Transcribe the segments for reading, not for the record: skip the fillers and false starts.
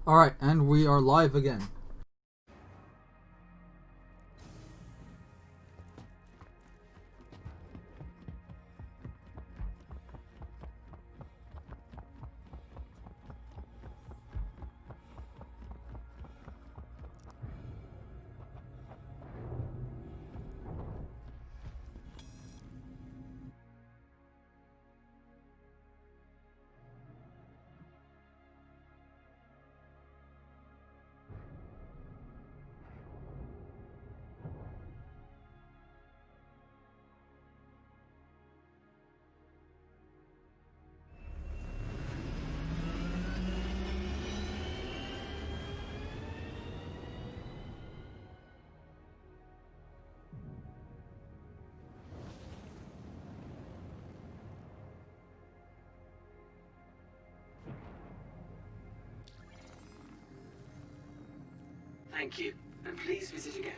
Alright, and we are live again. Thank you, and please visit again.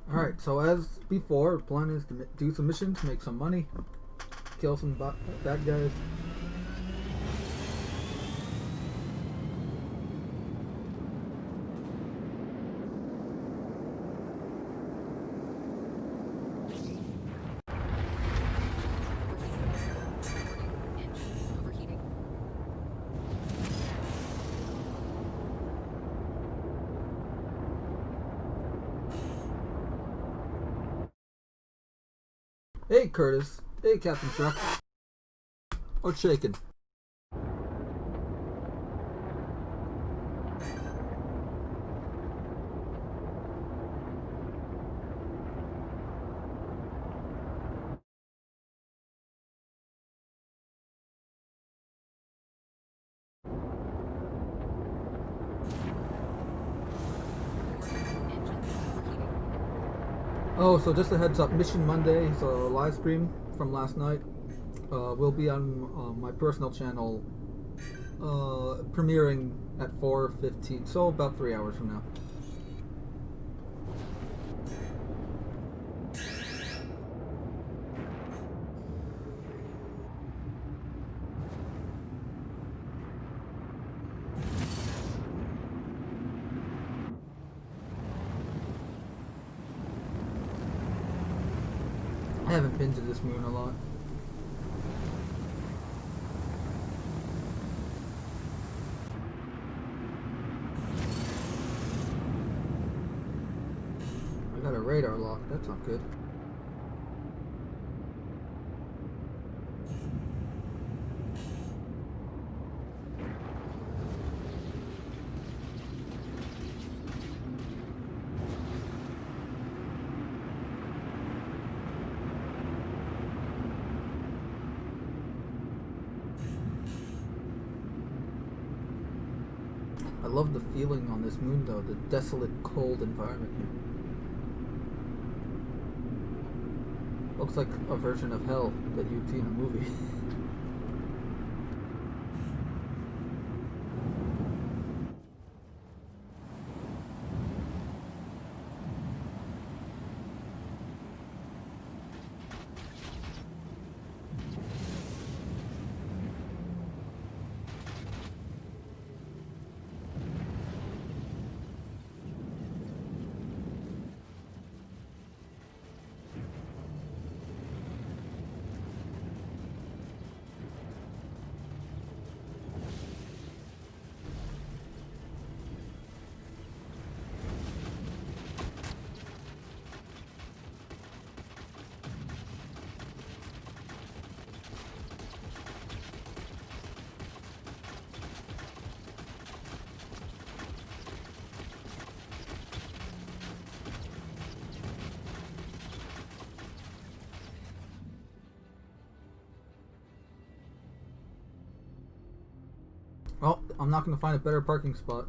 Alright, so as before, the plan is to do some missions, make some money, kill some bad guys. Hey Curtis. Hey Captain Truck. What's shaking? Oh, so just a heads up, Mission Monday is a live stream from last night. Will be on my personal channel, premiering at 4:15, so about 3 hours from now. I haven't been to this moon a lot. I got a radar lock, that's not good. I love the feeling on this moon though, the desolate, cold environment here. Looks like a version of hell that you'd see in a movie. Oh, I'm not going to find a better parking spot.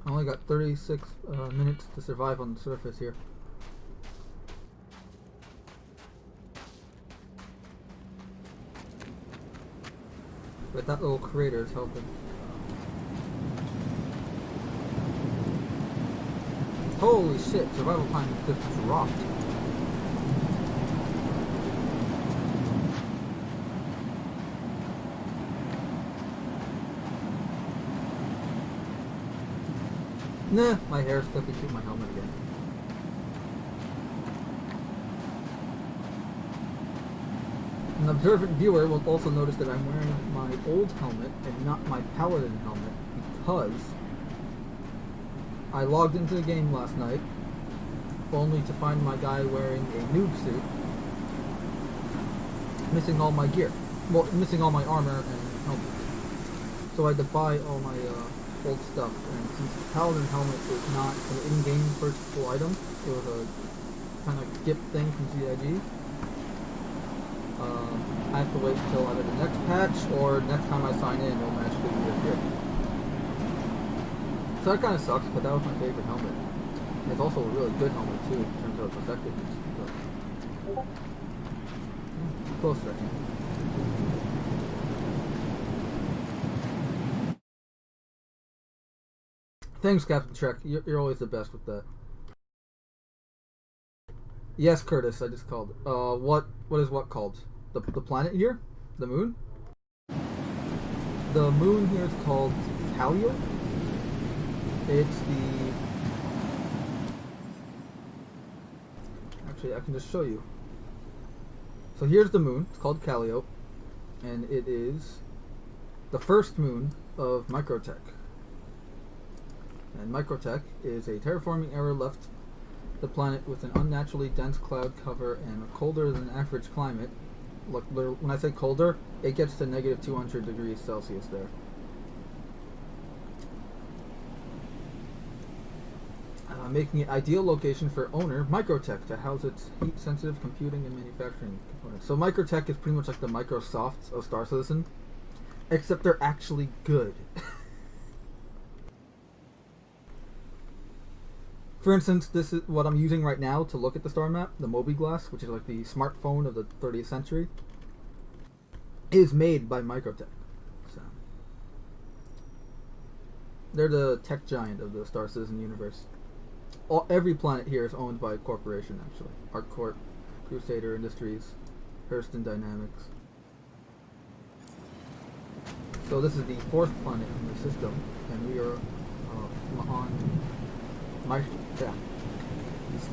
I only got 36 minutes to survive on the surface here. But that little crater is helping. Holy shit, survival time just dropped. Nah, my hair's clipping through my helmet again. An observant viewer will also notice that I'm wearing my old helmet and not my Paladin helmet because I logged into the game last night only to find my guy wearing a noob suit, missing all my gear. Well, missing all my armor and helmet. So I had to buy all my old stuff, and since the Paladin helmet is not an in-game purchasable item, it was a kind of gift thing from CIG. I have to wait until either the next patch or next time I sign in, it'll magically reappear. So that kind of sucks, but that was my favorite helmet. It's also a really good helmet too, in terms of effectiveness. But, close second. Thanks, Captain Trek. You're always the best with that. Yes, Curtis, I just called. What is what called? The planet here? The moon? The moon here is called Callio. It's the... Actually, I can just show you. So here's the moon. It's called Callio. And it is the first moon of Microtech. And Microtech is a terraforming error left the planet with an unnaturally dense cloud cover and a colder than average climate. Look, when I say colder, it gets to negative 200 degrees Celsius there. Making it ideal location for owner Microtech to house its heat-sensitive computing and manufacturing components. So Microtech is pretty much like the Microsoft of Star Citizen, except they're actually good. For instance, this is what I'm using right now to look at the star map. The Moby Glass, which is like the smartphone of the 30th century, is made by Microtech. So they're the tech giant of the Star Citizen universe. Every planet here is owned by a corporation, actually. ArcCorp, Crusader Industries, Hurston Dynamics. So this is the 4th planet in the system, and we are on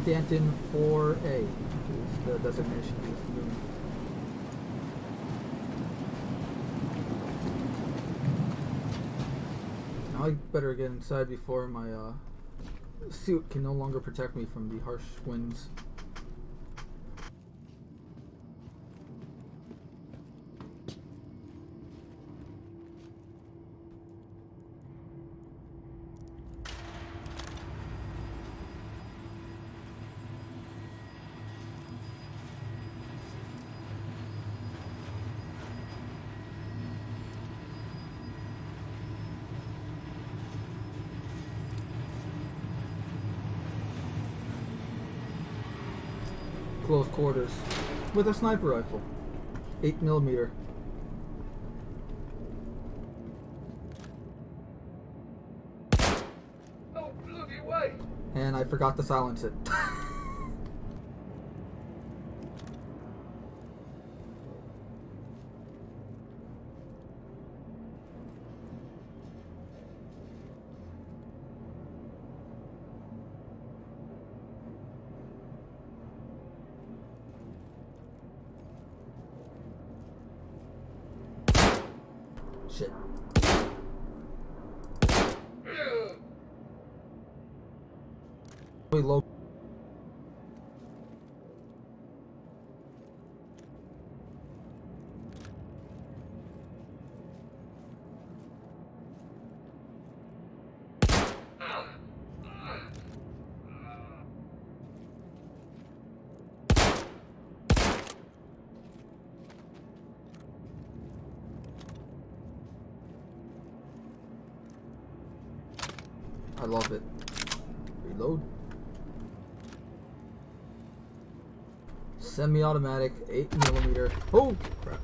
Stanton 4A is the designation of this moon. Now I better get inside before my suit can no longer protect me from the harsh winds. Close quarters with a sniper rifle, 8mm. Oh, bloody way! And I forgot to silence it. Shit. Really low. I love it. Reload. Semi-automatic, 8mm. Oh crap!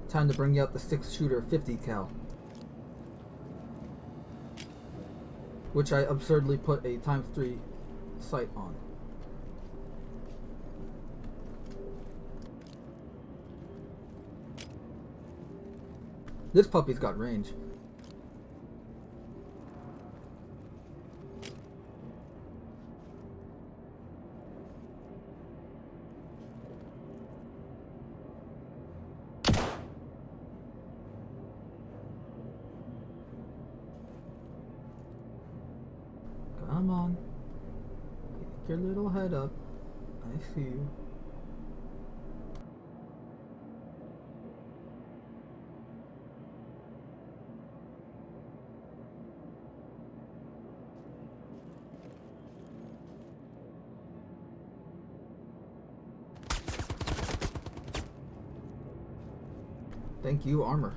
Time to bring out the 6-shooter 50 cal, which I absurdly put a ×3 sight on. This puppy's got range. Come on. Get your little head up. I see you. Thank you, armor.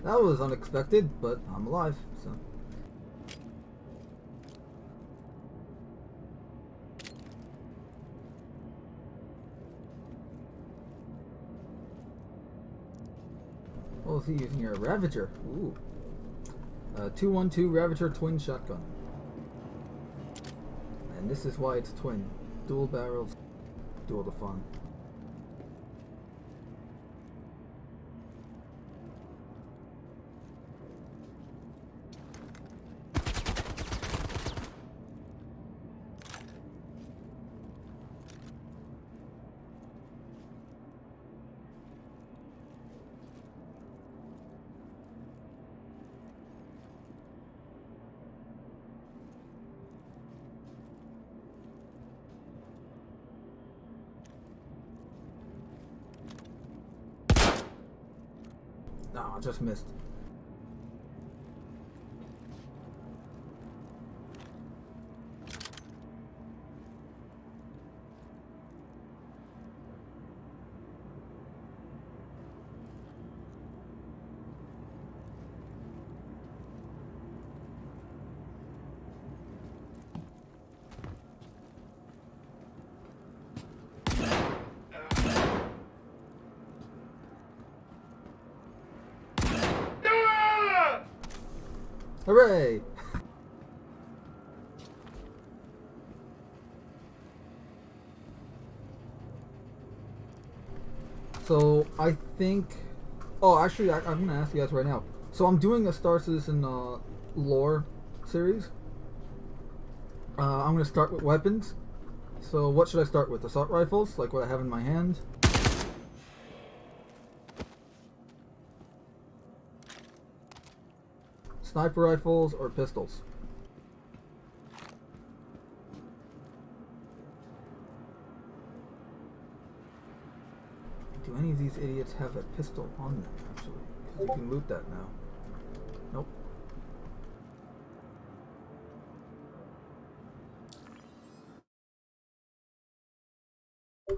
That was unexpected, but I'm alive, so. Oh, is he using here? A Ravager. Ooh. 212 Ravager twin shotgun. And this is why it's twin. Dual barrels. Do all the fun. No, I just missed. Hooray! So, I think... Oh, actually, I'm going to ask you guys right now. So, I'm doing a Star Citizen lore series. I'm going to start with weapons. So, what should I start with? Assault rifles, like what I have in my hand? Sniper rifles or pistols? Do any of these idiots have a pistol on them, actually? Because you can loot that now. Nope.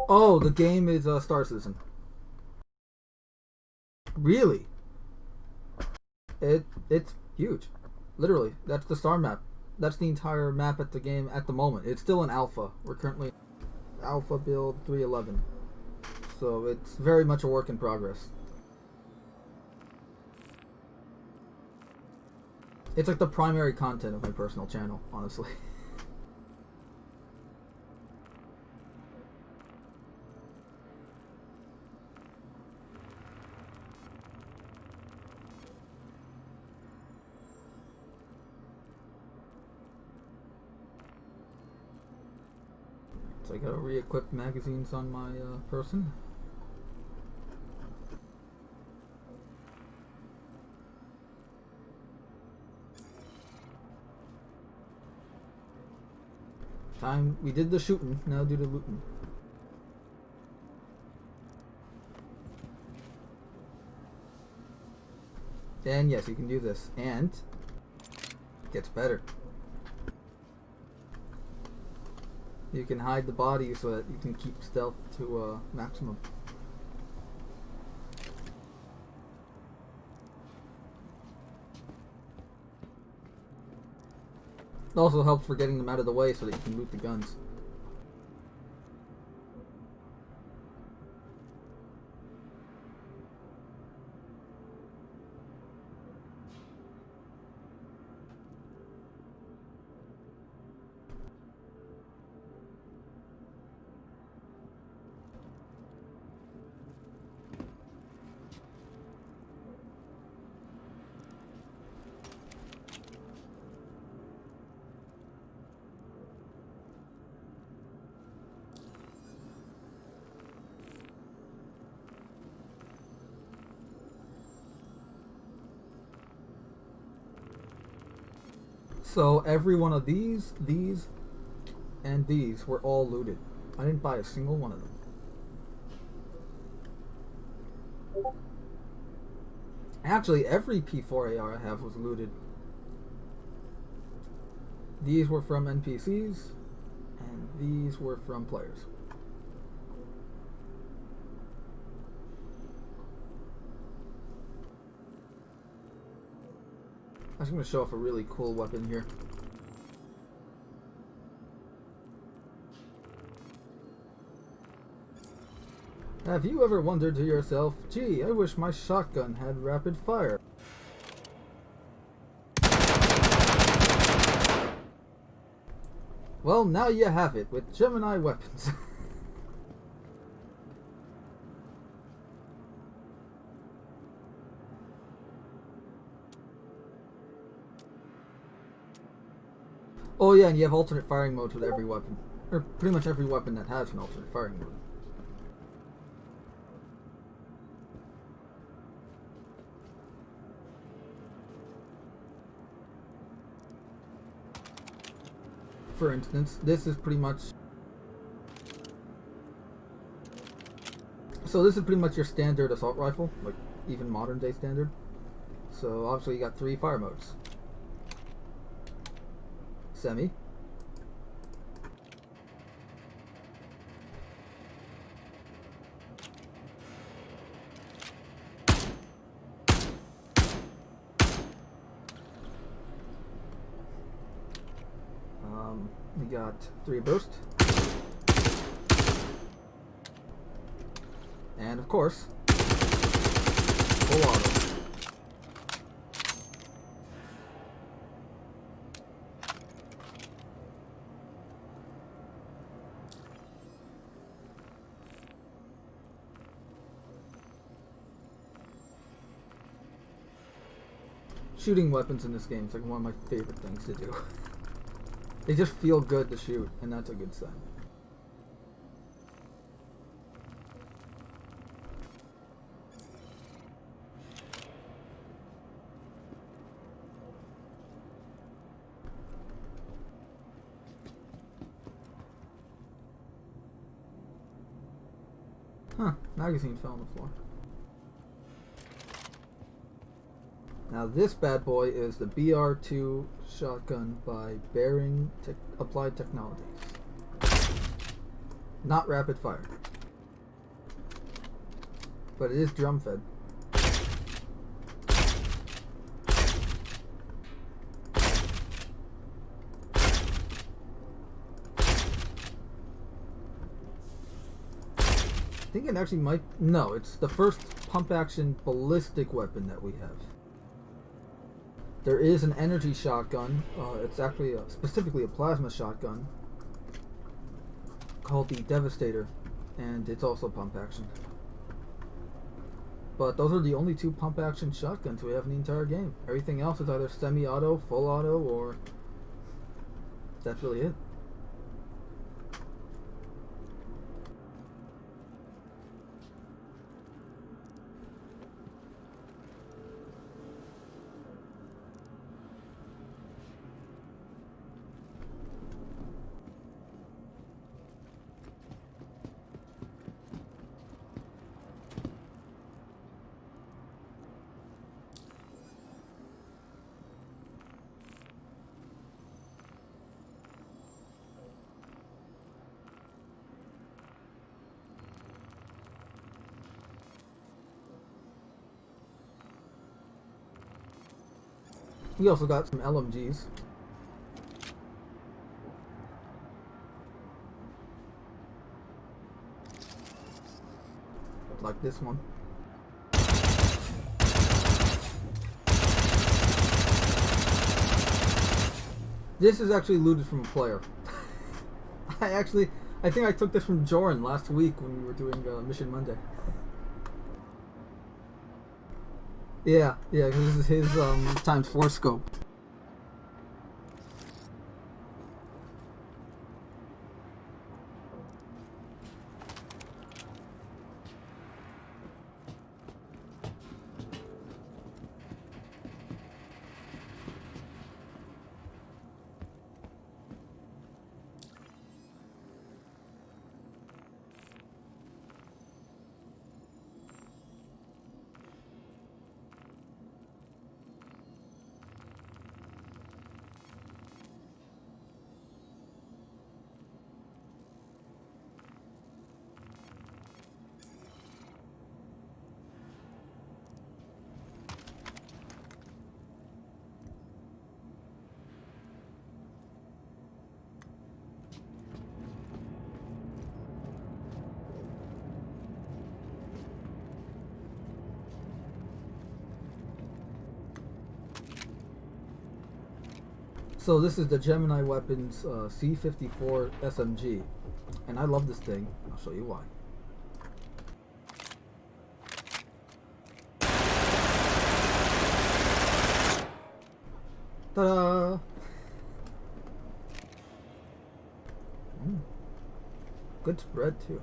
Oh, the game is Star Citizen. Really? It's huge. Literally, that's the star map. That's the entire map at the game at the moment. It's still in alpha. We're currently alpha build 311. So it's very much a work in progress. It's like the primary content of my personal channel, honestly. So I gotta re-equip magazines on my person. Time we did the shooting, now do the looting. And yes, you can do this, and it gets better. You can hide the body so that you can keep stealth to maximum. It also helps for getting them out of the way so that you can loot the guns. So every one of these, and these were all looted. I didn't buy a single one of them. Actually, every P4AR I have was looted. These were from NPCs, and these were from players. I'm just going to show off a really cool weapon here. Have you ever wondered to yourself, gee, I wish my shotgun had rapid fire? Well, now you have it with Gemini weapons. Oh yeah, and you have alternate firing modes with every weapon. Or pretty much every weapon that has an alternate firing mode. For instance, this is pretty much... So this is pretty much your standard assault rifle, like even modern day standard. So obviously you got 3 fire modes. Semi. We got 3 burst. And of course, full auto. Shooting weapons in this game is like one of my favorite things to do. They just feel good to shoot, and that's a good sign. Huh, magazine fell on the floor. Now this bad boy is the BR2 shotgun by Bearing Applied Technologies. Not rapid fire. But it is drum fed. I think it actually might... No, it's the first pump action ballistic weapon that we have. There is an energy shotgun. It's actually specifically a plasma shotgun called the Devastator, and it's also pump action. But those are the only 2 pump action shotguns we have in the entire game. Everything else is either semi-auto, full auto, or that's really it. We also got some LMGs. Like this one. This is actually looted from a player. I think I took this from Joran last week when we were doing Mission Monday. Yeah, because this is his ×4 scope. So this is the Gemini Weapons C54 SMG, and I love this thing. I'll show you why. Ta-da! Good spread too.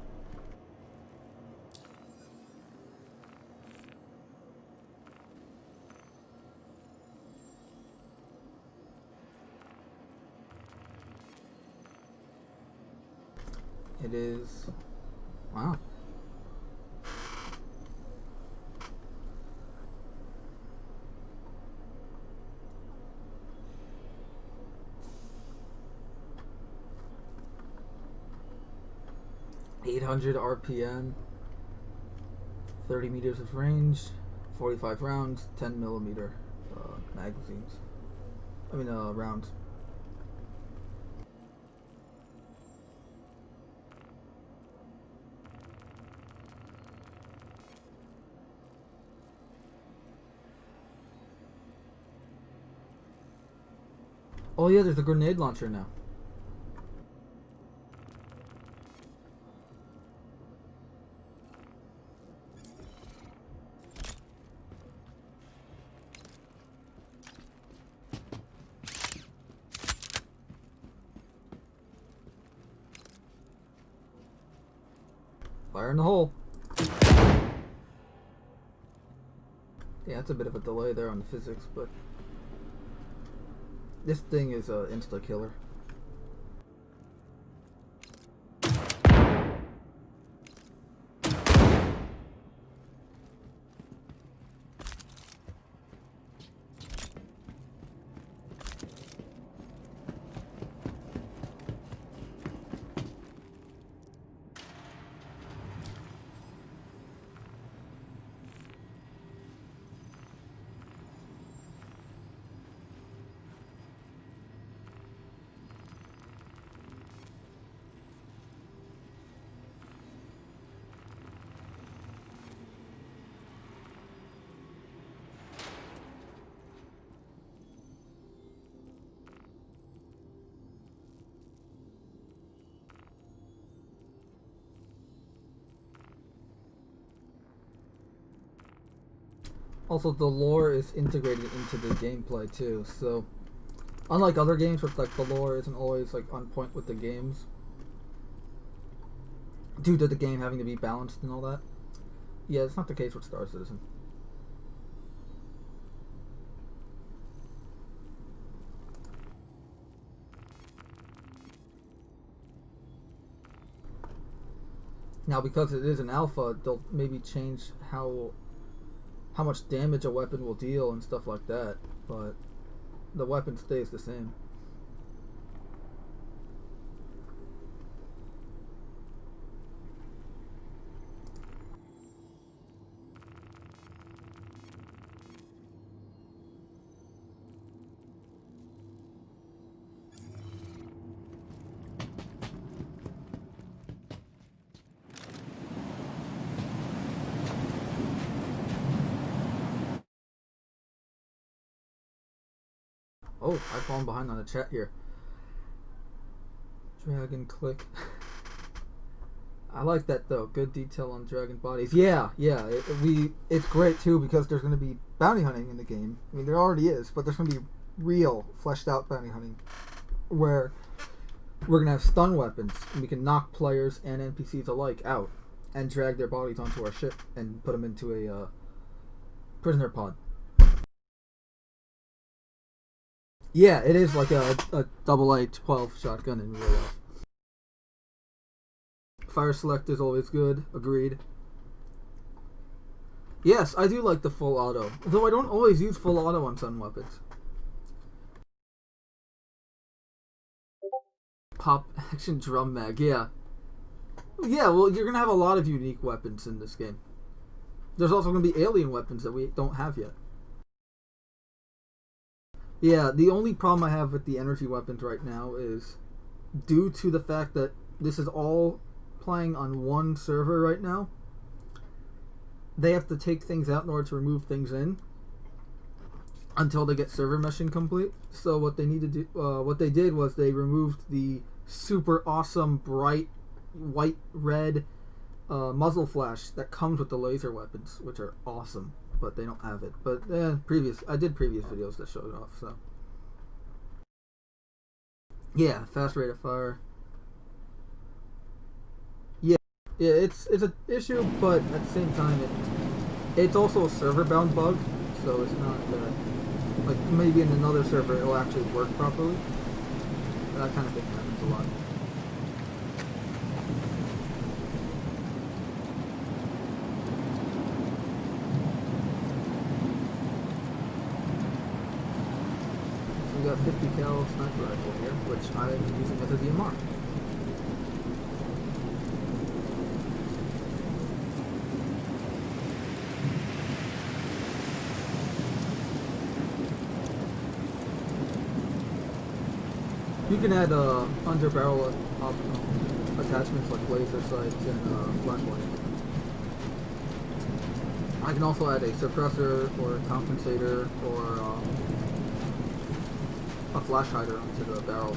It is. Wow. .800 RPM, 30 meters of range, 45 rounds, 10 millimeter magazines. Rounds. Oh yeah, there's a grenade launcher now. Fire in the hole. Yeah, it's a bit of a delay there on the physics, but this thing is a insta-killer. Also, the lore is integrated into the gameplay too, so unlike other games where like the lore isn't always like on point with the games due to the game having to be balanced and all that. Yeah, it's not the case with Star Citizen. Now, because it is an alpha, they'll maybe change how much damage a weapon will deal and stuff like that, but the weapon stays the same. Oh, I've fallen behind on the chat here. Dragon click. I like that though. Good detail on dragon bodies. Yeah. It's great too because there's going to be bounty hunting in the game. I mean, there already is, but there's going to be real, fleshed out bounty hunting where we're going to have stun weapons and we can knock players and NPCs alike out and drag their bodies onto our ship and put them into a prisoner pod. Yeah, it is like a AA 12 shotgun in real life. Fire select is always good. Agreed. Yes, I do like the full auto, though I don't always use full auto on stun weapons. Pop action drum mag, yeah. Yeah, well, you're gonna have a lot of unique weapons in this game. There's also gonna be alien weapons that we don't have yet. Yeah, the only problem I have with the energy weapons right now is due to the fact that this is all playing on one server right now. They have to take things out in order to remove things in. until they get server meshing complete. So what they need to do, what they did was they removed the super awesome bright white red muzzle flash that comes with the laser weapons, which are awesome, but they don't have it. But I did previous videos that showed it off. So yeah, fast rate of fire. Yeah, it's an issue, but at the same time, it's also a server bound bug, so it's not like maybe in another server it'll actually work properly. That kind of thing happens a lot. So we got 50 cal sniper rifle here, which I'm using as a DMR. You can add under barrel attachments like laser sights and flashlights. I can also add a suppressor or a compensator or a flash hider onto the barrel.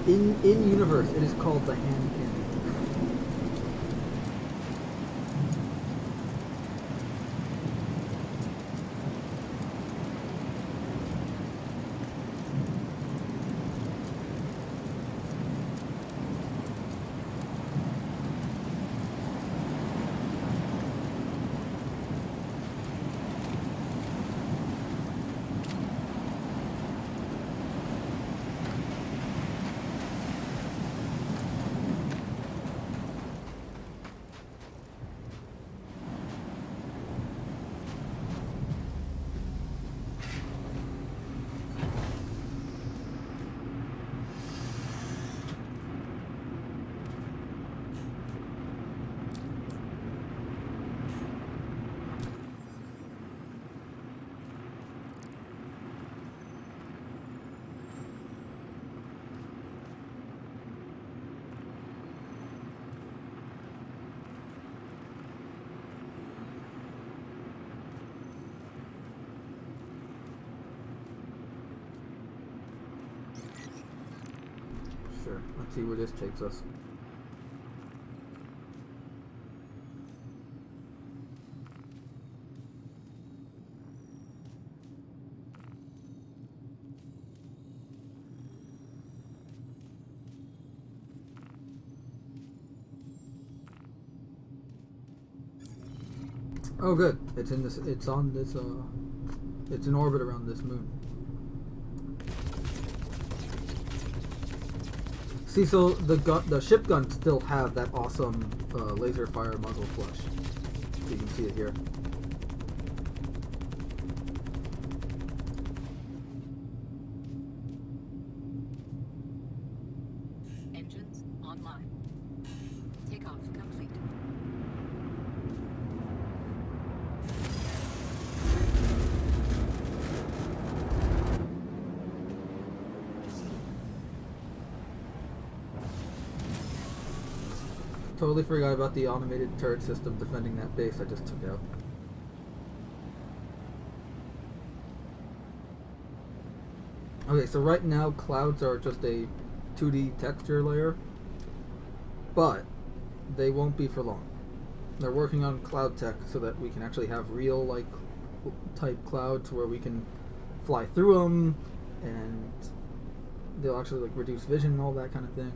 In universe, it is called the hand cannon. Sure, let's see where this takes us. Oh, good. It's in this. It's on this. It's in orbit around this moon. See, so the ship guns still have that awesome laser fire muzzle flash. You can see it here. Engines online. Takeoff complete. Totally forgot about the automated turret system defending that base I just took out. Okay, so right now clouds are just a 2D texture layer, but they won't be for long. They're working on cloud tech so that we can actually have real like type clouds where we can fly through them, and they'll actually like reduce vision and all that kind of thing.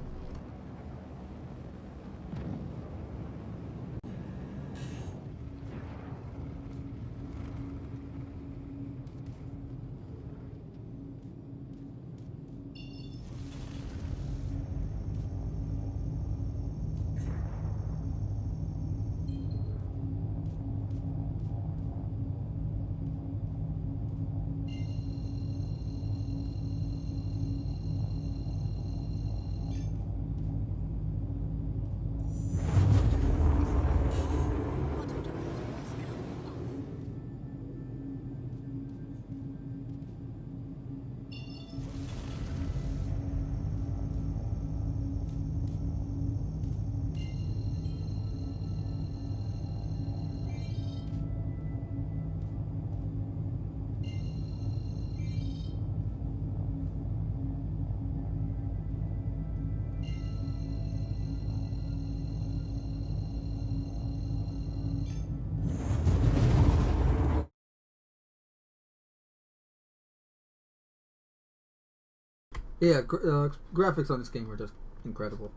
Yeah, graphics on this game are just incredible.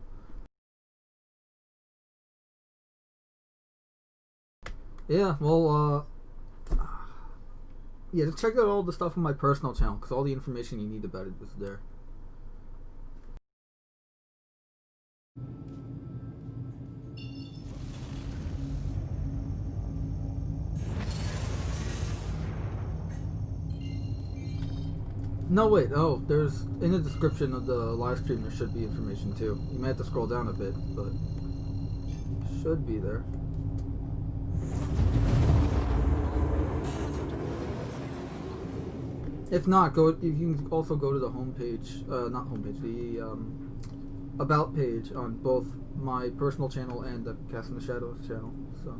Yeah, well, yeah, just check out all the stuff on my personal channel, because all the information you need about it is there. No, wait, oh, there's, in the description of the live stream, there should be information too. You may have to scroll down a bit, but should be there. If not, you can also go to the homepage, not homepage, the about page on both my personal channel and the Cast in the Shadows channel. So.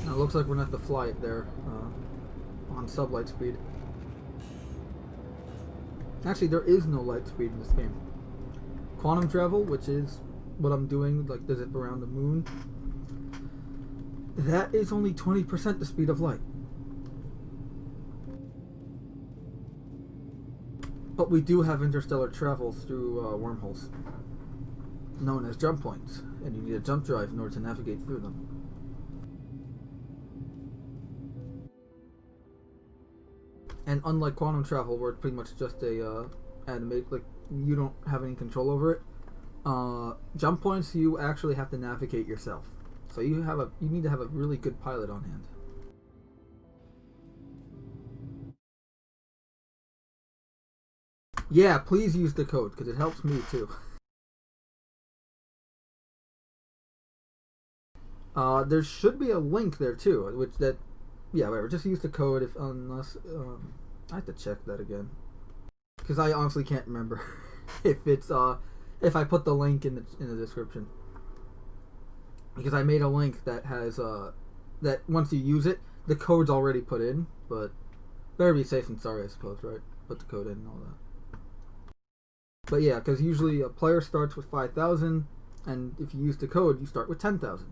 Now it looks like we're gonna have to fly it there on sublight speed. Actually, there is no light speed in this game. Quantum travel, which is what I'm doing, like the zip around the moon, that is only 20% the speed of light. But we do have interstellar travel through wormholes, known as jump points, and you need a jump drive in order to navigate through them. And unlike quantum travel, where it's pretty much just a animate, like you don't have any control over it, jump points you actually have to navigate yourself. So you need to have a really good pilot on hand. Yeah, please use the code because it helps me too. There should be a link there too, yeah, whatever. Just use the code unless I have to check that again because I honestly can't remember if I put the link in the description, because I made a link that has that once you use it, the code's already put in, but better be safe than sorry, I suppose, right? Put the code in and all that. But yeah, because usually a player starts with 5,000, and if you use the code, you start with 10,000.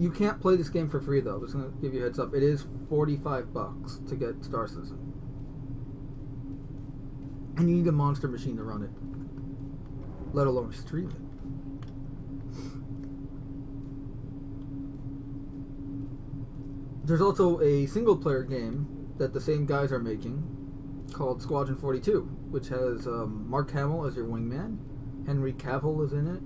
You can't play this game for free though. Just gonna give you a heads up. It is $45 to get Star Citizen, and you need a monster machine to run it, let alone stream it. There's also a single-player game that the same guys are making called Squadron 42, which has Mark Hamill as your wingman, Henry Cavill is in it.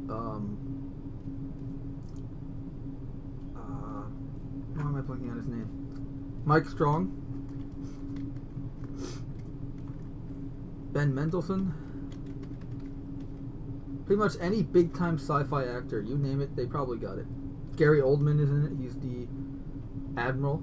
Why am I blanking on his name? Mike Strong, Ben Mendelsohn. Pretty much any big-time sci-fi actor, you name it, they probably got it. Gary Oldman is in it. He's the Admiral.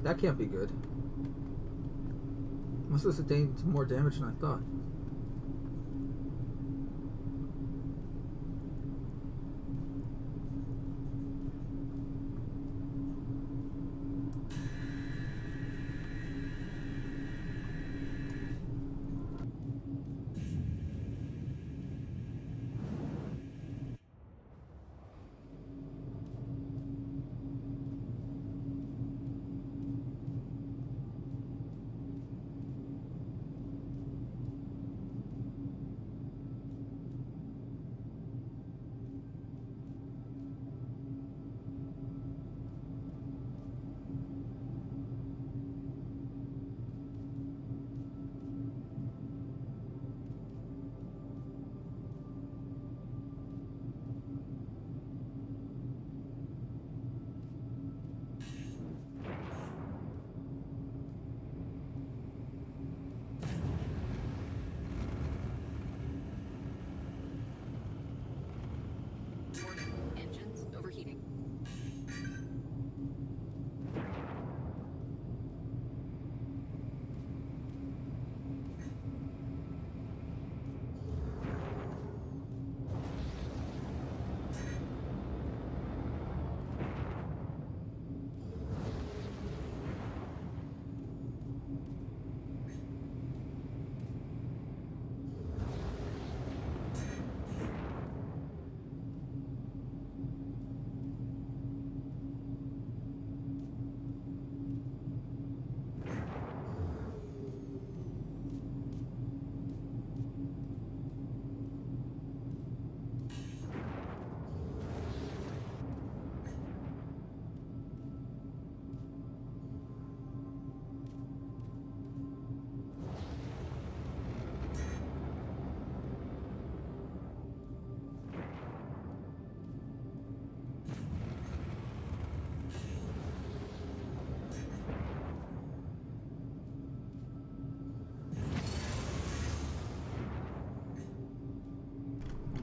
That can't be good. Must have sustained more damage than I thought.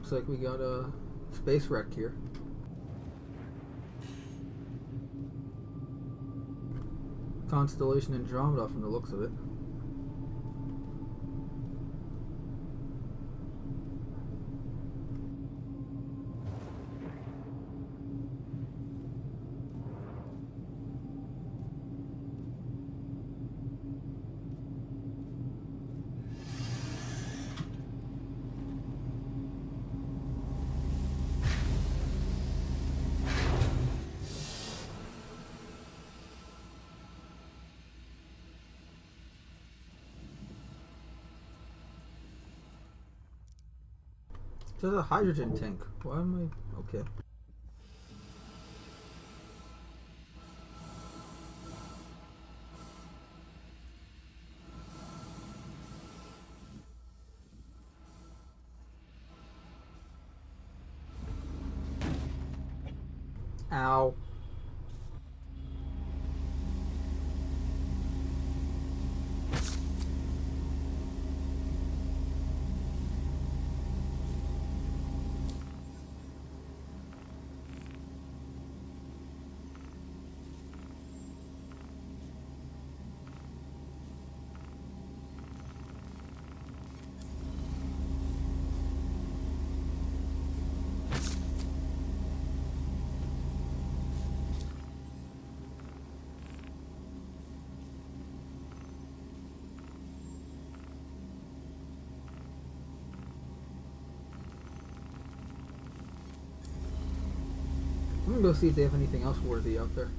Looks like we got a space wreck here. Constellation Andromeda from the looks of it. There's a hydrogen tank. Why am I... Okay. Ow. I'm gonna go see if they have anything else worthy out there.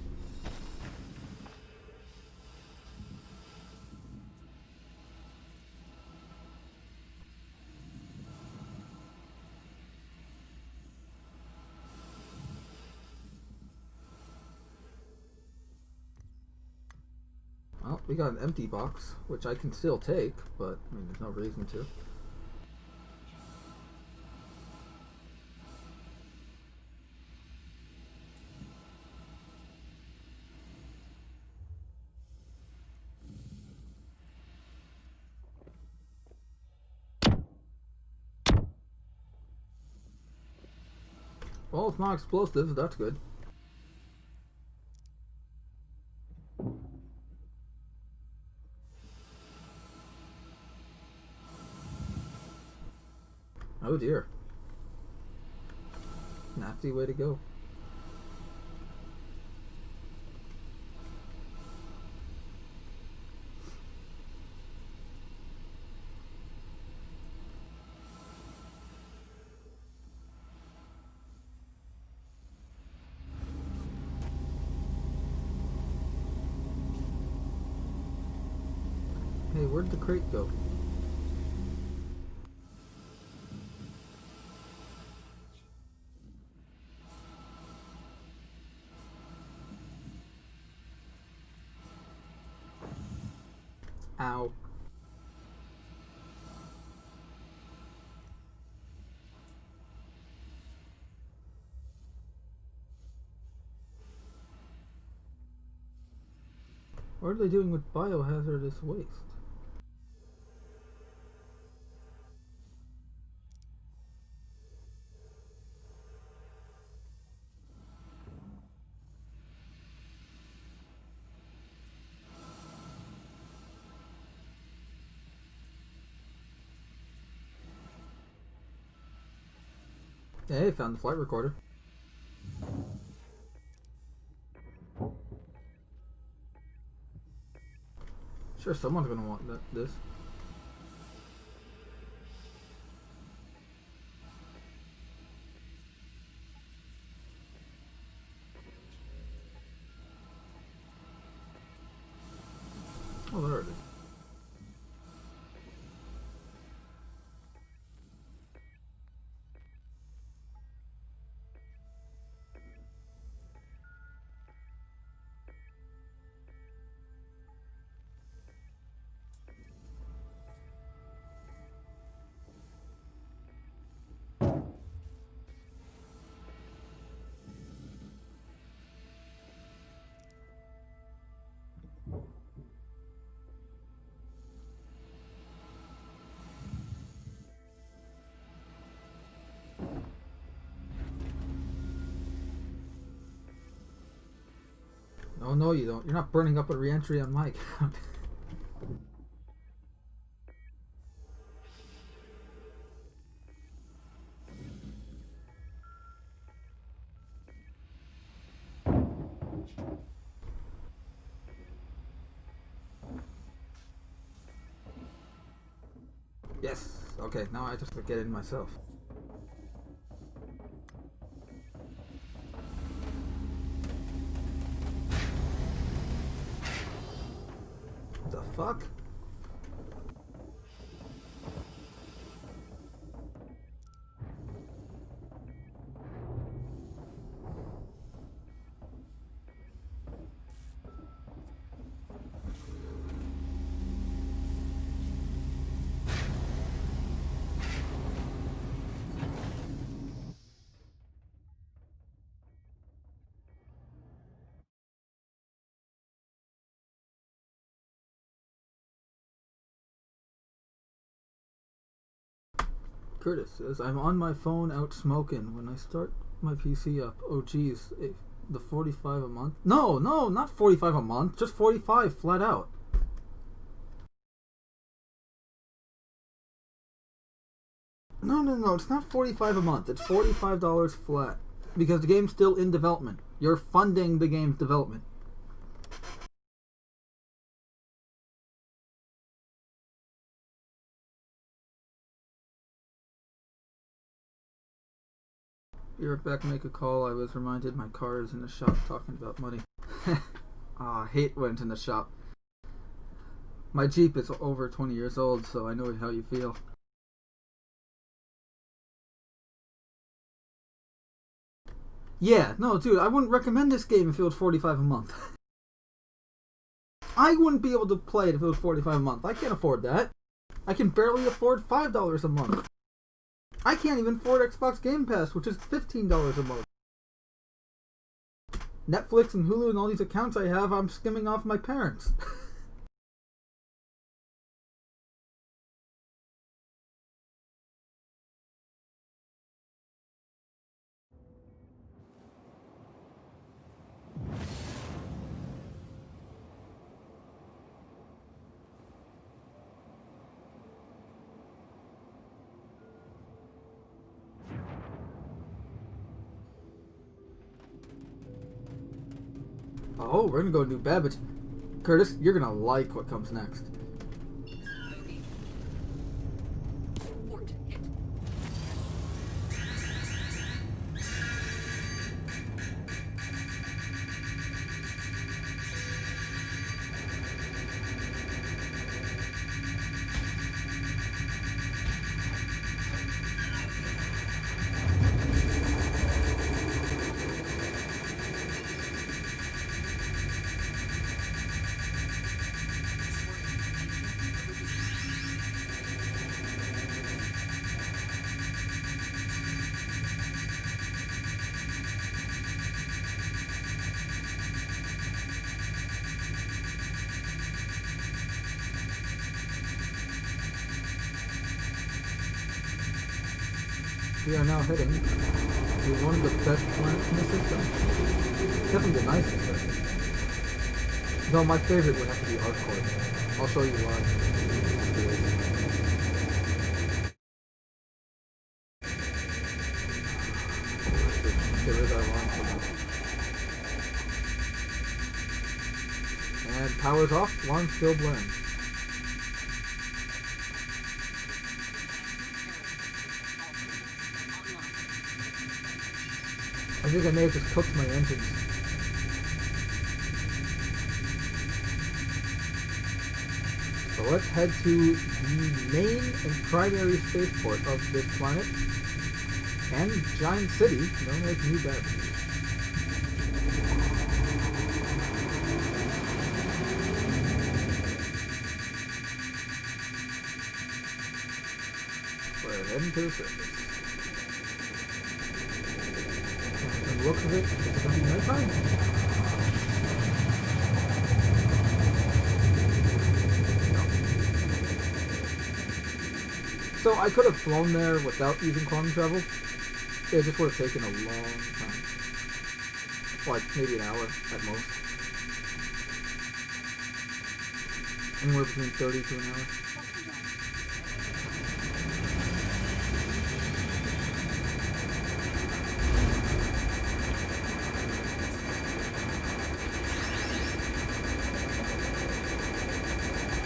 Well, we got an empty box, which I can still take, but I mean, there's no reason to. Well, it's not explosives, that's good. Oh dear. Nasty way to go. Hey, where'd the crate go? Ow. What are they doing with biohazardous waste? Hey, found the flight recorder. Sure, someone's gonna want this. Oh, there it is. no, you don't. You're not burning up a re-entry on my account. Yes. Okay, now I just have to get in myself. The fuck? Curtis says, I'm on my phone out smoking. When I start my PC up, oh geez, the 45 a month? No, not 45 a month, just 45 flat out. No, it's not 45 a month, it's $45 flat. Because the game's still in development. You're funding the game's development. Be right back, make a call. I was reminded my car is in the shop talking about money. I hate when it's in the shop. My Jeep is over 20 years old, so I know how you feel. Yeah, no, dude, I wouldn't recommend this game if it was 45 a month. I wouldn't be able to play it if it was 45 a month. I can't afford that. I can barely afford $5 a month. I can't even afford Xbox Game Pass, which is $15 a month. Netflix and Hulu and all these accounts I have, I'm skimming off my parents. Oh, we're gonna go to New Babbage. Curtis, you're gonna like what comes next. Bogey. Port hit. We are now heading to one of the best planets in the system. Definitely the nicest, though. No, my favorite would have to be Arccord. I'll show you why. Get rid of that alarm for now. And power's off, alarm still blaring. I think I may have just cooked my engines. So let's head to the main and primary spaceport of this planet and giant city known as New Babbage. We're heading to the surface. The look of it, it's going to be nighttime. No. So I could have flown there without using quantum travel. It just would have taken a long time. Like maybe an hour at most. Anywhere between 30 to an hour.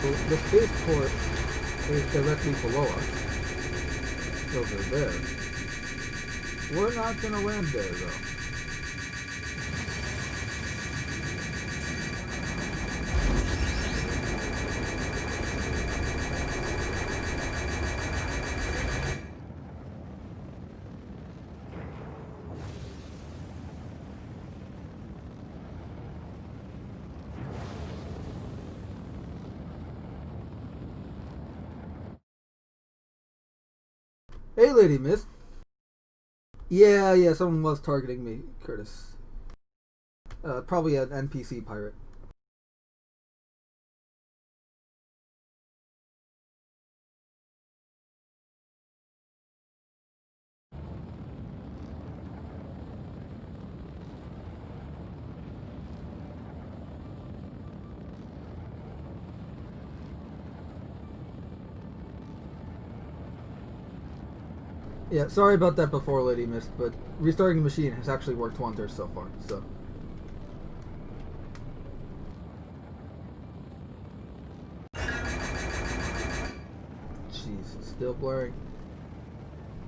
So the spaceport is directly below us. Over there. We're not gonna land there though. Hey, Lady Miss. Yeah, someone was targeting me, Curtis. Probably an NPC pirate. Yeah, sorry about that before, Lady Mist, but restarting the machine has actually worked wonders so far, so. Jeez, it's still blurring.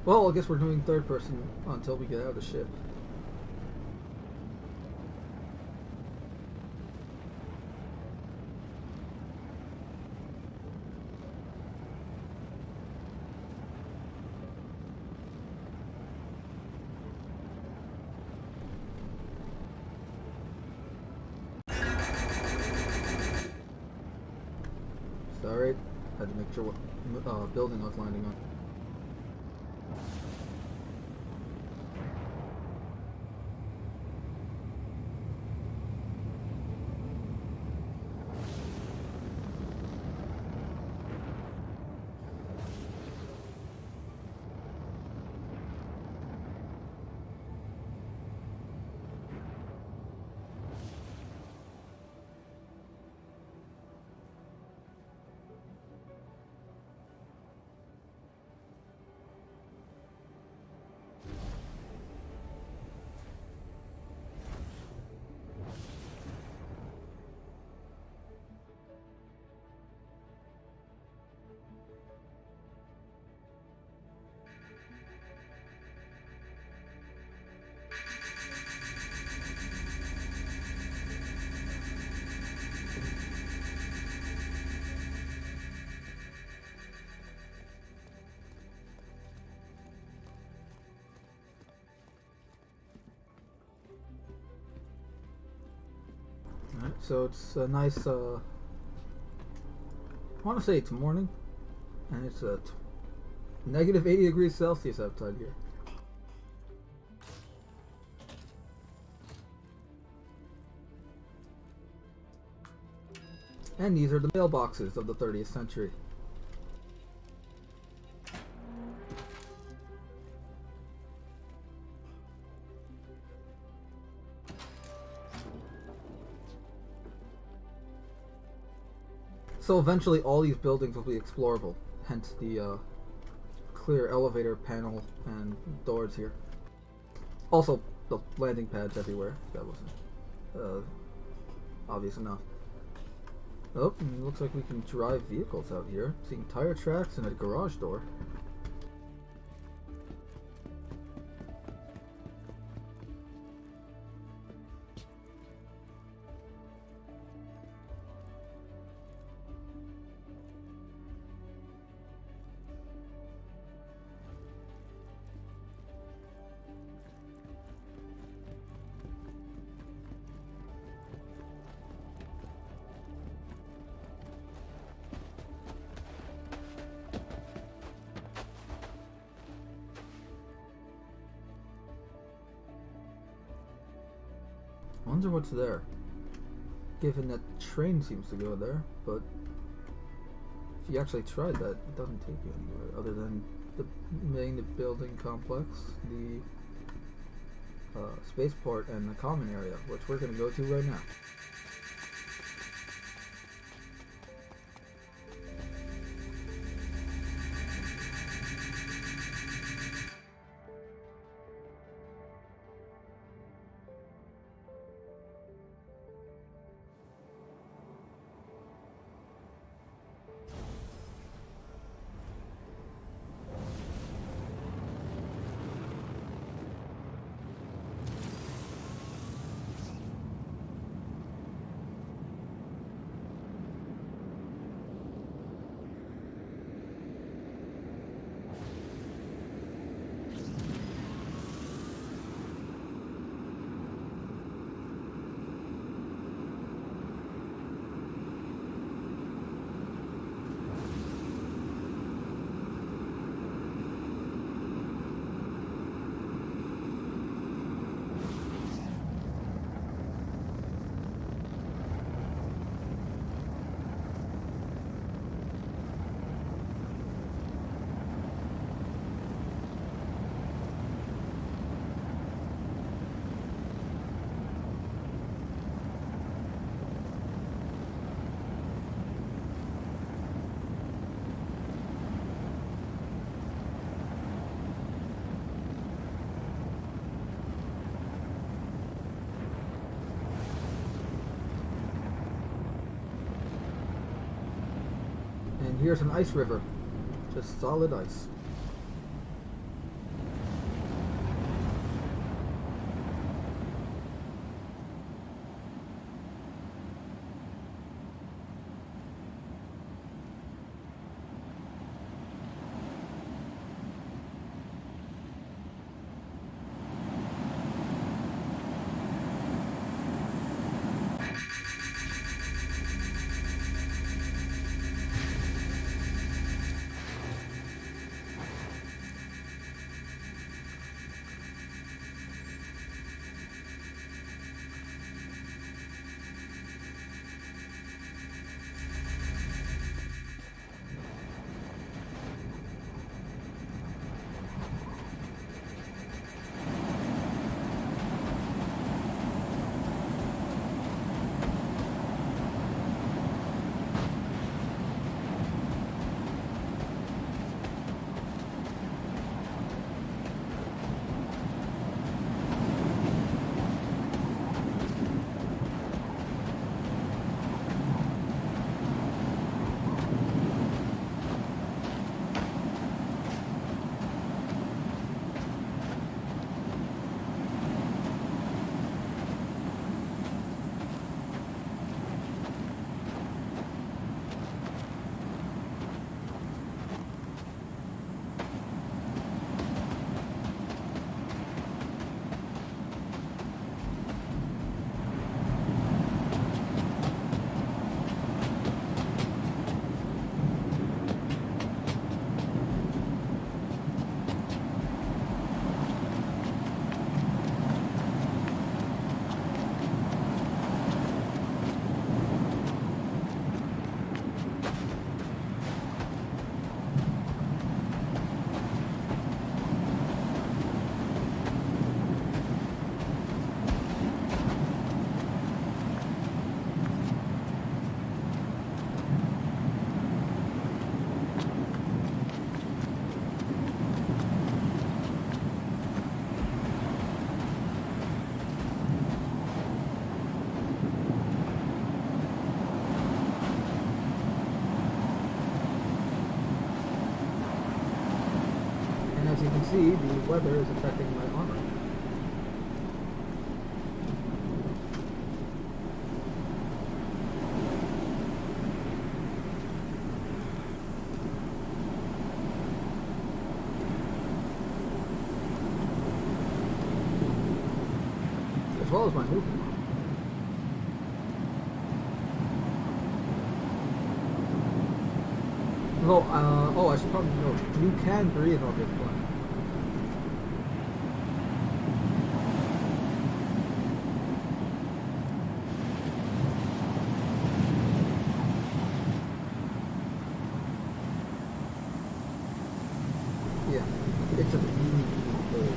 Well, I guess we're doing third person until we get out of the ship. Sorry, had to make sure what building I was landing on. Alright, so it's a nice, I want to say it's morning, and it's negative 80 degrees Celsius outside here. And these are the mailboxes of the 30th century. So eventually all these buildings will be explorable, hence the clear elevator panel and doors here. Also, the landing pads everywhere. That wasn't obvious enough. Oh, and it looks like we can drive vehicles out here. Seeing tire tracks and a garage door. Wonder what's there. Given that the train seems to go there, but if you actually tried that, it doesn't take you anywhere other than the main building complex, the spaceport, and the common area, which we're going to go to right now. here's an ice river. Just solid ice. As you can see, the weather is affecting my armor. As well as my movement. Oh, I should probably note, you can breathe on this planet. Yeah, it's a really cold.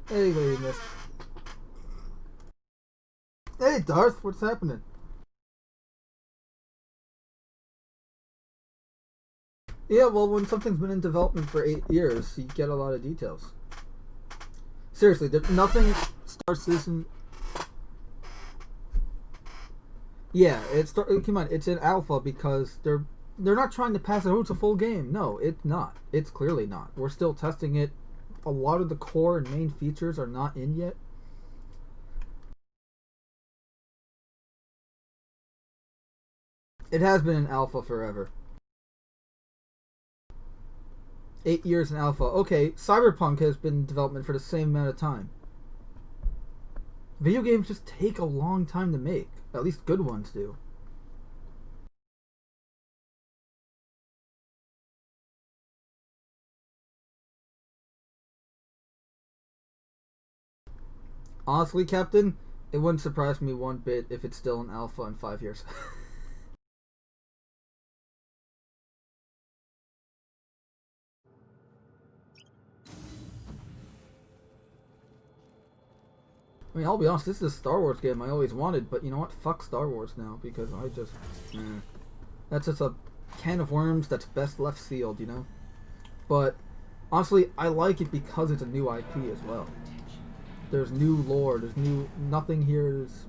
Hey, lady miss. Hey, Darth, what's happening? Yeah, well, when something's been in development for 8 years, you get a lot of details. Seriously, nothing starts this in... Yeah, keep in mind, it's in alpha because they're not trying to pass it. Oh, it's a full game. No, it's not. It's clearly not. We're still testing it. A lot of the core and main features are not in yet. It has been in alpha forever. 8 years in alpha. Okay, CYBERPUNK has been in development for the same amount of time. Video games just take a long time to make. At least good ones do. Honestly, Captain, it wouldn't surprise me one bit if it's still in alpha in 5 years. I mean, I'll be honest, this is a Star Wars game I always wanted, but you know what? Fuck Star Wars now, because I just... That's just a can of worms that's best left sealed, you know? But, honestly, I like it because it's a new IP as well. There's new lore, nothing here is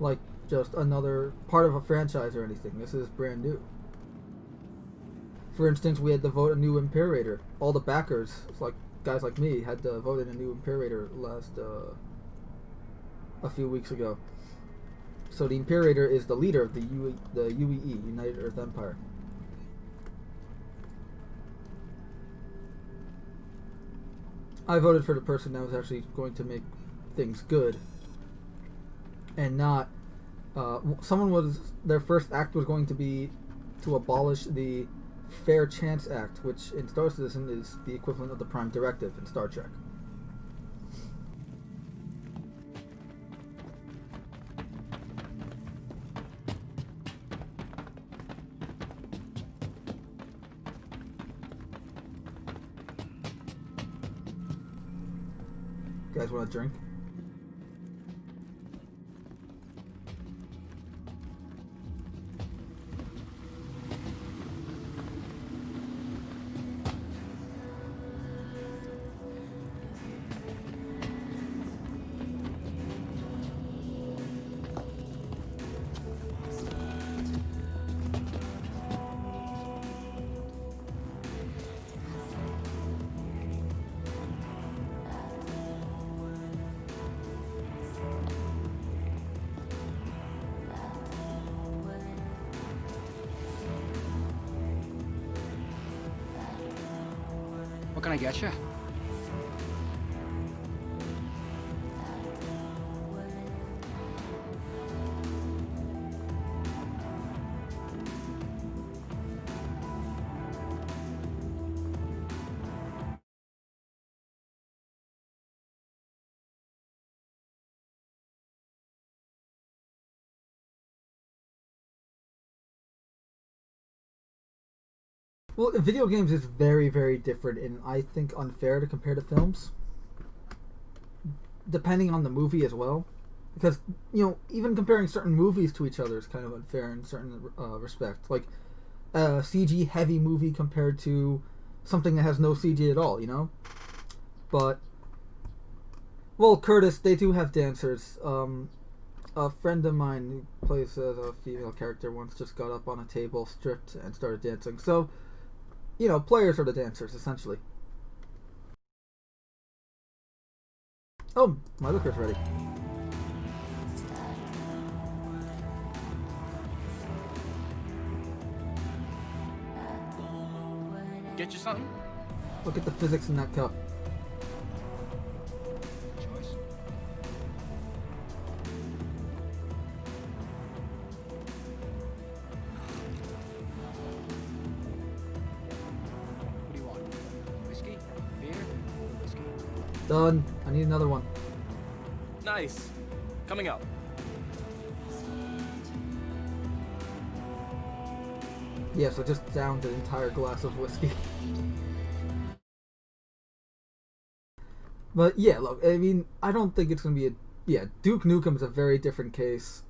like just another part of a franchise or anything. This is brand new. For instance, we had to vote a new Imperator. All the backers, like guys like me, had to vote in a new Imperator a few weeks ago. So the Imperator is the leader of the UEE, United Earth Empire. I voted for the person that was actually going to make things good, and not their first act was going to be to abolish the Fair Chance Act, which in Star Citizen is the equivalent of the Prime Directive in Star Trek. You guys want a drink? What can I get you? Well, video games is very, very different, and I think unfair to compare to films, depending on the movie as well. Because, you know, even comparing certain movies to each other is kind of unfair in certain respects. Like, a CG-heavy movie compared to something that has no CG at all, you know? But, well, Curtis, they do have dancers. A friend of mine who plays as a female character once just got up on a table, stripped, and started dancing. So, you know, players are the dancers, essentially. Oh, my liquor's ready. Get you something? Look at the physics in that cup. Choice. What do you want? Whiskey? Beer? Whiskey? Done. I need another one. Nice. Coming up. Yes, I just downed an entire glass of whiskey. But yeah, look, I mean, I don't think it's going to be yeah, Duke Nukem is a very different case.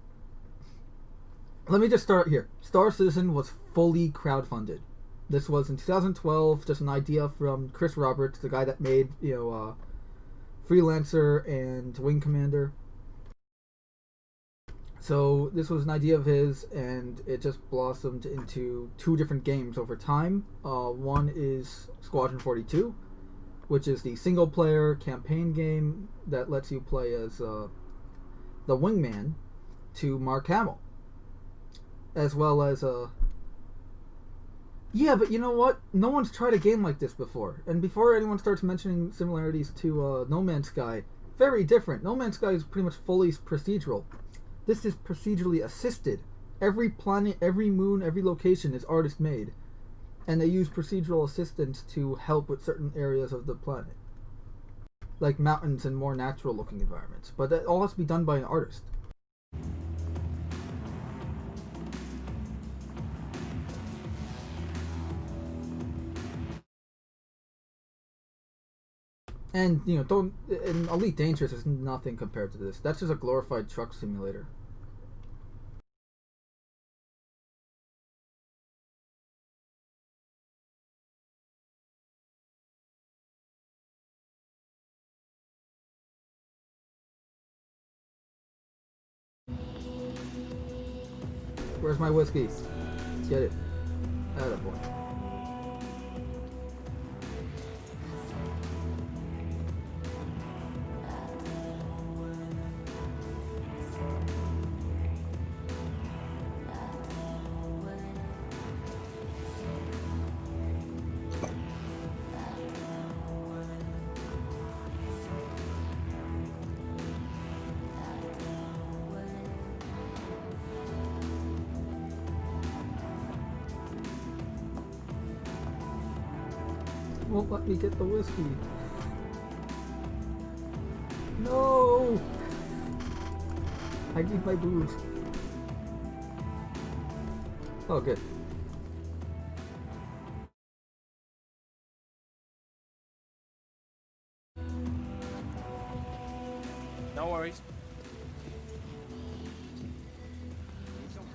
Let me just start here. Star Citizen was fully crowdfunded. This was in 2012, just an idea from Chris Roberts, the guy that made, you know, Freelancer and Wing Commander. So this was an idea of his, and it just blossomed into two different games over time. One is Squadron 42, which is the single-player campaign game that lets you play as the wingman to Mark Hamill, as well as yeah, but you know what? No one's tried a game like this before. And before anyone starts mentioning similarities to No Man's Sky, very different. No Man's Sky is pretty much fully procedural. This is procedurally assisted. Every planet, every moon, every location is artist made. And they use procedural assistance to help with certain areas of the planet. like mountains and more natural looking environments. But that all has to be done by an artist. And don't. And Elite Dangerous is nothing compared to this. That's just a glorified truck simulator. Where's my whiskey? Get it. Attaboy. Won't let me get the whiskey. No! I need my booze. Oh, good. No worries. Need something?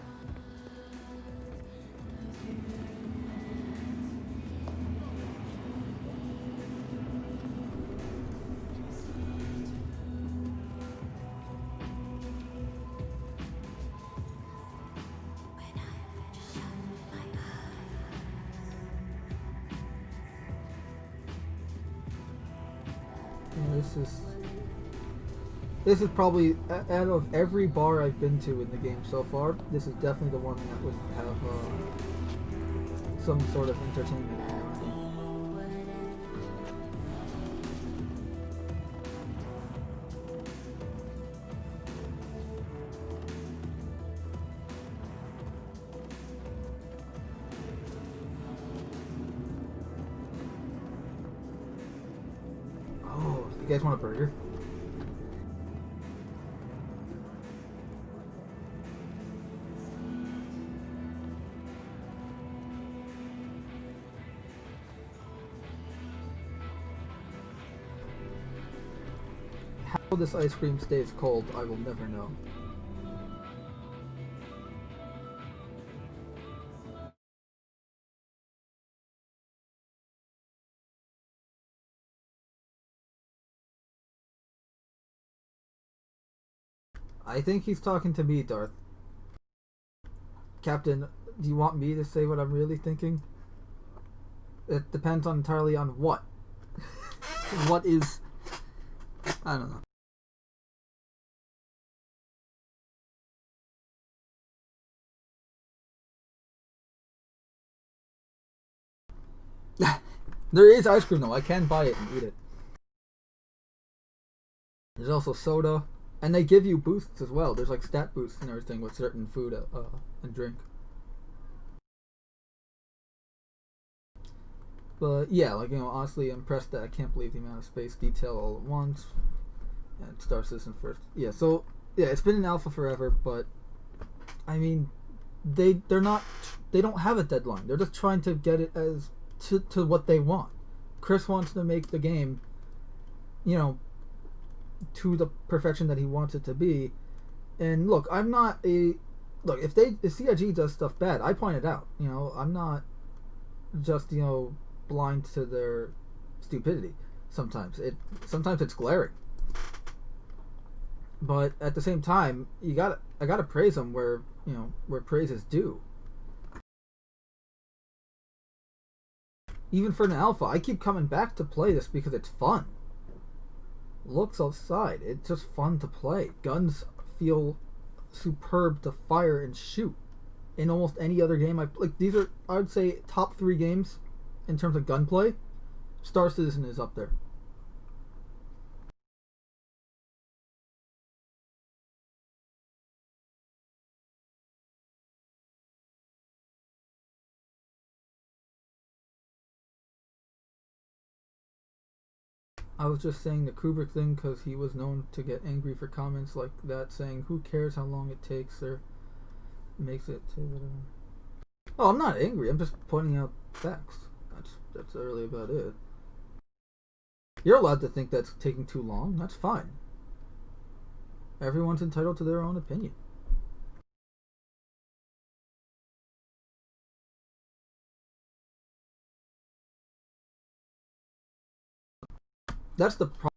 Yeah, this is probably, out of every bar I've been to in the game so far, this is definitely the one that would have some sort of entertainment. Oh, you guys want a burger? How this ice cream stays cold, I will never know. I think he's talking to me, Darth. Captain, do you want me to say what I'm really thinking? It depends entirely on what. What is... I don't know. There is ice cream though. I can buy it and eat it. There's also soda, and they give you boosts as well. There's like stat boosts and everything with certain food and drink. But yeah, like honestly impressed that I can't believe the amount of space detail all at once. And Star Citizen first. Yeah, so yeah, it's been in alpha forever, but I mean, they don't have a deadline. They're just trying to get it as to what they want. Chris wants to make the game, to the perfection that he wants it to be. And look, I'm not a look if CIG does stuff bad, I point it out. I'm not just blind to their stupidity. Sometimes it's glaring. But at the same time, I gotta praise them where praise is due. Even for an alpha, I keep coming back to play this because it's fun. Looks aside, it's just fun to play. Guns feel superb to fire and shoot. In almost any other game these are, I would say, top 3 games in terms of gunplay. Star Citizen is up there. I was just saying the Kubrick thing because he was known to get angry for comments like that, saying, "Who cares how long it takes?" or makes it to whatever. Oh, I'm not angry. I'm just pointing out facts. That's really about it. You're allowed to think that's taking too long. That's fine. Everyone's entitled to their own opinion. That's the problem.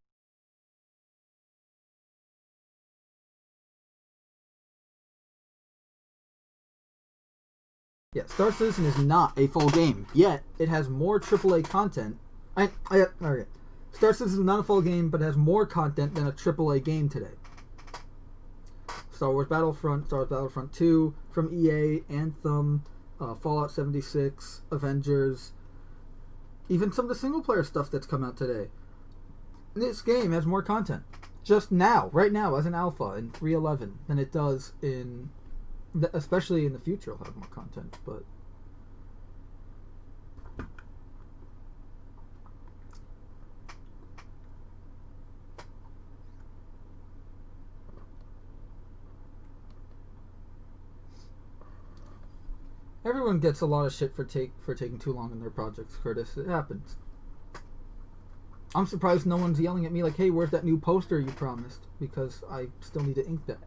Yeah, Star Citizen is not a full game, yet it has more AAA content. Okay. Star Citizen is not a full game, but it has more content than a AAA game today. Star Wars Battlefront 2 from EA, Anthem, Fallout 76, Avengers, even some of the single player stuff that's come out today. This game has more content. Just now, right now, as an alpha in 3.11 than it does in... Especially in the future, it'll have more content, but... Everyone gets a lot of shit for taking too long in their projects, Curtis. It happens. I'm surprised no one's yelling at me like, "Hey, where's that new poster you promised?" Because I still need to ink that.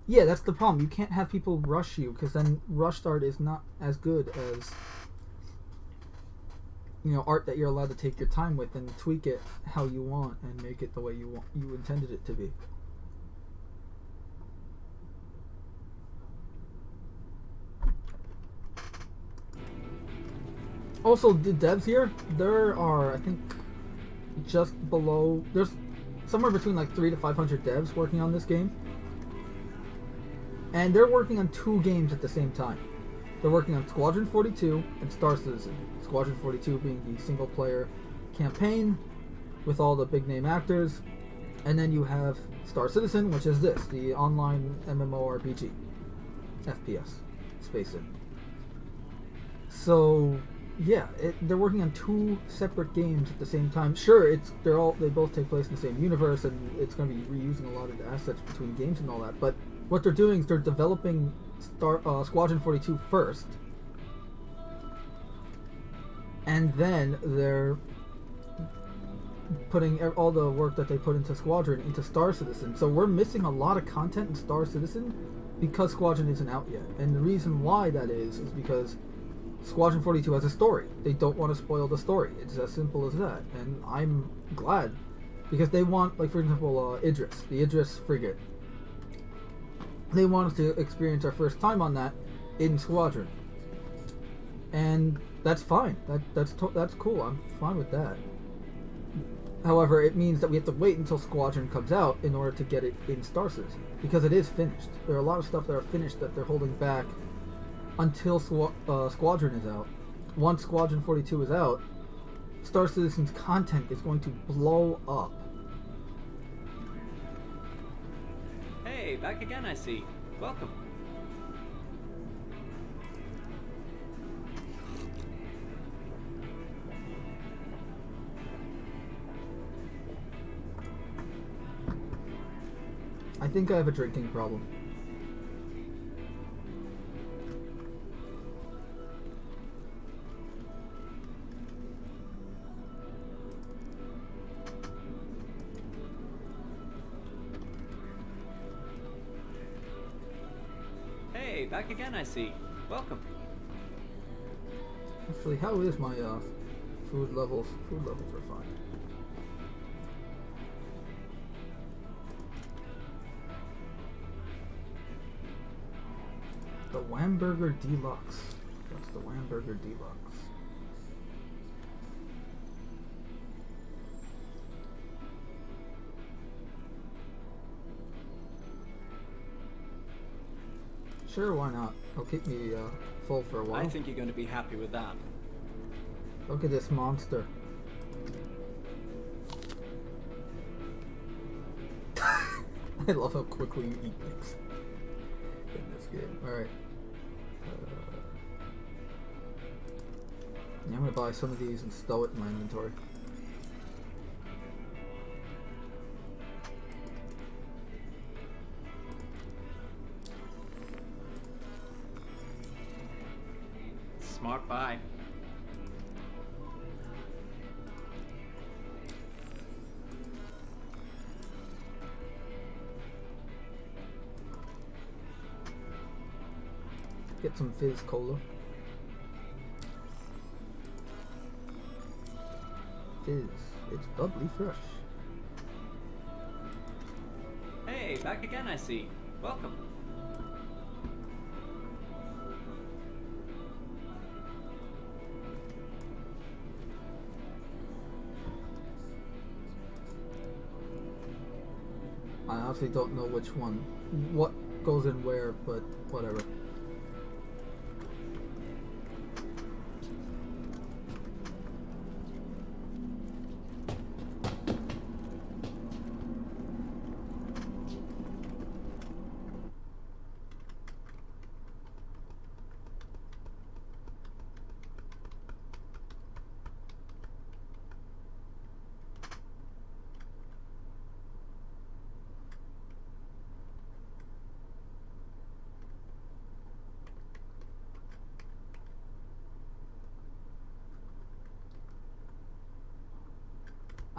Yeah, that's the problem. You can't have people rush you, because then rushed art is not as good as, art that you're allowed to take your time with and tweak it how you want and make it the way you intended it to be. Also, the devs here, there are, I think, just below, there's somewhere between like 300 to 500 devs working on this game. And they're working on 2 games at the same time. They're working on Squadron 42 and Star Citizen. Squadron 42 being the single-player campaign with all the big-name actors. And then you have Star Citizen, which is this, the online MMORPG. FPS. Space Sim. So, yeah, they're working on 2 separate games at the same time. Sure, they both take place in the same universe, and it's going to be reusing a lot of the assets between games and all that, but what they're doing is they're developing Squadron 42 first, and then they're putting all the work that they put into Squadron into Star Citizen. So we're missing a lot of content in Star Citizen because Squadron isn't out yet. And the reason why that is because Squadron 42 has a story. They don't want to spoil the story. It's as simple as that. And I'm glad, because they want, like, for example, Idris, the Idris frigate. They want us to experience our first time on that in Squadron, and that's fine. That's cool. I'm fine with that. However, it means that we have to wait until Squadron comes out in order to get it in Star Citizen, because it is finished. There are a lot of stuff that are finished that they're holding back until Squadron is out. Once Squadron 42 is out, Star Citizen's content is going to blow up. Hey, back again, I see. Welcome. I think I have a drinking problem. Hey, back again, I see. Welcome. Actually, how is my food levels? Food levels are fine. The Whamburger Deluxe. That's the Whamburger Deluxe. Sure, why not? It'll keep me full for a while. I think you're going to be happy with that. Look at this monster. I love how quickly you eat things in this game. Alright. Yeah, I'm gonna buy some of these and stow it in my inventory. Smart buy. Get some fizz cola. Fizz. It's bubbly fresh. Hey, back again I see. Welcome. I honestly don't know which one, what goes in where, but whatever.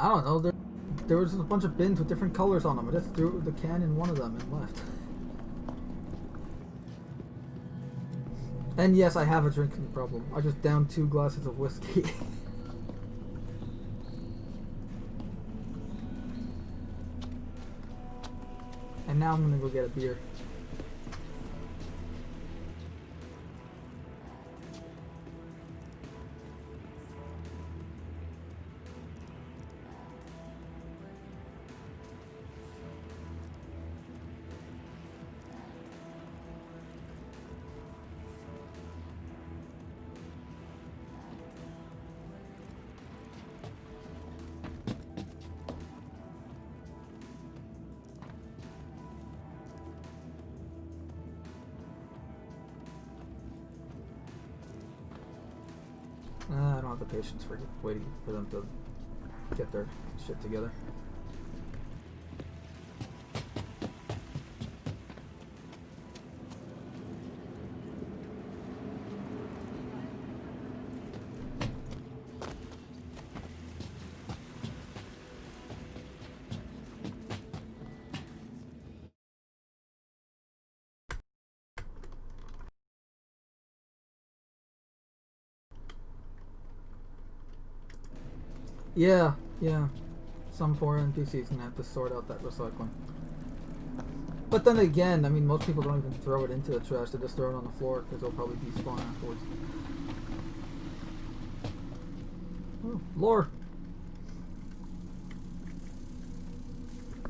I don't know, there was a bunch of bins with different colors on them. I just threw the can in one of them and left. And yes, I have a drinking problem. I just downed 2 glasses of whiskey. And now I'm gonna go get a beer. I don't have the patience for waiting for them to get their shit together. Yeah. Some poor NPC's gonna have to sort out that recycling. But then again, I mean, most people don't even throw it into the trash, they just throw it on the floor because they'll probably despawn afterwards. Oh, lore!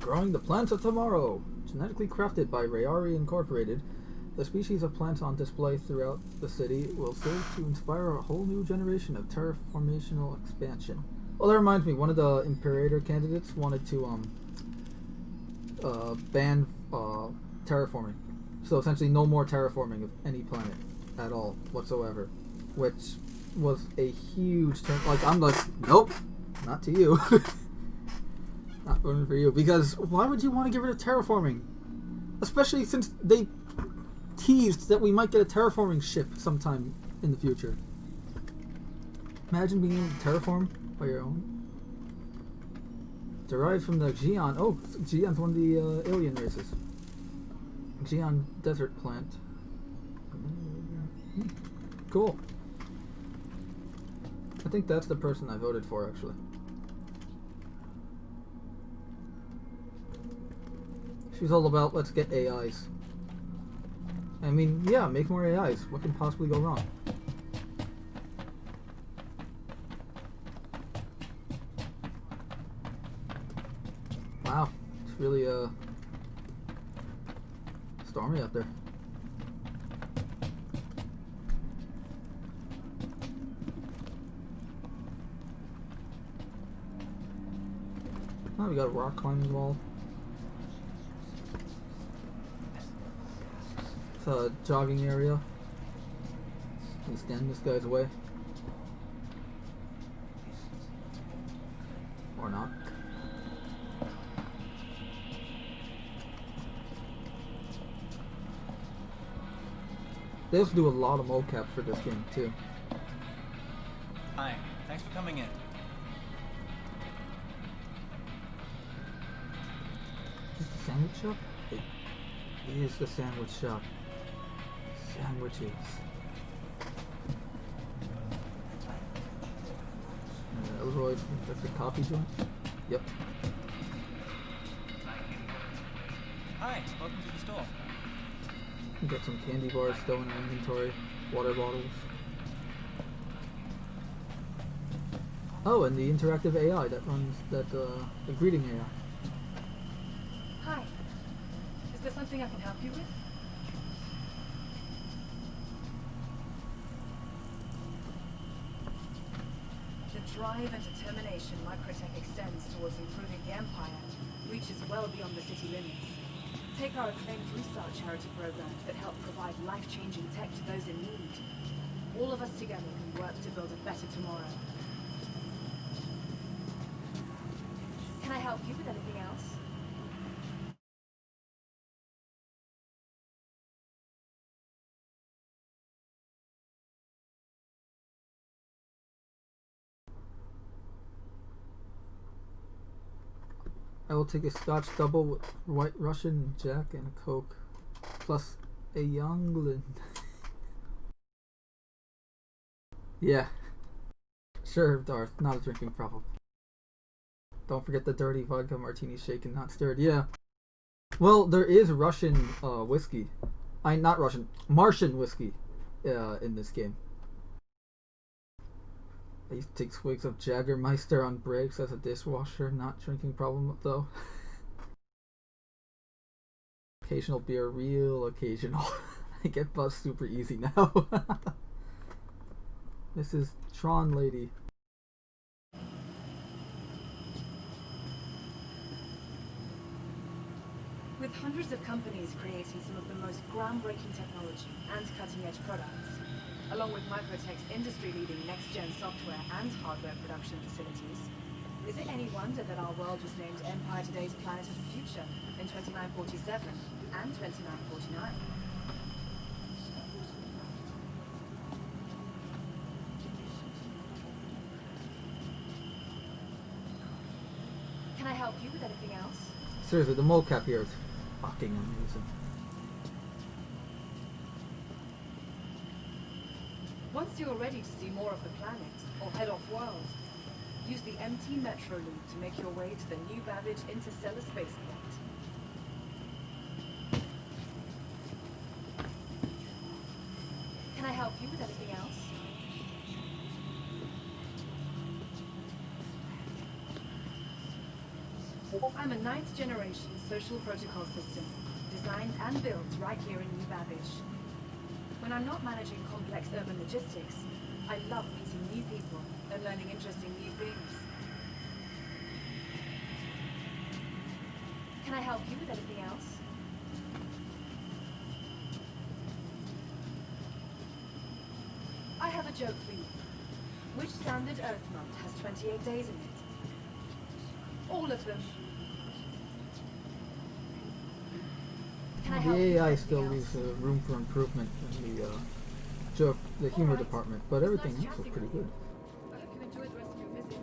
Growing the plants of tomorrow! Genetically crafted by Rayari Incorporated, the species of plants on display throughout the city will serve to inspire a whole new generation of terraformational expansion. Well, that reminds me, one of the Imperator candidates wanted to ban terraforming. So essentially no more terraforming of any planet at all whatsoever, which was a huge turn. Like, I'm like, nope, not to you. Not voting for you, because why would you want to get rid of terraforming? Especially since they teased that we might get a terraforming ship sometime in the future. Imagine being able to terraform by your own. Derived from the Xi'an. Oh, Xi'an's one of the alien races. Xi'an desert plant. Cool. I think that's the person I voted for, actually. She's all about, let's get AIs. I mean, yeah, make more AIs. What can possibly go wrong? Wow, it's really stormy out there. Oh, we got a rock climbing wall. It's a jogging area. Can stand this guy's way. Or not. They also do a lot of mocap for this game too. Hi, thanks for coming in. Is this the sandwich shop? It is the sandwich shop. Sandwiches. Elroy, that's the coffee joint? Yep. Hi, welcome to the store. We got some candy bars still in our inventory. Water bottles. Oh, and the interactive AI that runs that, the greeting AI. Hi. Is there something I can help you with? The drive and determination Microtech extends towards improving the Empire reaches well beyond the city limits. Take our acclaimed research charity programs that help provide life-changing tech to those in need. All of us together can work to build a better tomorrow. Can I help you with anything else? I will take a Scotch double with White Russian Jack and a Coke, plus a Youngland. Yeah. Sure, Darth, not a drinking problem. Don't forget the dirty vodka martini shaken, not stirred. Yeah. Well, there is Russian whiskey. Not Russian, Martian whiskey in this game. I used to take swigs of Jägermeister on breaks as a dishwasher, not drinking problem though. Occasional beer, real occasional. I get buzzed super easy now. This is Tron Lady. With hundreds of companies creating some of the most groundbreaking technology and cutting-edge products, along with Microtech's industry-leading next-gen software and hardware production facilities, is it any wonder that our world was named Empire Today's Planet of the Future in 2947 and 2949? Can I help you with anything else? Seriously, the mocap here is fucking amazing. Once you're ready to see more of the planet, or head off-world, use the MT Metro Loop to make your way to the New Babbage Interstellar Spaceport. Can I help you with anything else? I'm a 9th generation social protocol system, designed and built right here in New Babbage. When I'm not managing complex urban logistics, I love meeting new people and learning interesting new things. Can I help you with anything else? I have a joke for you. Which standard Earth month has 28 days in it? All of them. Can I help The you with AI anything still else? leaves room for improvement in the joke, the humor department, but everything else is pretty good. I hope you enjoy the rest of your visit.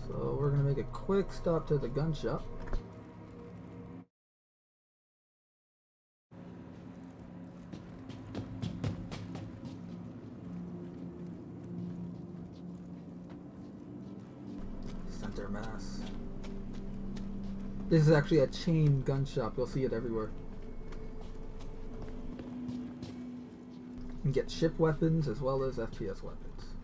So we're gonna make a quick stop to the gun shop. Center mass. This is actually a chain gun shop. You'll see it everywhere. You can get ship weapons as well as FPS weapons.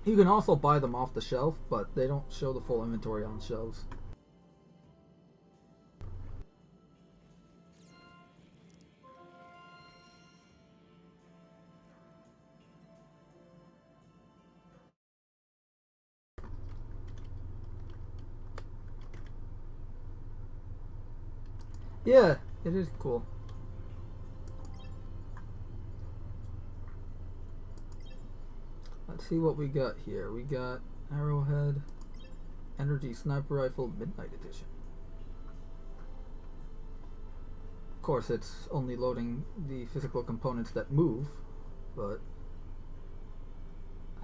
You can also buy them off the shelf, but they don't show the full inventory on shelves. Yeah, it is cool. Let's see what we got here. We got Arrowhead, Energy Sniper Rifle, Midnight Edition. Of course, it's only loading the physical components that move, but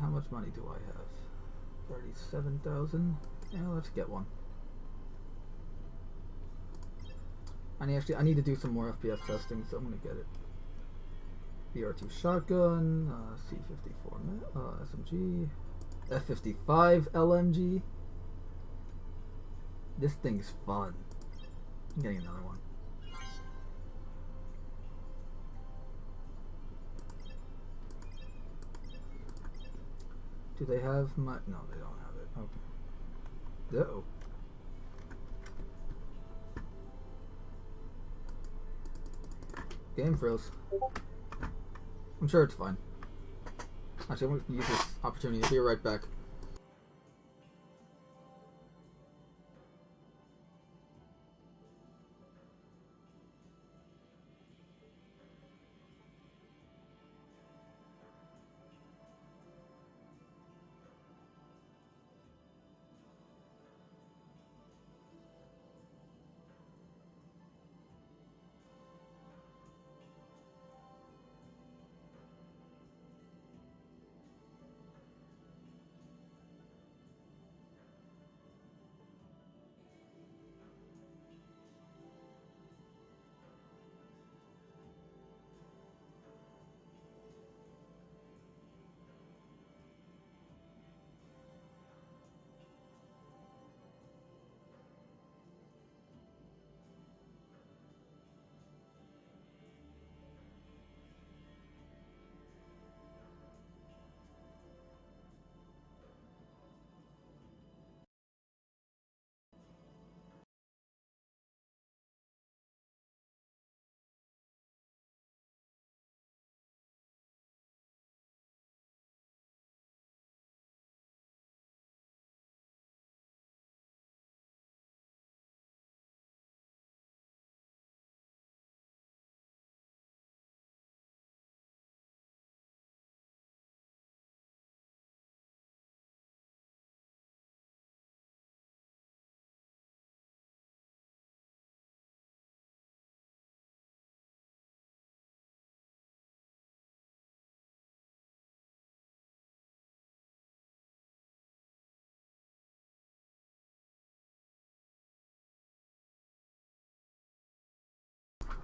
how much money do I have? 37,000. Yeah, let's get one. I need to do some more FPS testing, so I'm gonna get it. BR2 shotgun, C54 SMG, F55 LMG. This thing's fun. I'm getting another one. Do they have my... No, they don't have it. Okay. Uh-oh. Game froze. I'm sure it's fine. Actually, I'm going to use this opportunity. I'll be right back.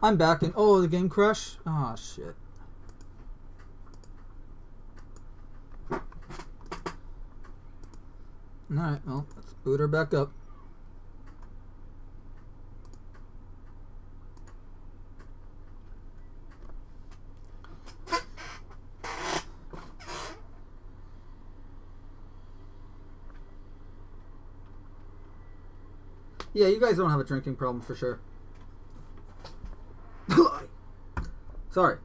I'm back and oh, the game crashed? Ah, shit. Alright, well, let's boot her back up. Yeah, you guys don't have a drinking problem for sure. Sorry.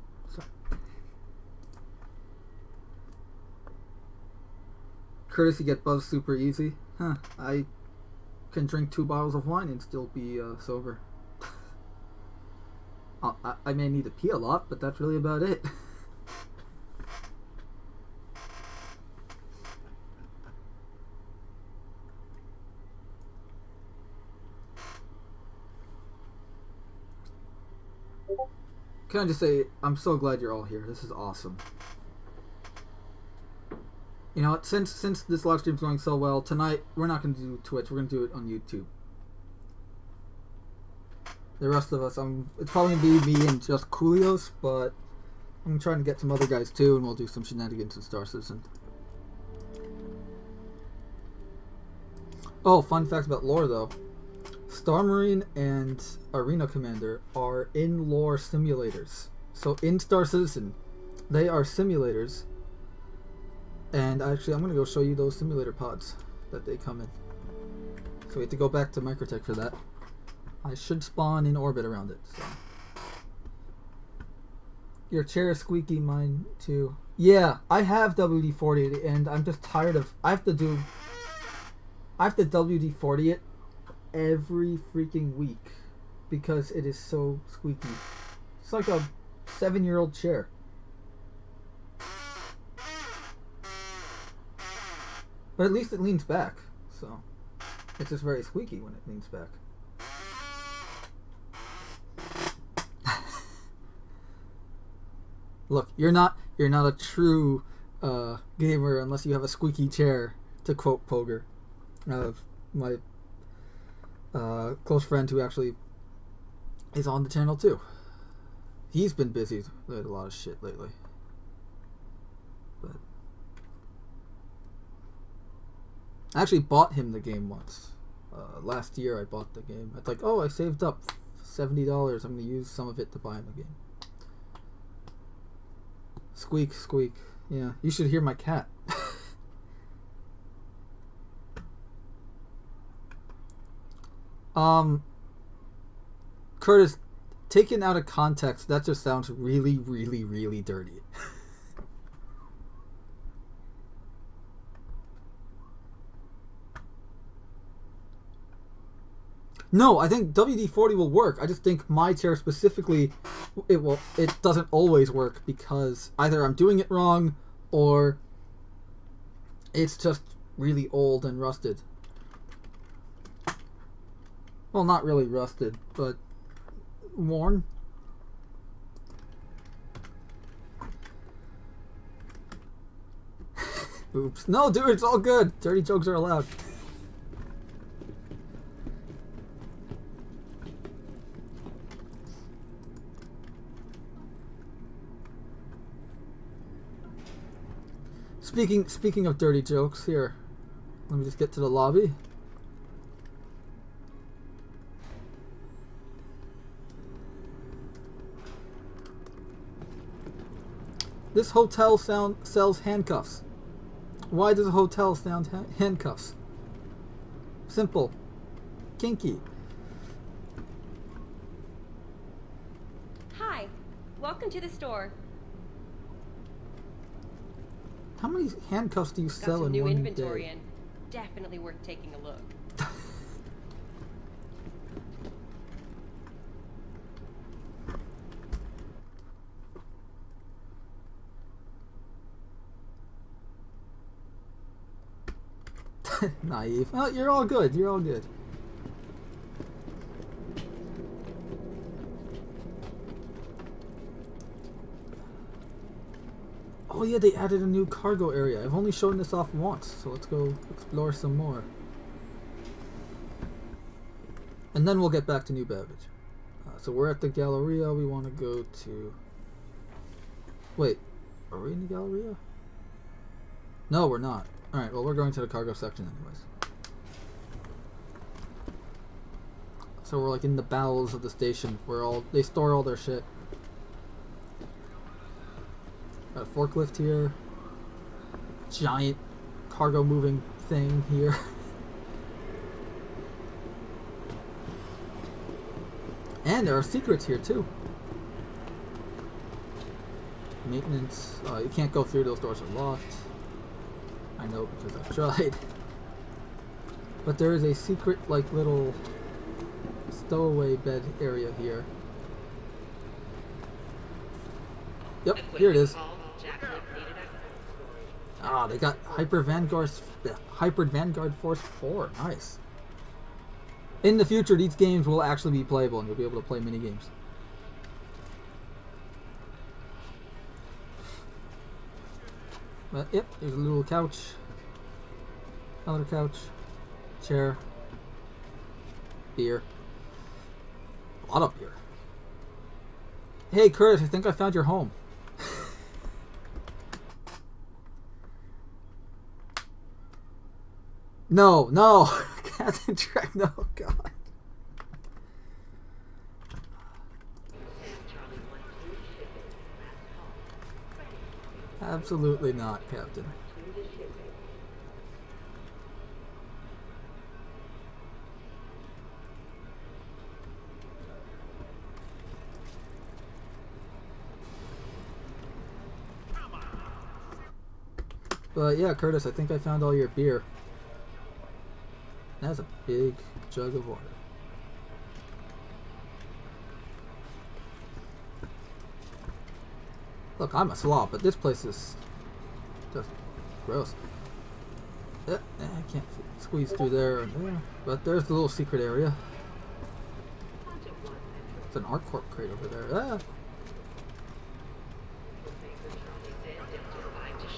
Courtesy get buzzed super easy. Huh. I can drink 2 bottles of wine and still be sober. I may need to pee a lot, but that's really about it. Can I just say, I'm so glad you're all here. This is awesome. You know, since this live stream's going so well, tonight we're not going to do Twitch. We're going to do it on YouTube. The rest of us, it's probably going to be me and just Coolios, but I'm trying to get some other guys too, and we'll do some shenanigans in Star Citizen. Oh, fun facts about lore though. Star Marine and Arena Commander are in-lore simulators. So in Star Citizen, they are simulators. And actually, I'm going to go show you those simulator pods that they come in. So we have to go back to Microtech for that. I should spawn in orbit around it. So. Your chair is squeaky, mine too. Yeah, I have WD-40 and I'm just tired of... I have to WD-40 it every freaking week because it is so squeaky. It's like a 7-year-old chair. But at least it leans back, so it's just very squeaky when it leans back. Look, you're not a true gamer unless you have a squeaky chair, to quote Poger, my close friend who actually is on the channel too. He's been busy with a lot of shit lately. But I actually bought him the game once. Last year I bought the game. I was like, oh, I saved up $70. I'm going to use some of it to buy him a game. Squeak, squeak. Yeah, you should hear my cat. Curtis, taken out of context, that just sounds really, really, really dirty. No, I think WD-40 will work. I just think my chair specifically, it doesn't always work because either I'm doing it wrong or it's just really old and rusted. Well, not really rusted, but worn. Oops. No, dude, it's all good. Dirty jokes are allowed. Speaking of dirty jokes, here, let me just get to the lobby. This hotel sells handcuffs. Why does a hotel sell handcuffs? Simple. Kinky. Hi, welcome to the store. How many handcuffs do you Got sell some in new one inventory day? in. Definitely worth taking a look. Naive. Oh, you're all good. You're all good. Oh yeah, they added a new cargo area. I've only shown this off once, so let's go explore some more. And then we'll get back to new beverage. So we're at the Galleria. We want to go to... Wait, are we in the Galleria? No, we're not. Alright, well, we're going to the cargo section anyways. So we're like in the bowels of the station where they store all their shit. Got a forklift here. Giant cargo moving thing here. And there are secrets here too. Maintenance. You can't go through, those doors are locked. I know because I've tried. But there is a secret, like, little stowaway bed area here. Yep, here it is. Ah, they got Hyper Vanguard Force 4. Nice. In the future, these games will actually be playable, and you'll be able to play mini games. But yep, there's a little couch, another couch, chair, beer, a lot of beer. Hey Curtis, I think I found your home. No, no, Captain Trek, no, God. Absolutely not, Captain. But yeah, Curtis, I think I found all your beer. That's a big jug of water. Look, I'm a slob, but this place is just gross. I can't squeeze through there and there, but there's the little secret area. It's an art corp crate over there.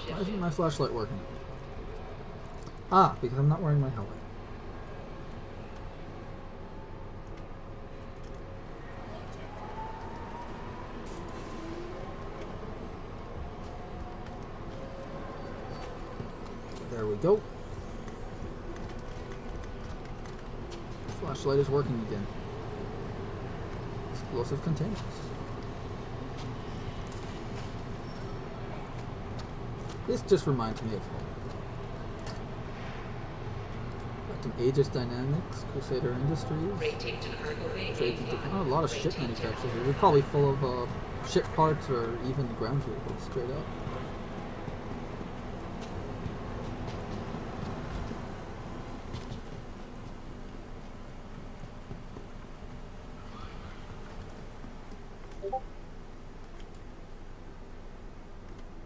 Why isn't my flashlight working? Ah, because I'm not wearing my helmet. There we go. Flashlight is working again. Explosive containers. This just reminds me of home. Got some Aegis Dynamics, Crusader Industries. Trade to Japan. Oh, a lot of ship manufacturers here. We're probably full of ship parts or even ground vehicles, straight up.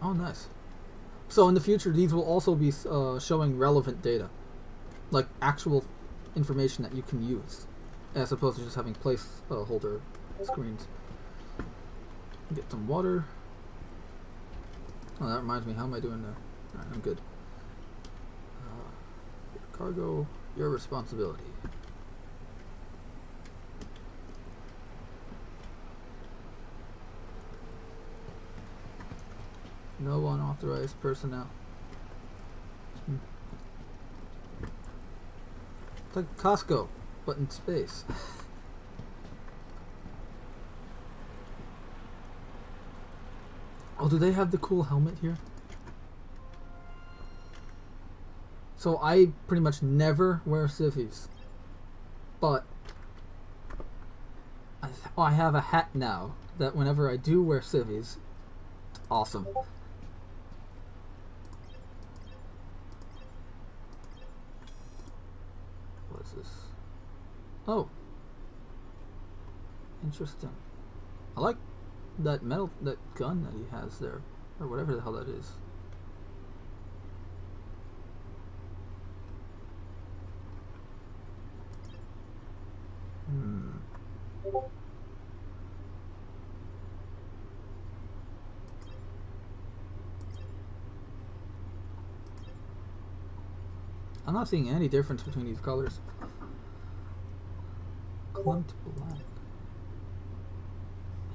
Oh, nice. So in the future, these will also be showing relevant data, like actual information that you can use, as opposed to just having placeholder screens. Get some water. Oh, that reminds me. How am I doing there? Alright, I'm good. Cargo, your responsibility. No unauthorized personnel. It's like Costco, but in space. Oh, do they have the cool helmet here? So I pretty much never wear civvies, but I have a hat now that whenever I do wear civvies, it's awesome. What's this? Oh, interesting. I like that gun that he has there, or whatever the hell that is. I'm not seeing any difference between these colors. Clumped black.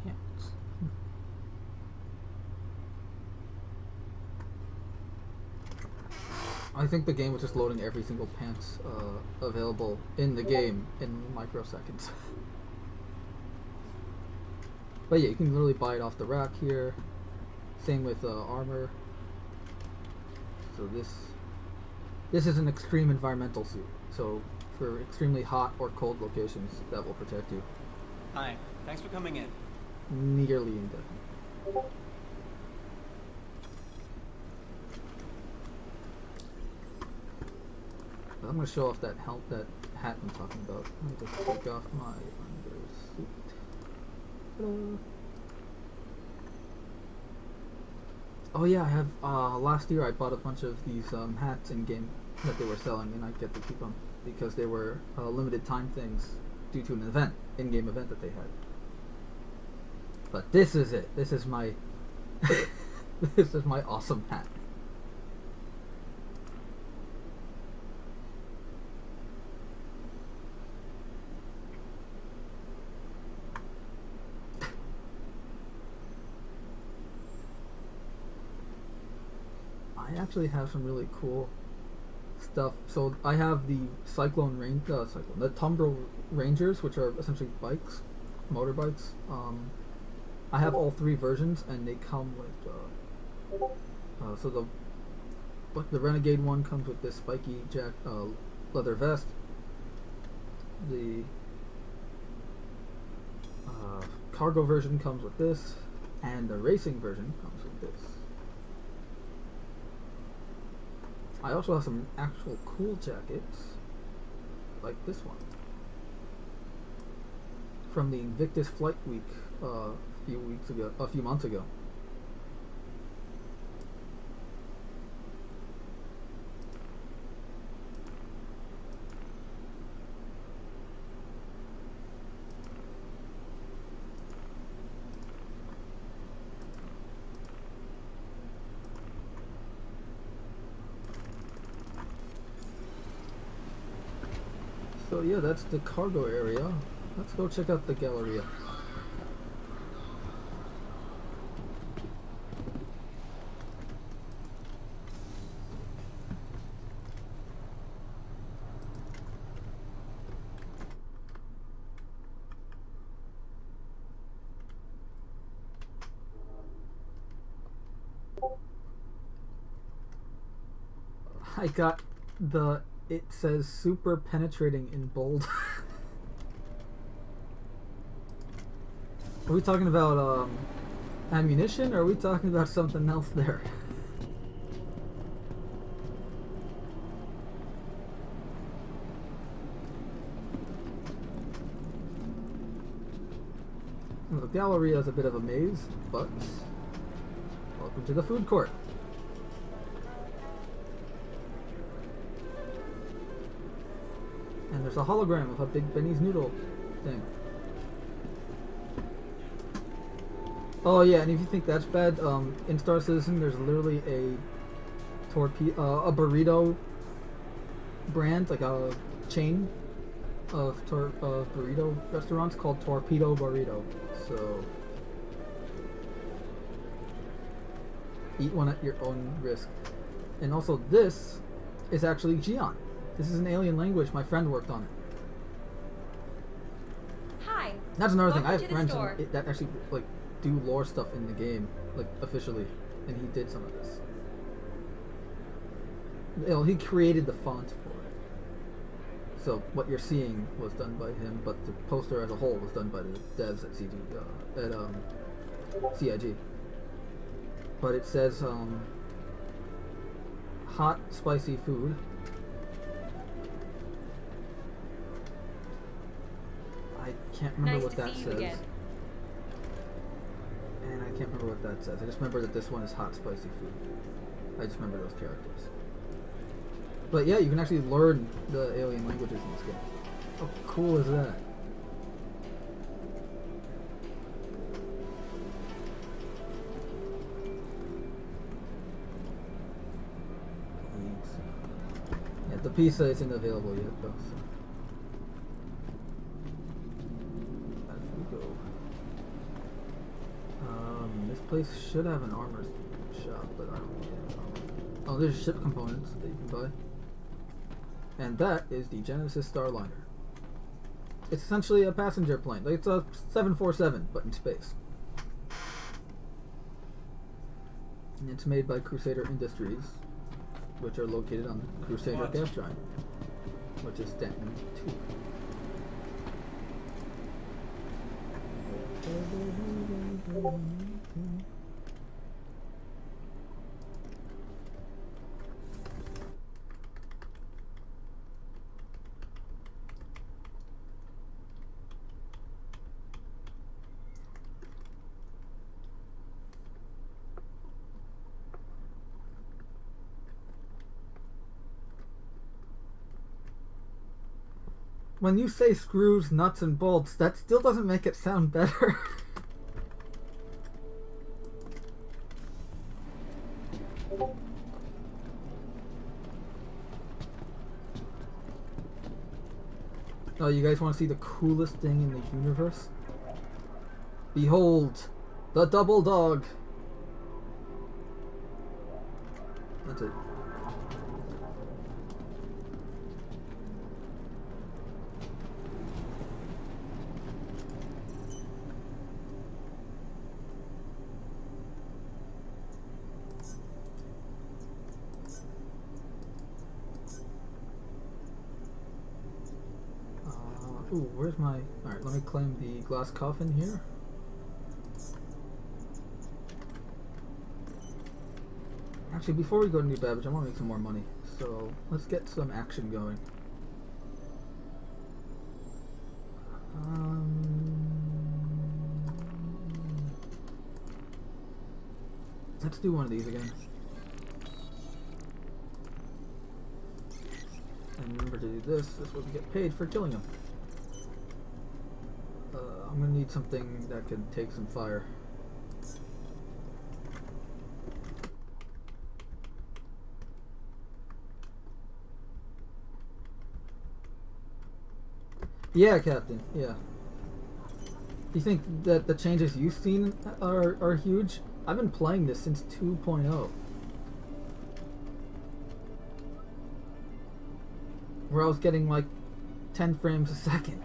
Pants. I think the game was just loading every single pants available in the game in microseconds. But yeah, you can literally buy it off the rack here. Same with armor. So this is an extreme environmental suit. So for extremely hot or cold locations, that will protect you. Hi, thanks for coming in. Nearly indefinitely. I'm going to show off that hat I'm talking about. Let me just take off my undersuit. Ta-da. Oh yeah, I have, last year I bought a bunch of these hats in game that they were selling, and I get to keep them because they were limited time things due to an event, in-game event that they had. But this is it. This is my this is my awesome hat. I actually have some really cool stuff. So I have the the Tumbro Rangers, which are essentially bikes, motorbikes. I have all three versions, and they come with so the Renegade one comes with this spiky leather vest. The cargo version comes with this, and the racing version comes with this. I also have some actual cool jackets, like this one, from the Invictus Flight Week a few months ago. So yeah, that's the cargo area. Let's go check out the Galleria. I got the, it says super penetrating in bold. Are we talking about ammunition, or are we talking about something else there? Well, the Galleria is a bit of a maze, but welcome to the food court. And there's a hologram of a Big Benny's noodle thing. Oh yeah, and if you think that's bad, in Star Citizen there's literally a burrito brand, like a chain of burrito restaurants called Torpedo Burrito. So eat one at your own risk. And also, this is actually Geon. This is an alien language. My friend worked on it. Hi. That's another thing. I Welcome have to the friends store. that actually like do lore stuff in the game, like officially, and he did some of this. You know, he created the font for it. So what you're seeing was done by him, but the poster as a whole was done by the devs at CIG. But it says hot spicy food. I can't remember Nice what to that see you says. again. And I can't remember what that says. I just remember that this one is hot spicy food. I just remember those characters. But yeah, you can actually learn the alien languages in this game. How cool is that? Yeah, the pizza isn't available yet though. So. As we go. This place should have an armor shop, but I don't see any armor. Oh, there's ship components that you can buy. And that is the Genesis Starliner. It's essentially a passenger plane. Like, it's a 747, but in space. And it's made by Crusader Industries, which are located on the Crusader gas giant, which is Stanton 2. When you say screws, nuts, and bolts, that still doesn't make it sound better. Oh, you guys want to see the coolest thing in the universe? Behold, the double dog. That's it. Ooh, where's my... Alright, let me claim the glass coffin here. Actually, before we go to New Babbage, I want to make some more money. So, let's get some action going. Let's do one of these again. And remember to do this. This will get paid for killing him. I'm gonna need something that can take some fire. Yeah, Captain. Yeah. Do you think that the changes you've seen are huge? I've been playing this since 2.0. Where I was getting like 10 frames a second.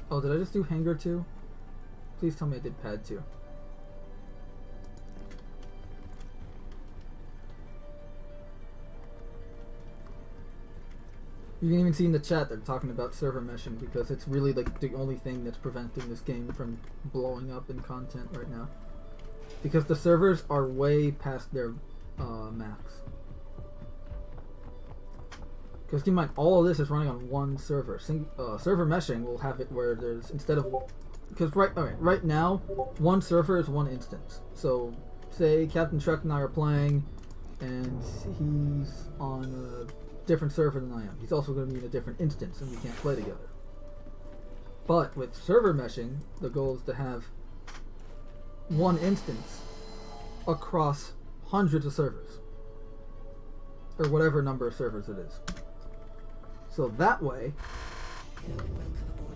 Oh, did I just do Hangar 2? Please tell me I did Pad 2. You can even see in the chat they're talking about server meshing because it's really like the only thing that's preventing this game from blowing up in content right now. Because the servers are way past their max. Because keep in mind, all of this is running on one server. Server meshing will have it where there's, instead of, because right now, one server is one instance. So, say Captain Trek and I are playing, and he's on a different server than I am. He's also going to be in a different instance, and we can't play together. But with server meshing, the goal is to have one instance across hundreds of servers, or whatever number of servers it is. So that way,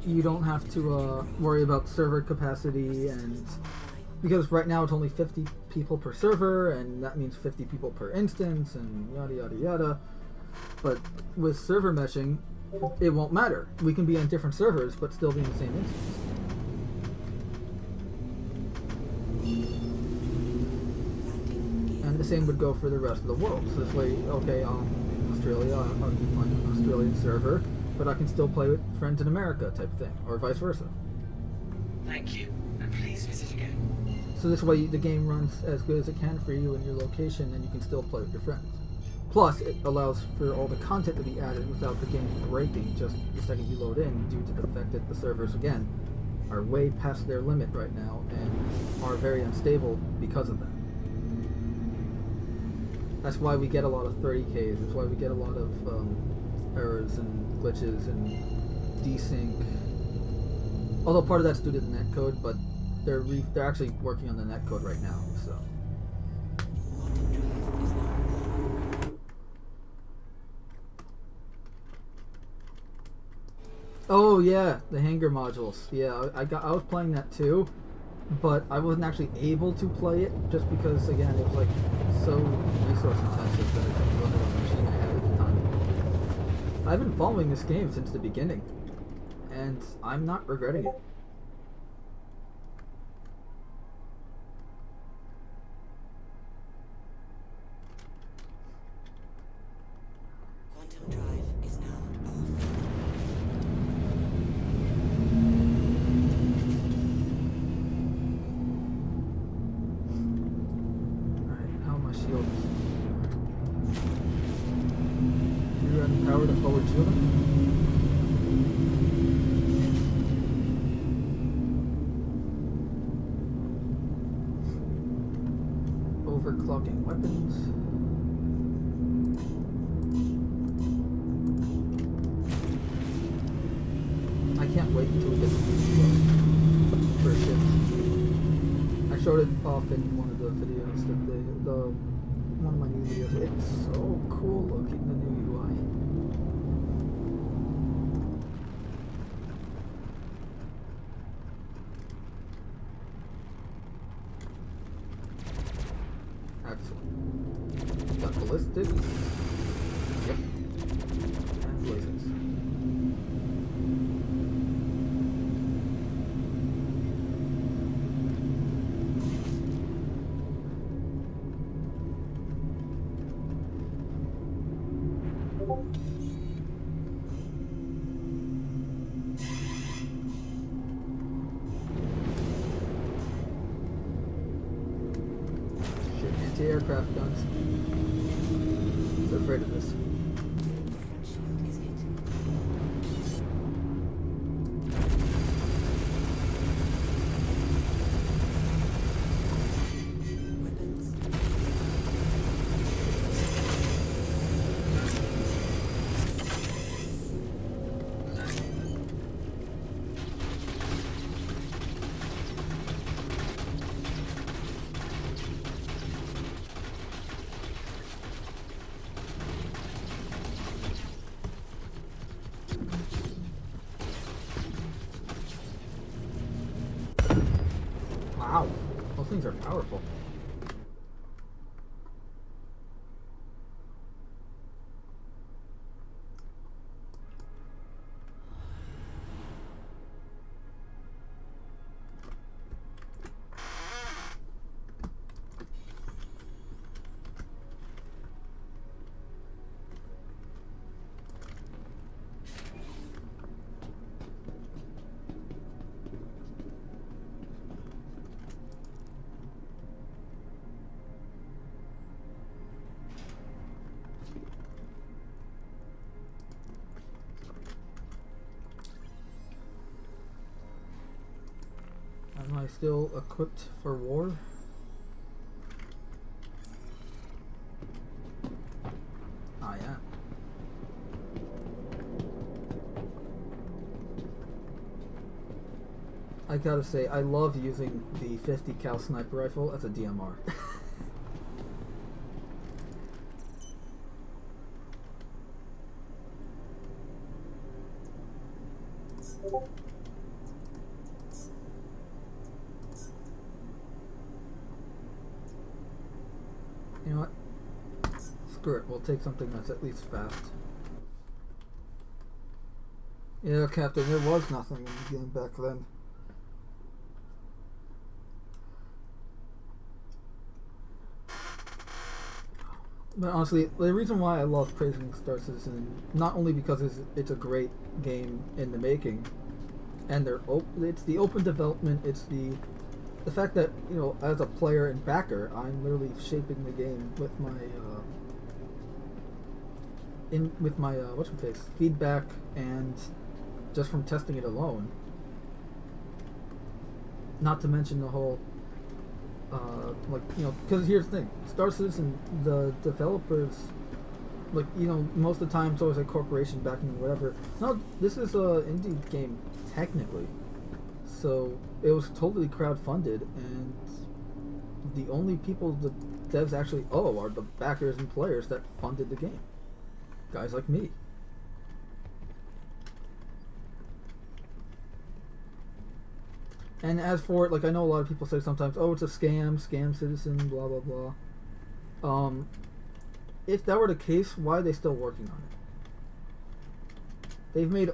you don't have to worry about server capacity, and because right now it's only 50 people per server, and that means 50 people per instance, and yada yada yada. But with server meshing, it won't matter. We can be on different servers, but still be in the same instance. And the same would go for the rest of the world. So this way, okay, Australia, I'm on an Australian server, but I can still play with friends in America type thing, or vice versa. Thank you, and please visit again. So this way the game runs as good as it can for you in your location, and you can still play with your friends. Plus, it allows for all the content to be added without the game breaking just the second you load in, due to the fact that the servers, again, are way past their limit right now, and are very unstable because of that. That's why we get a lot of 30Ks, that's why we get a lot of errors and glitches and desync. Although part of that's due to the netcode, but they're actually working on the netcode right now, so. Oh yeah, the Hangar modules. Yeah, I was playing that too, but I wasn't actually able to play it just because, again, it was like so resource intensive that it wasn't on the machine I had at the time. I've been following this game since the beginning, and I'm not regretting it. Quantum drive is now off. Shields. You run power to forward shielding? Overclocking weapons. I can't wait until we get the first ship. I showed it off in one of the videos that one of my new videos. It's so cool looking, the new UI. Excellent. Got ballistics. Yep. And lasers. Anti-aircraft guns. I'm afraid of this. Front shield is hit. Weapons. Wow, those things are powerful. Am I still equipped for war? I am. I gotta say, I love using the 50 cal sniper rifle as a DMR. You know what? Screw it, we'll take something that's at least fast. Yeah, Captain, there was nothing in the game back then. But honestly, the reason why I love praising Star Citizen, not only because it's a great game in the making, and it's the open development, it's the fact that, you know, as a player and backer, I'm literally shaping the game with my what's-her-face feedback, and just from testing it alone. Not to mention the whole like, you know, because here's the thing, Star Citizen, the developers, like, you know, most of the time it's always a corporation backing or whatever. No, this is a indie game technically, so it was totally crowdfunded, and the only people the devs actually owe are the backers and players that funded the game, guys like me. And as for it, like, I know a lot of people say sometimes, oh, it's a scam Citizen, blah blah blah. If that were the case, why are they still working on it? They've made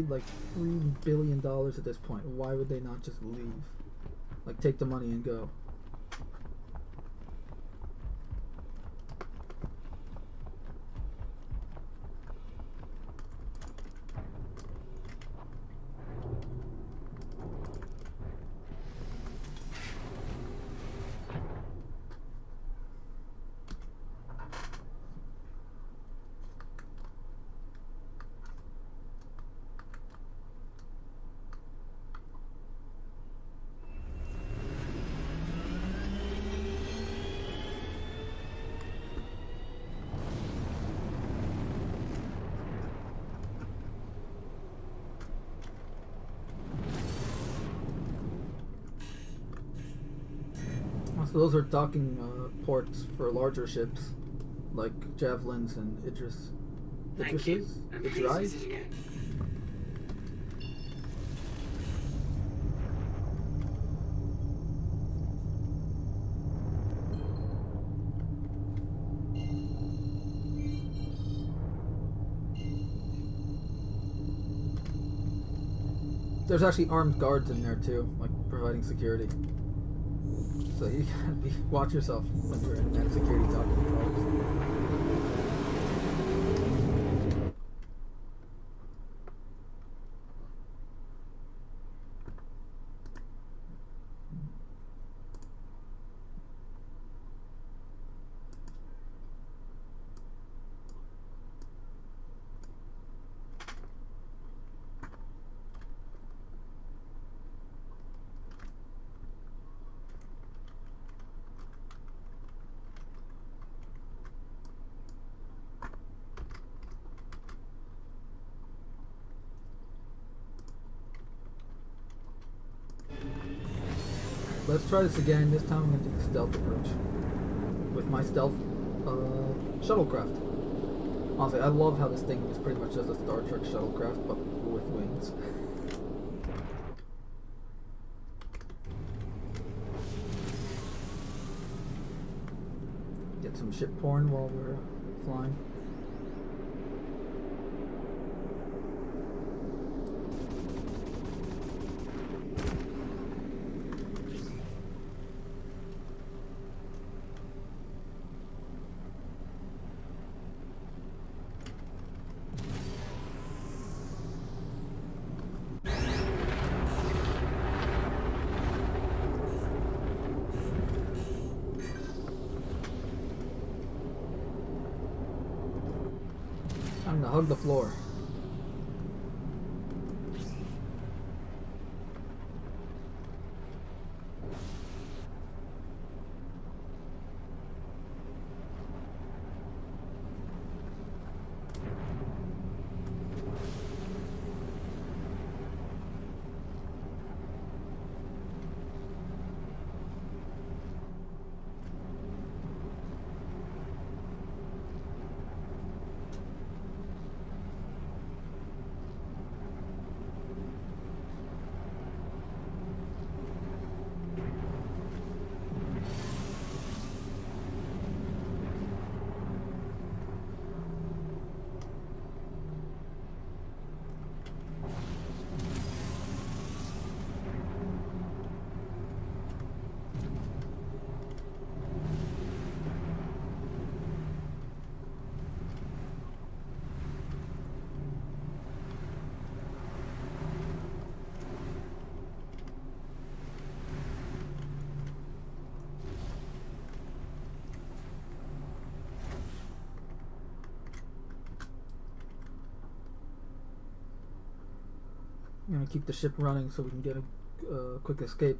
like $3 billion at this point. Why would they not just leave? Like, take the money and go? So those are docking ports for larger ships, like Javelins and Idris. Thank you. And please visit again. There's actually armed guards in there too, like providing security. So you gotta watch yourself when you're in that security docking ports. Let's try this again. This time I'm going to take the stealth approach with my stealth shuttlecraft. Honestly, I love how this thing is pretty much just a Star Trek shuttlecraft, but with wings. some ship porn while we're flying. I'm gonna hug the floor. I'm gonna keep the ship running so we can get a quick escape.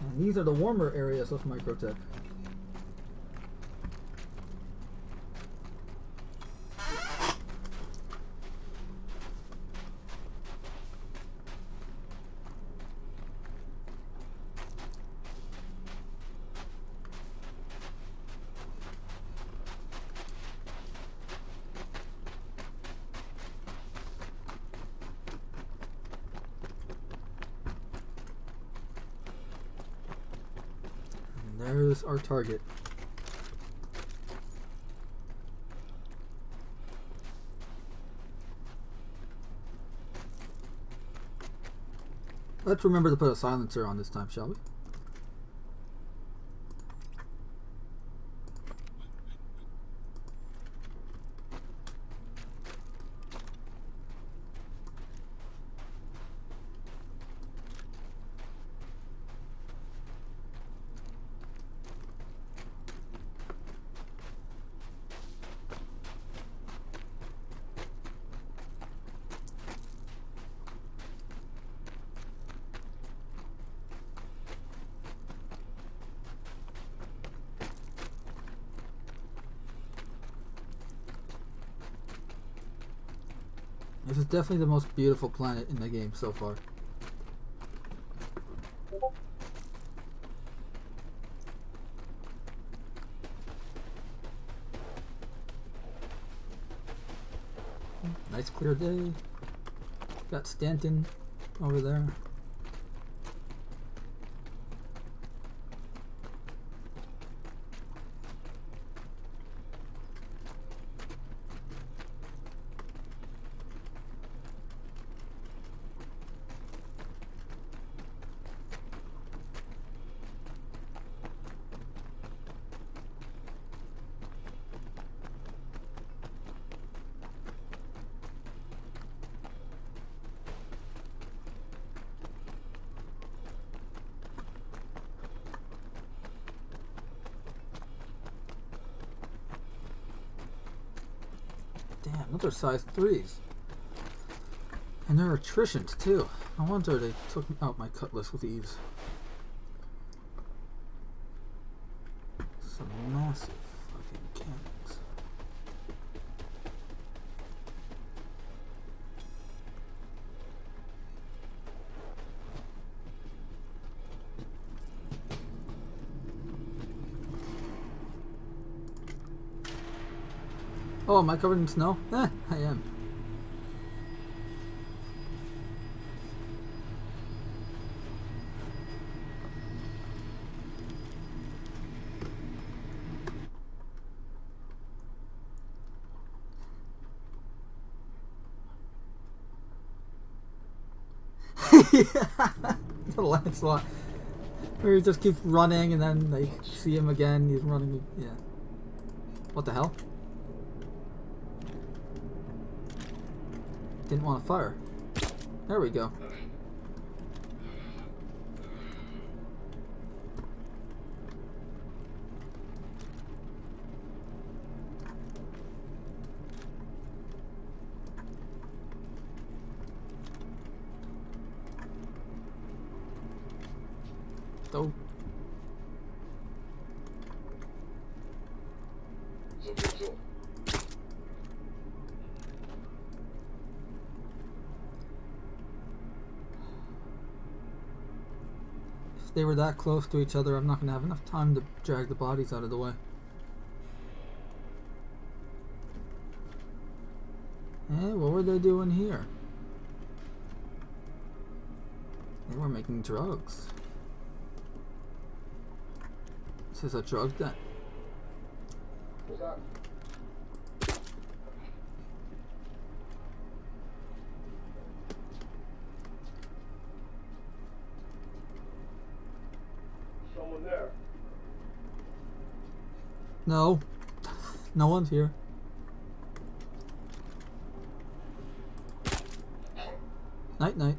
And these are the warmer areas of Microtech. There's our target. Let's remember to put a silencer on this time, shall we? This is definitely the most beautiful planet in the game so far. Nice clear day. Got Stanton over there. Damn, those are size 3s. And they're attritions too. No wonder they took out my cutlass with ease. Some massive fucking cannons. Oh, am I covered in snow? I am. The Lancelot. Where he just keeps running and then they see him again, he's running. Yeah. What the hell? Didn't want to fire. There we go. Oh. If they were that close to each other, I'm not going to have enough time to drag the bodies out of the way. Hey, what were they doing here? They were making drugs. This is a drug den. What's that? Someone there? No. No one's here. Night night.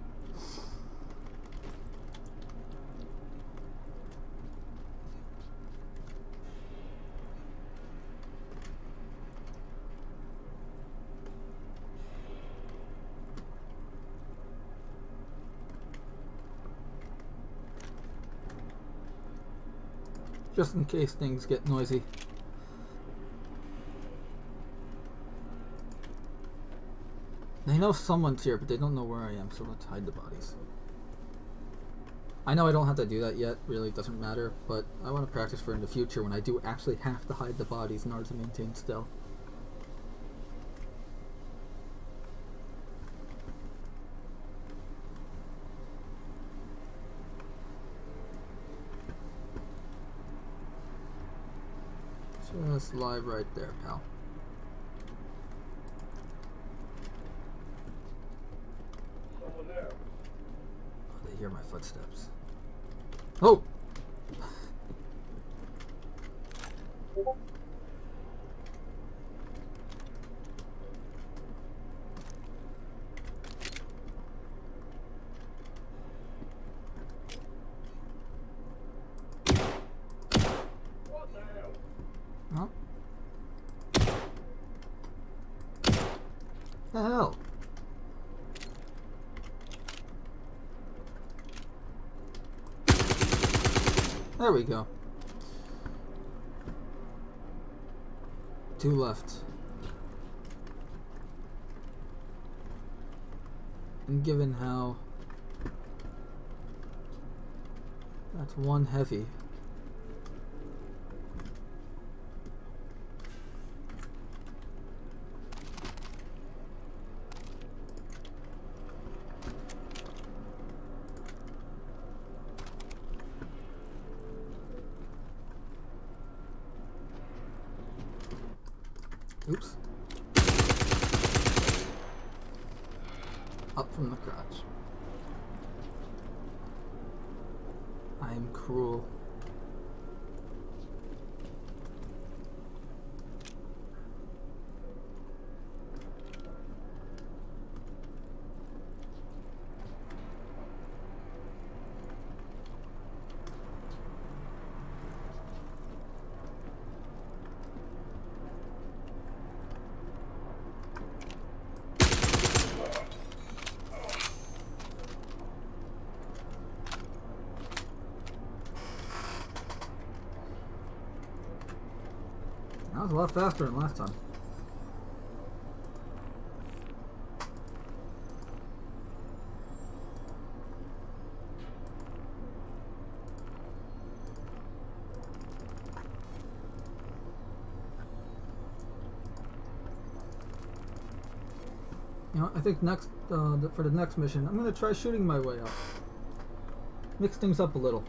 Just in case things get noisy. They know someone's here, but they don't know where I am, so let's hide the bodies. I know I don't have to do that yet, really, it doesn't matter, but I want to practice for in the future when I do actually have to hide the bodies in order to maintain stealth. Just lie right there, pal. Someone there? Oh, they hear my footsteps. Oh! What the hell? Oh. The hell? There we go. 2 left. And given how that's 1 heavy. Oops. Up from the crotch. I am cruel. That was a lot faster than last time. You know, I think next for the next mission, I'm gonna try shooting my way up. Mix things up a little.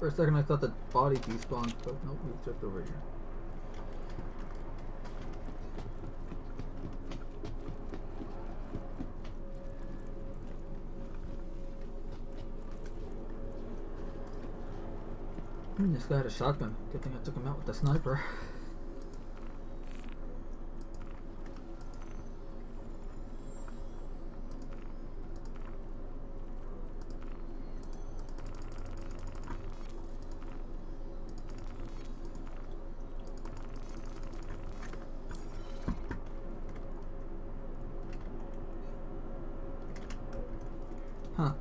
For a second I thought the body despawned, but nope, we checked over here. This guy had a shotgun. Good thing I took him out with the sniper. Huh.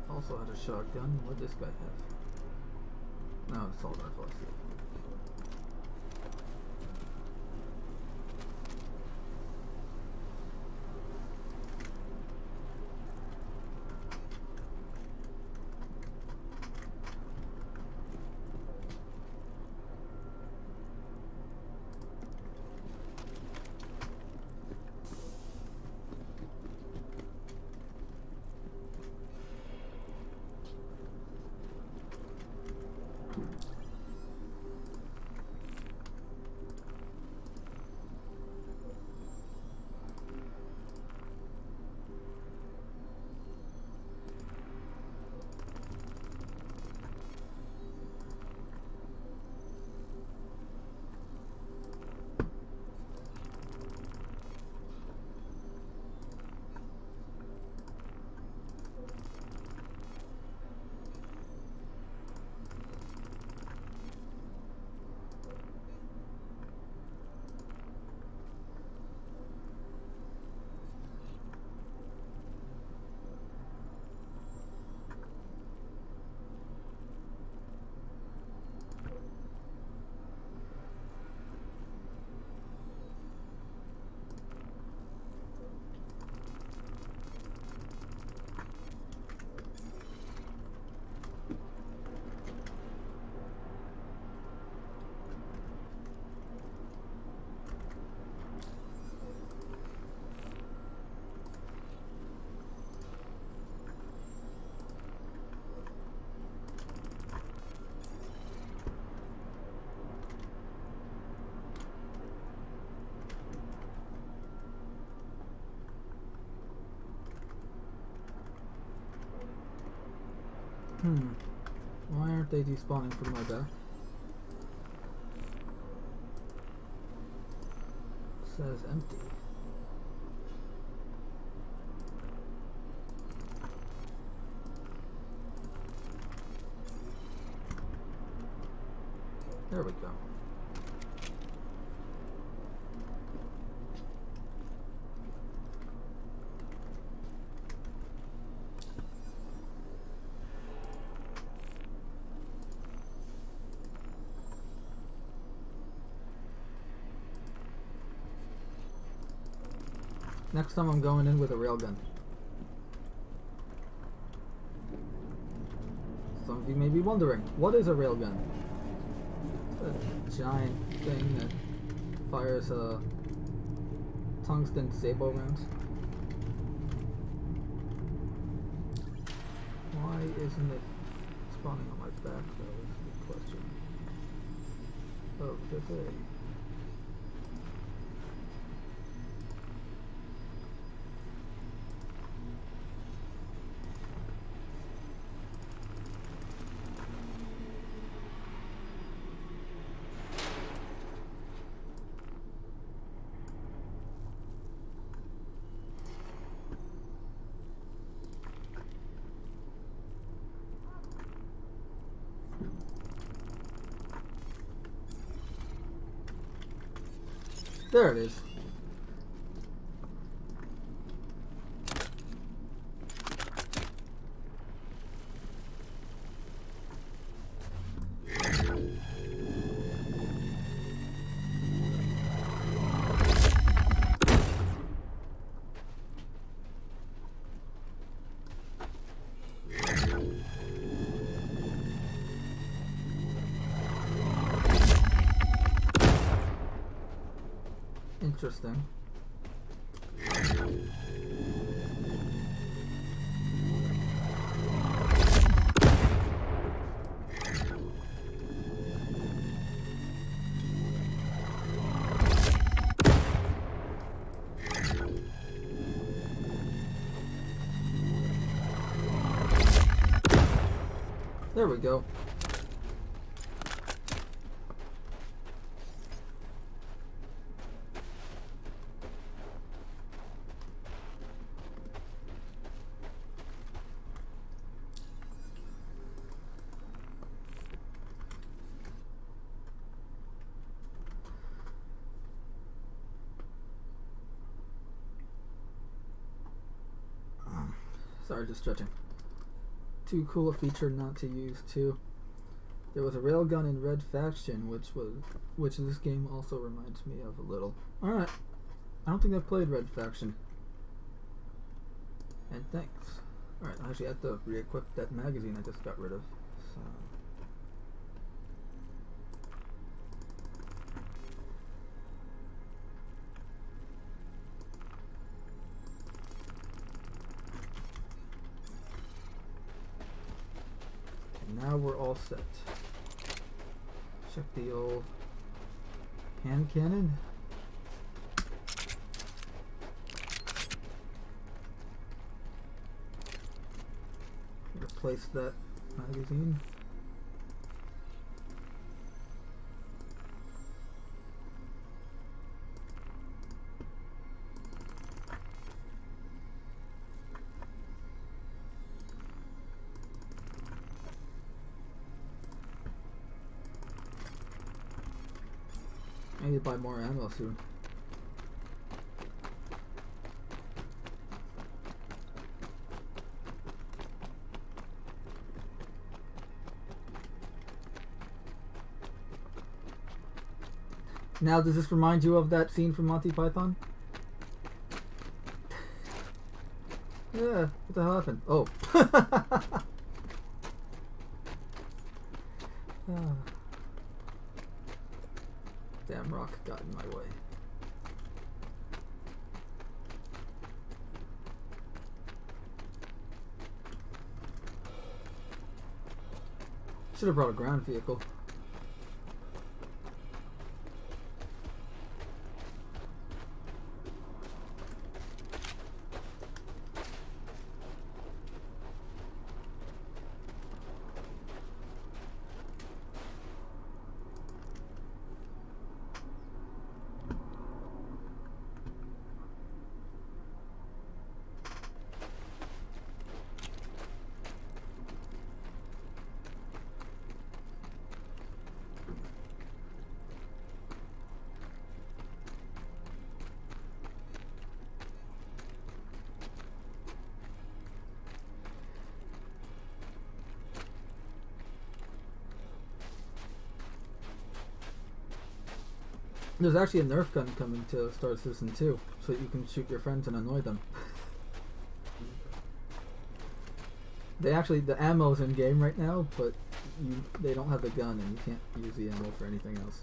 Also had a shotgun. What does this guy have? No, it's all rifle. I see it. Why aren't they despawning from my back? It says empty. There we go. Next time I'm going in with a railgun. Some of you may be wondering, what is a railgun? It's a giant thing that fires tungsten sabot rounds. Why isn't it spawning on my back though? Is a good question. Oh, there's a... There it is. interesting. There we go. Sorry, just stretching. Too cool a feature not to use too. There was a railgun in Red Faction, which this game also reminds me of a little. Alright. I don't think I've played Red Faction. And thanks. Alright, I actually have to re-equip that magazine I just got rid of. So. Now we're all set. Check the old hand cannon. Replace that magazine. I need to buy more ammo soon. Now, does this remind you of that scene from Monty Python? Yeah, what the hell happened? Oh. Damn rock got in my way. Should have brought a ground vehicle. There's actually a Nerf gun coming to Star Citizen 2, so you can shoot your friends and annoy them. The ammo's in game right now, but they don't have the gun and you can't use the ammo for anything else.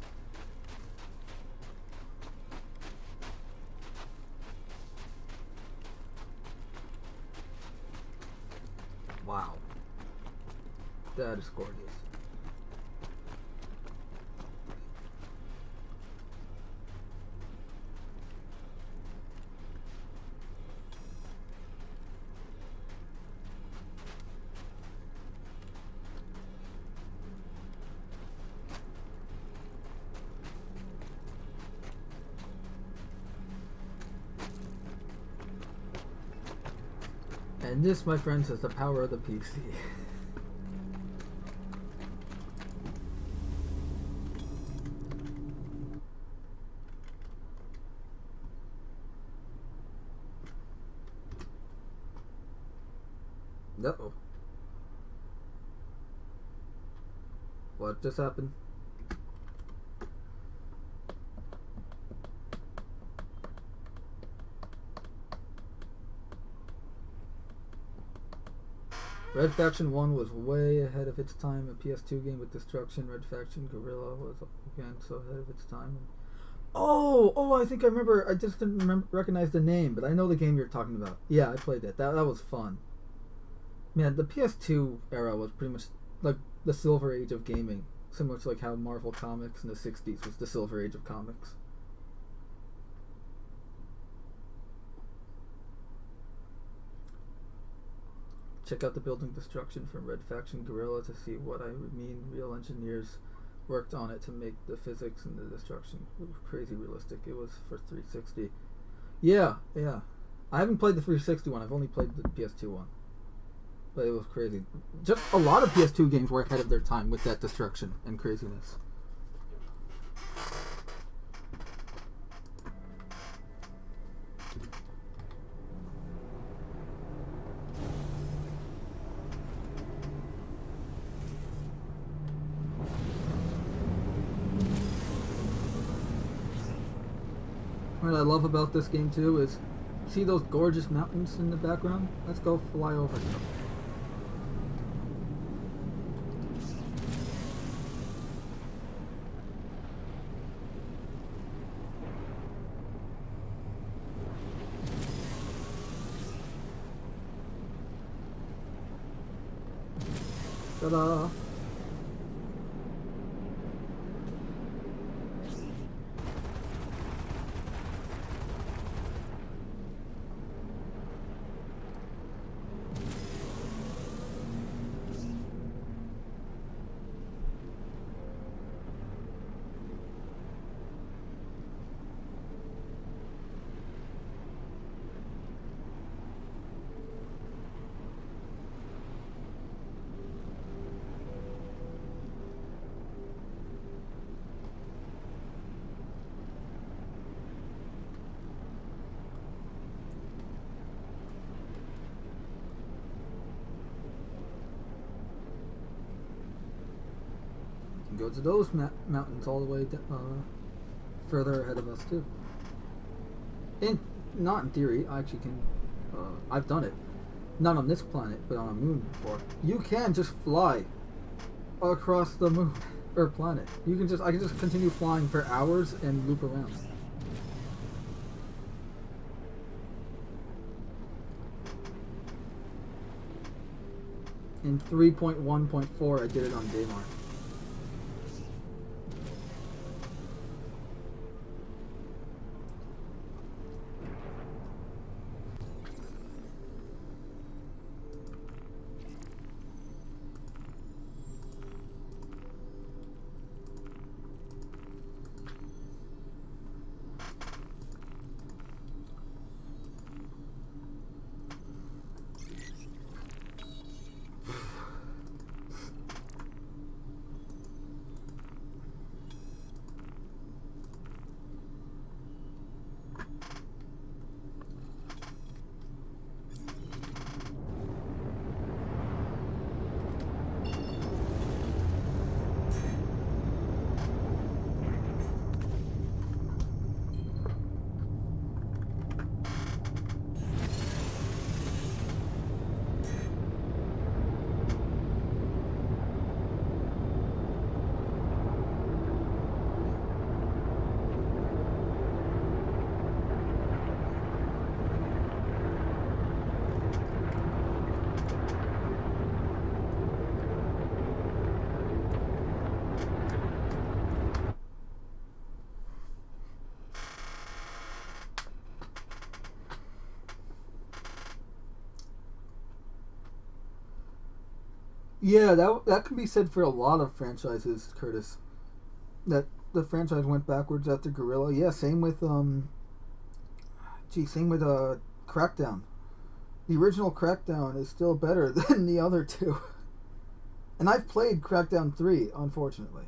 Wow. That is gorgeous. And this, my friends, is the power of the PC. Uh-oh. What just happened? Red Faction 1 was way ahead of its time. A PS2 game with destruction. Red Faction Guerrilla was again so ahead of its time. Oh, I think I remember. I just didn't recognize the name, but I know the game you're talking about. Yeah, I played it. That was fun. Man, the PS2 era was pretty much like the silver age of gaming, similar to like how Marvel Comics in the 60s was the silver age of comics. Check out the building destruction from Red Faction Guerrilla to see what I mean. Real engineers worked on it to make the physics and the destruction crazy realistic. It was for 360. Yeah. I haven't played the 360 one. I've only played the PS2 one. But it was crazy. Just a lot of PS2 games were ahead of their time with that destruction and craziness. What I love about this game too is, see those gorgeous mountains in the background? Let's go fly over them. Ta-da! Go to those mountains all the way further ahead of us too. Not in theory, I actually can. I've done it, not on this planet, but on a moon before. You can just fly across the moon or planet. I can just continue flying for hours and loop around. In 3.1.4, I did it on Daymar. Yeah, that can be said for a lot of franchises, Curtis. That the franchise went backwards after Guerrilla. Yeah, same with Crackdown. The original Crackdown is still better than the other two. And I've played Crackdown 3, unfortunately.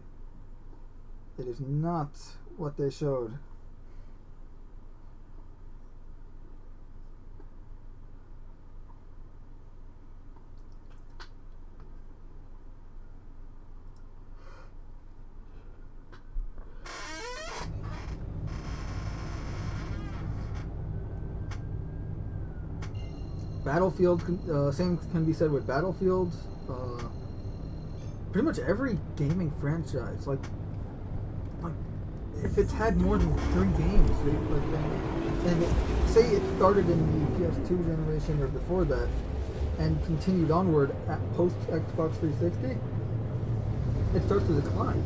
It is not what they showed. Battlefield, same can be said with Battlefield. Pretty much every gaming franchise, like if it's had more than 3 games, and say it started in the PS2 generation or before that, and continued onward at post Xbox 360, it starts to decline.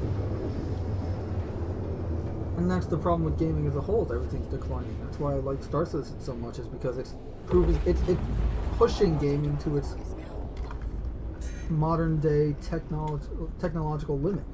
And that's the problem with gaming as a whole, is everything's declining. That's why I like Star Citizen so much, is because it's proving, it's pushing gaming to its modern day technological limit.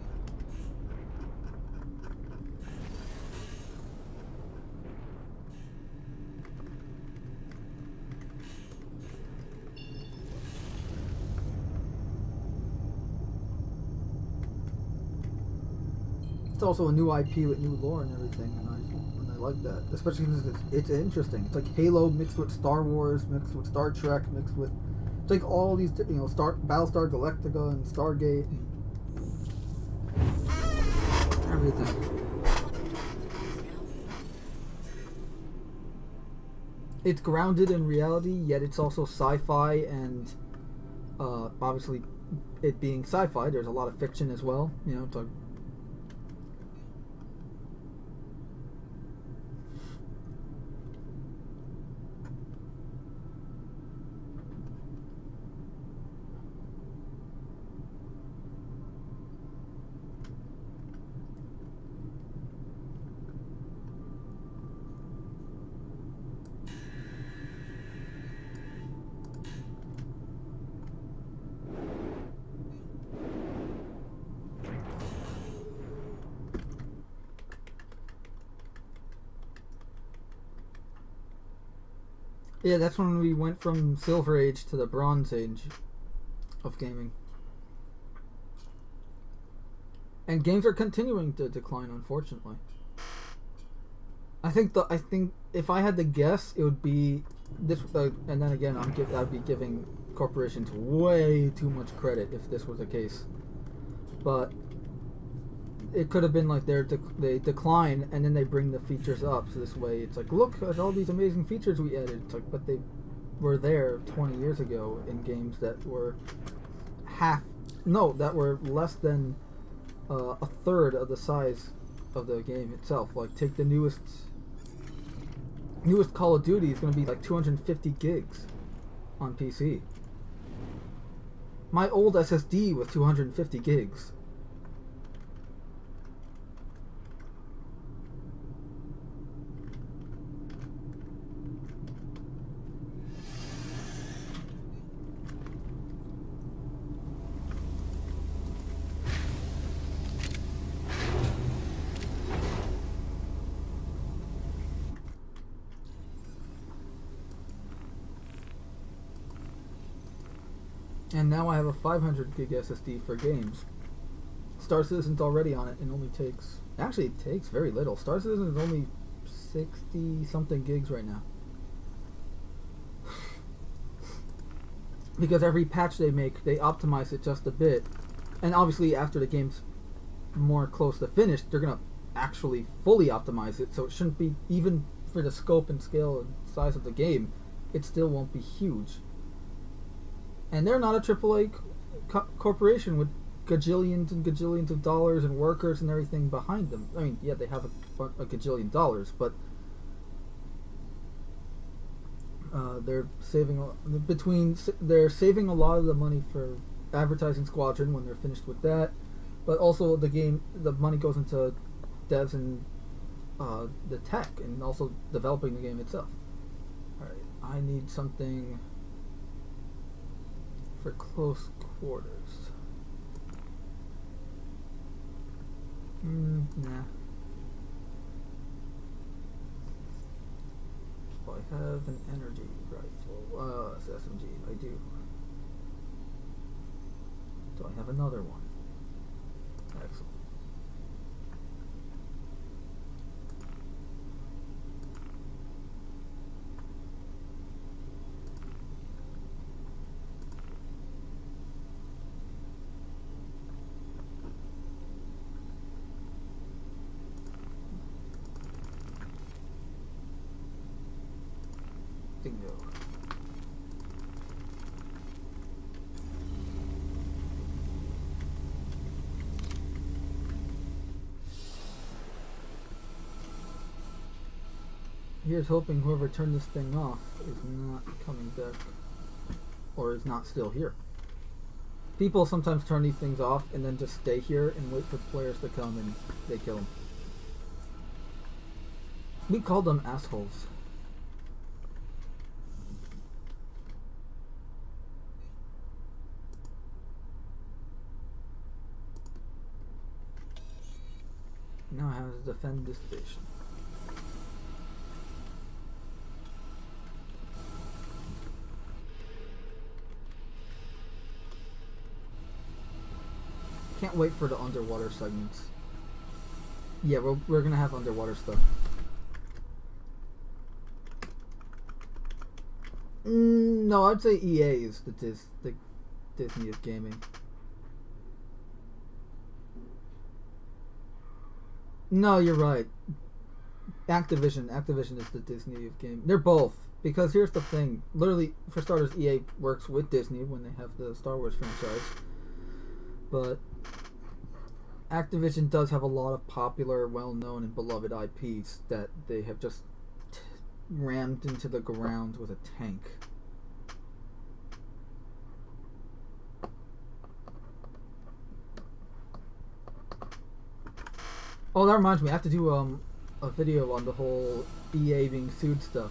It's also a new IP with new lore and everything, and I like that, especially because it's interesting. It's like Halo mixed with Star Wars, mixed with Star Trek, mixed with, it's like all these, you know, Battlestar Galactica and Stargate, and everything. It's grounded in reality, yet it's also sci-fi, and obviously, it being sci-fi, there's a lot of fiction as well. You know, it's like, yeah, that's when we went from Silver Age to the Bronze Age of gaming. And games are continuing to decline, unfortunately. I think if I had to guess, it would be this. And then again, I'd be giving corporations way too much credit if this was the case. But it could have been like they decline and then they bring the features up. So this way, it's like, look at all these amazing features we added. It's like, but they were there 20 years ago in games that were that were less than a third of the size of the game itself. Like, take the newest Call of Duty is going to be like 250 gigs on PC. My old SSD was 250 gigs. And now I have a 500 gig SSD for games. Star Citizen's already on it and only takes... Actually, it takes very little. Star Citizen is only 60 something gigs right now. Because every patch they make, they optimize it just a bit. And obviously, after the game's more close to finished, they're going to actually fully optimize it. So it shouldn't be, even for the scope and scale and size of the game, it still won't be huge. And they're not a AAA corporation with gajillions and gajillions of dollars and workers and everything behind them. I mean, yeah, they have a gajillion dollars, but they're saving a lot of the money for advertising Squadron when they're finished with that. But also the money goes into devs and the tech, and also developing the game itself. All right, I need something for close quarters. Nah. Do I have an energy rifle? It's SMG. I do. Do I have another one? Excellent. Bingo. Here's hoping whoever turned this thing off is not coming back, or is not still here. People sometimes turn these things off and then just stay here and wait for players to come and they kill them. We call them assholes. Now I have to defend this station. Can't wait for the underwater segments. Yeah, we're gonna have underwater stuff. No, I'd say EA is the Disney of gaming. No, you're right. Activision is the Disney of gaming. They're both. Because here's the thing. Literally, for starters, EA works with Disney when they have the Star Wars franchise. But Activision does have a lot of popular, well-known, and beloved IPs that they have just rammed into the ground with a tank. Oh, that reminds me. I have to do a video on the whole EA being sued stuff.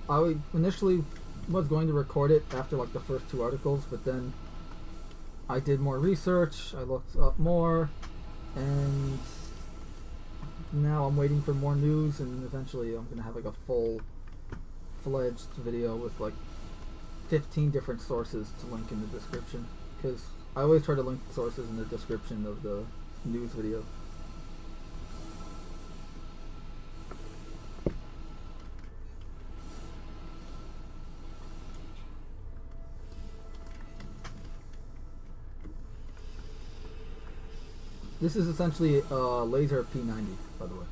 I initially was going to record it after like the first 2 articles, but then I did more research, I looked up more, and now I'm waiting for more news, and eventually I'm gonna have like a full-fledged video with like 15 different sources to link in the description, because I always try to link sources in the description of the news video. This is essentially a laser P90, by the way.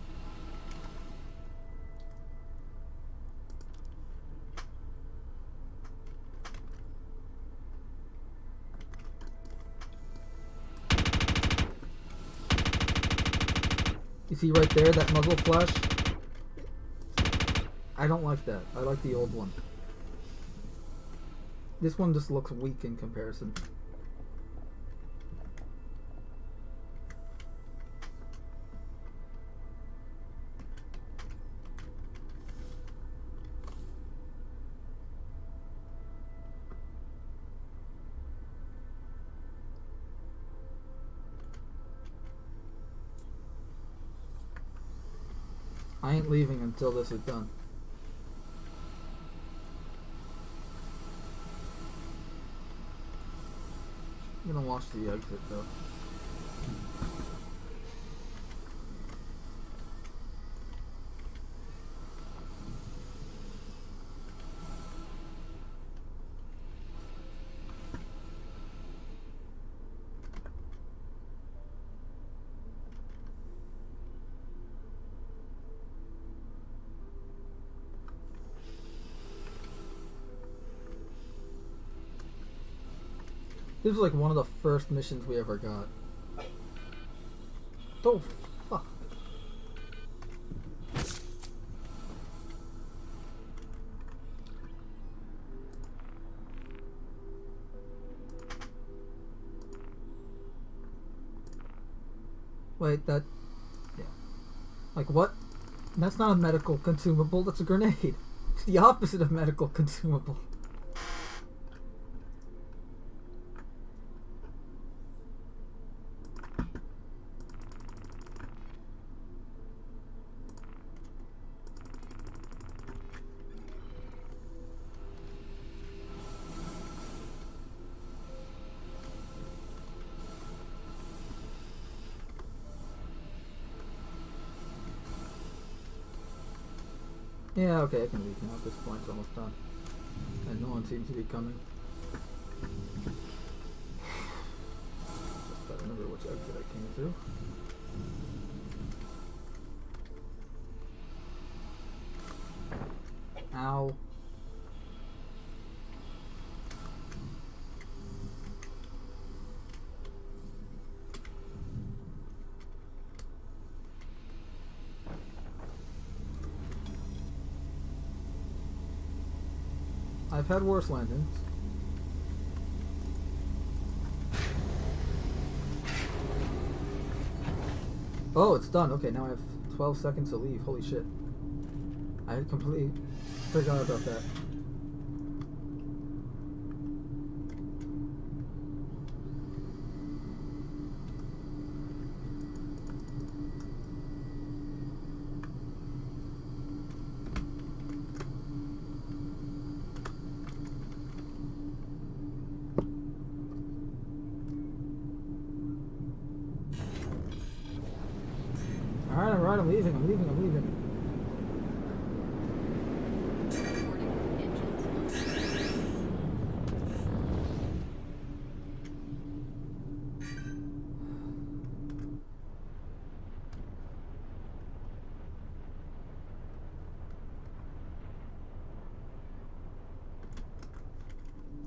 You see right there, that muzzle flash? I don't like that. I like the old one. This one just looks weak in comparison. I ain't leaving until this is done. I'm gonna watch the exit though. This was like one of the first missions we ever got. Oh, fuck. Wait, that... Yeah. Like, what? That's not a medical consumable, that's a grenade. It's the opposite of medical consumable. Yeah, okay, I can leave now at this point, it's almost done. And no one seems to be coming. Just gotta remember which exit I came through. Ow. I've had worse landings. Oh, it's done. Okay, now I have 12 seconds to leave. Holy shit. I had completely forgot about that. Alright, I'm leaving.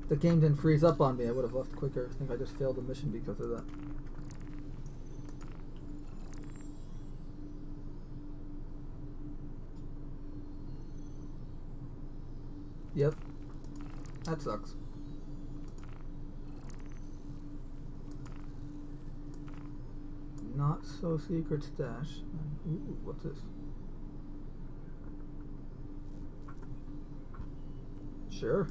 The game didn't freeze up on me. I would have left quicker. I think I just failed the mission because of that. Yep. That sucks. Not so secret stash. Ooh, what's this? Sure.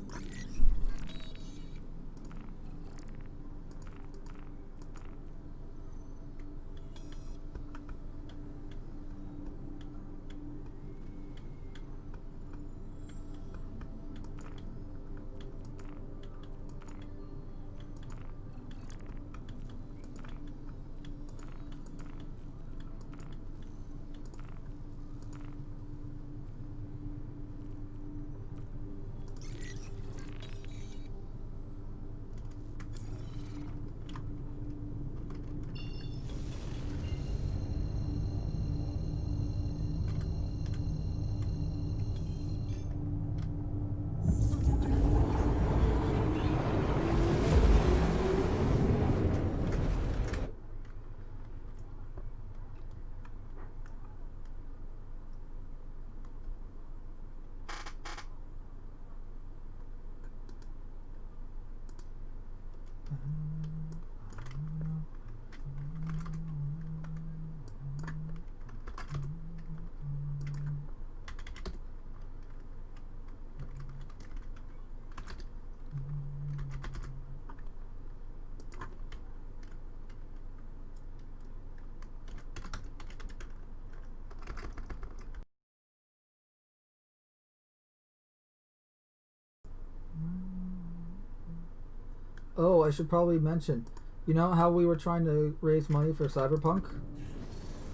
Oh, I should probably mention, you know how we were trying to raise money for Cyberpunk?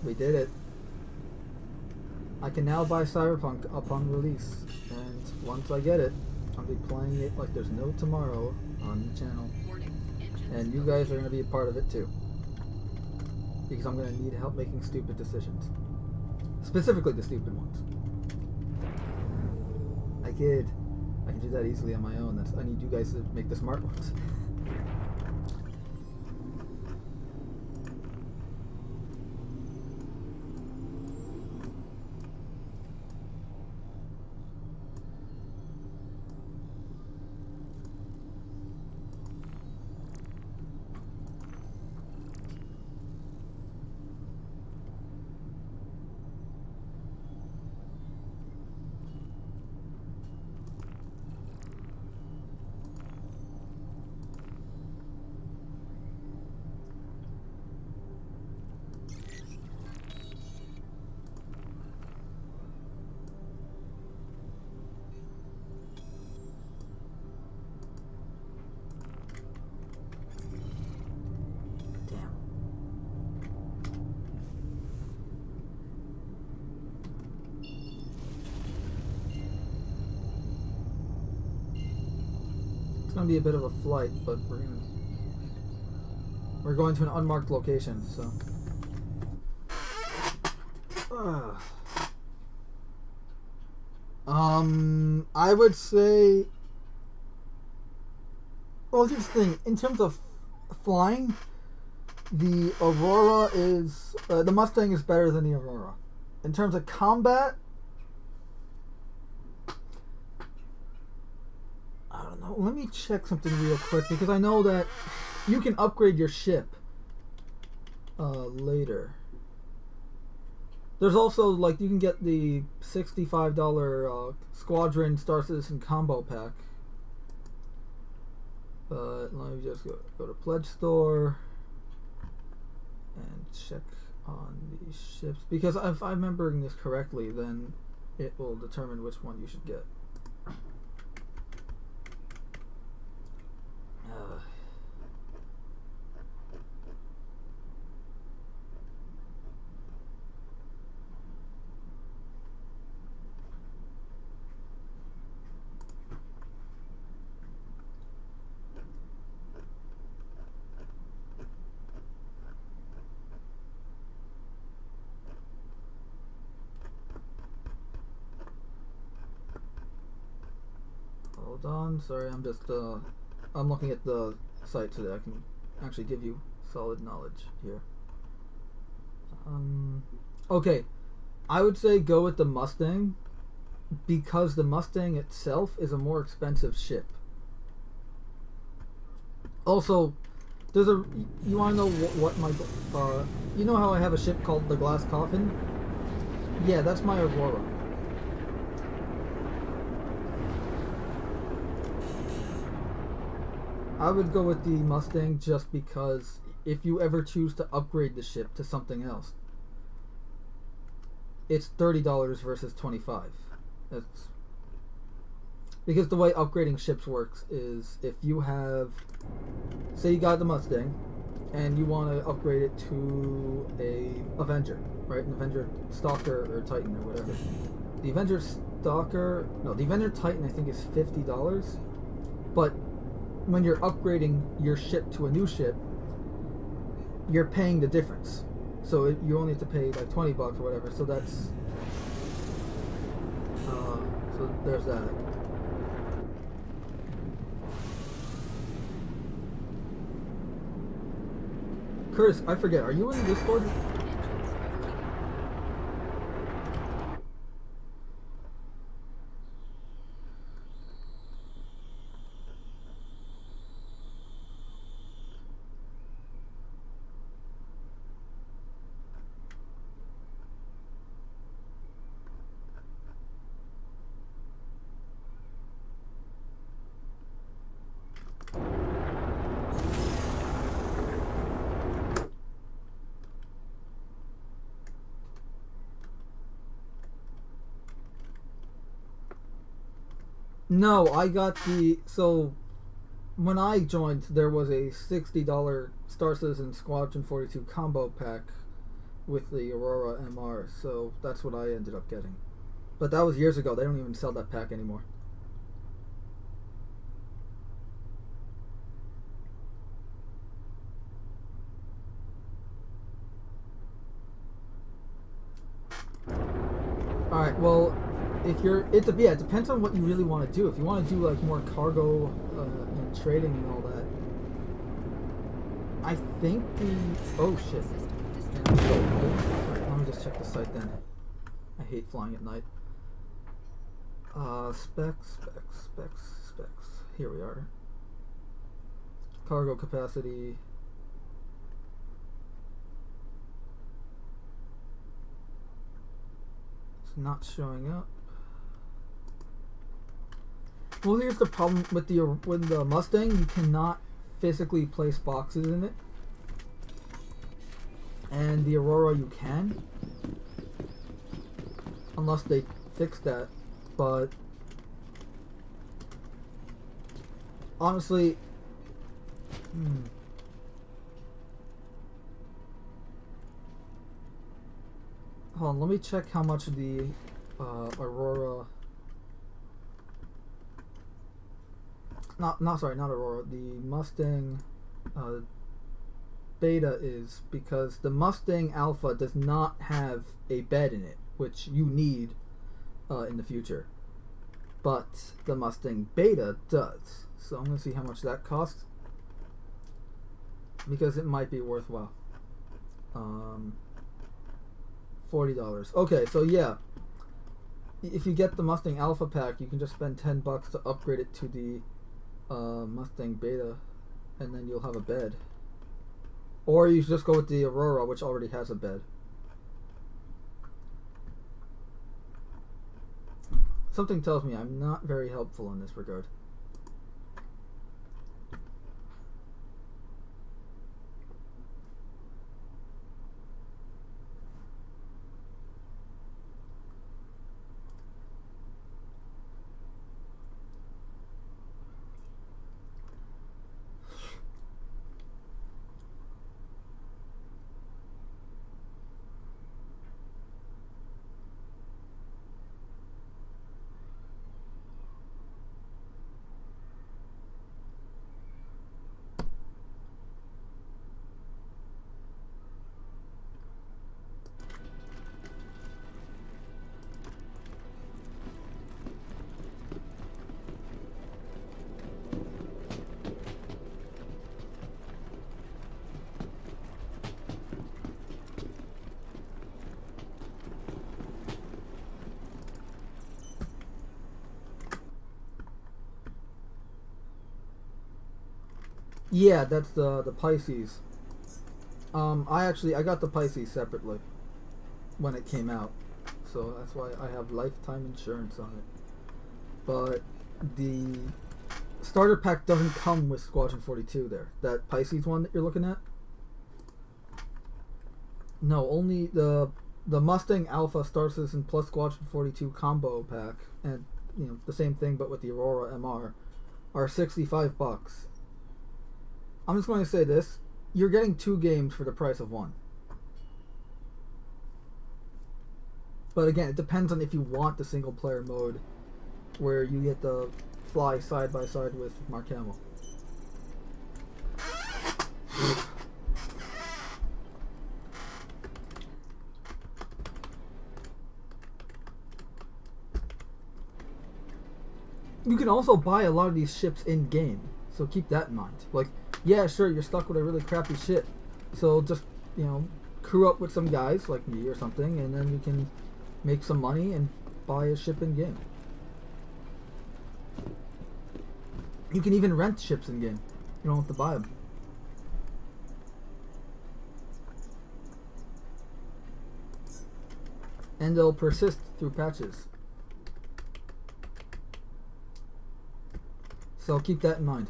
We did it. I can now buy Cyberpunk upon release, and once I get it, I'll be playing it like there's no tomorrow on the channel. And you guys are going to be a part of it too. Because I'm going to need help making stupid decisions. Specifically the stupid ones. I can do that easily on my own. I need you guys to make the smart ones. It's gonna be a bit of a flight, but we're going to an unmarked location, so. I would say. Well, here's the thing. In terms of flying, the Aurora is the Mustang is better than the Aurora. In terms of combat, let me check something real quick because I know that you can upgrade your ship later. There's also, like, you can get the $65 Squadron Star Citizen combo pack. But let me just go to Pledge Store and check on the ships. Because if I'm remembering this correctly, then it will determine which one you should get. Hold on, sorry, I'm just I'm looking at the site so that I can actually give you solid knowledge here. Okay, I would say go with the Mustang because the Mustang itself is a more expensive ship. Also, there's a, you want to know what my, you know how I have a ship called the Glass Coffin? Yeah, that's my Aurora. I would go with the Mustang just because if you ever choose to upgrade the ship to something else, it's $30 versus $25. That's because the way upgrading ships works is if you have, say you got the Mustang and you want to upgrade it to a Avenger, right? An Avenger Stalker or Titan or whatever. The Avenger Stalker, no, the Avenger Titan I think is $50, but when you're upgrading your ship to a new ship, you're paying the difference. So you only have to pay like $20 or whatever. So that's so there's that. Curtis, I forget. Are you in Discord? No, I got the, so when I joined there was a $60 Star Citizen Squadron 42 combo pack with the Aurora MR, so that's what I ended up getting. But that was years ago. They don't even sell that pack anymore. Alright, well, if you're, it depends on what you really want to do. If you want to do like more cargo and trading and all that, I think the, oh shit. Alright, let me just check the site then. I hate flying at night. Specs. Here we are. Cargo capacity. It's not showing up. Well, here's the problem with the Mustang. You cannot physically place boxes in it, and the Aurora you can, unless they fix that. But honestly, hold on. Let me check how much the Aurora. Not Aurora, the Mustang Beta is, because the Mustang Alpha does not have a bed in it, which you need in the future. But the Mustang Beta does. So I'm going to see how much that costs, because it might be worthwhile. $40. Okay, so yeah. If you get the Mustang Alpha pack, you can just spend $10 to upgrade it to the Mustang Beta, and then you'll have a bed. Or you just go with the Aurora, which already has a bed. Something tells me I'm not very helpful in this regard. Yeah, that's the Pisces. I got the Pisces separately when it came out, so that's why I have lifetime insurance on it. But the starter pack doesn't come with Squadron 42 there. That Pisces one that you're looking at? No, only the Mustang Alpha Star Citizen plus Squadron 42 combo pack, and you know the same thing but with the Aurora MR, are $65. I'm just going to say this: you're getting 2 games for the price of 1. But again, it depends on if you want the single player mode, where you get to fly side by side with Mark Hamill. You can also buy a lot of these ships in game, so keep that in mind. Like, yeah, sure, you're stuck with a really crappy ship, so just, you know, crew up with some guys like me or something, and then you can make some money and buy a ship in game. You can even rent ships in game. You don't have to buy them. And they'll persist through patches. So keep that in mind.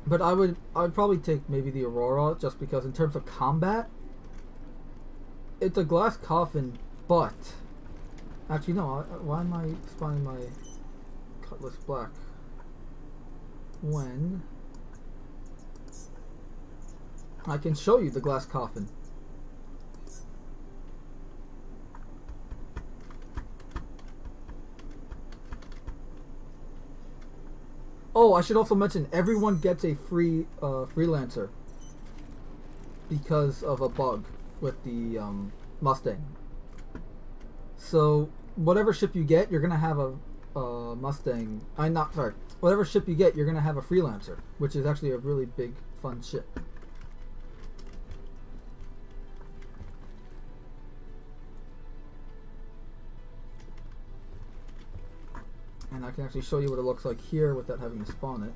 But I'd probably take maybe the Aurora, just because in terms of combat, it's a glass coffin, but actually no. Why am I spawning my Cutlass Black when I can show you the glass coffin? Oh, I should also mention everyone gets a free freelancer because of a bug with the Mustang. So whatever ship you get, you're gonna have a Mustang. Whatever ship you get, you're gonna have a freelancer, which is actually a really big, fun ship. And I can actually show you what it looks like here without having to spawn it.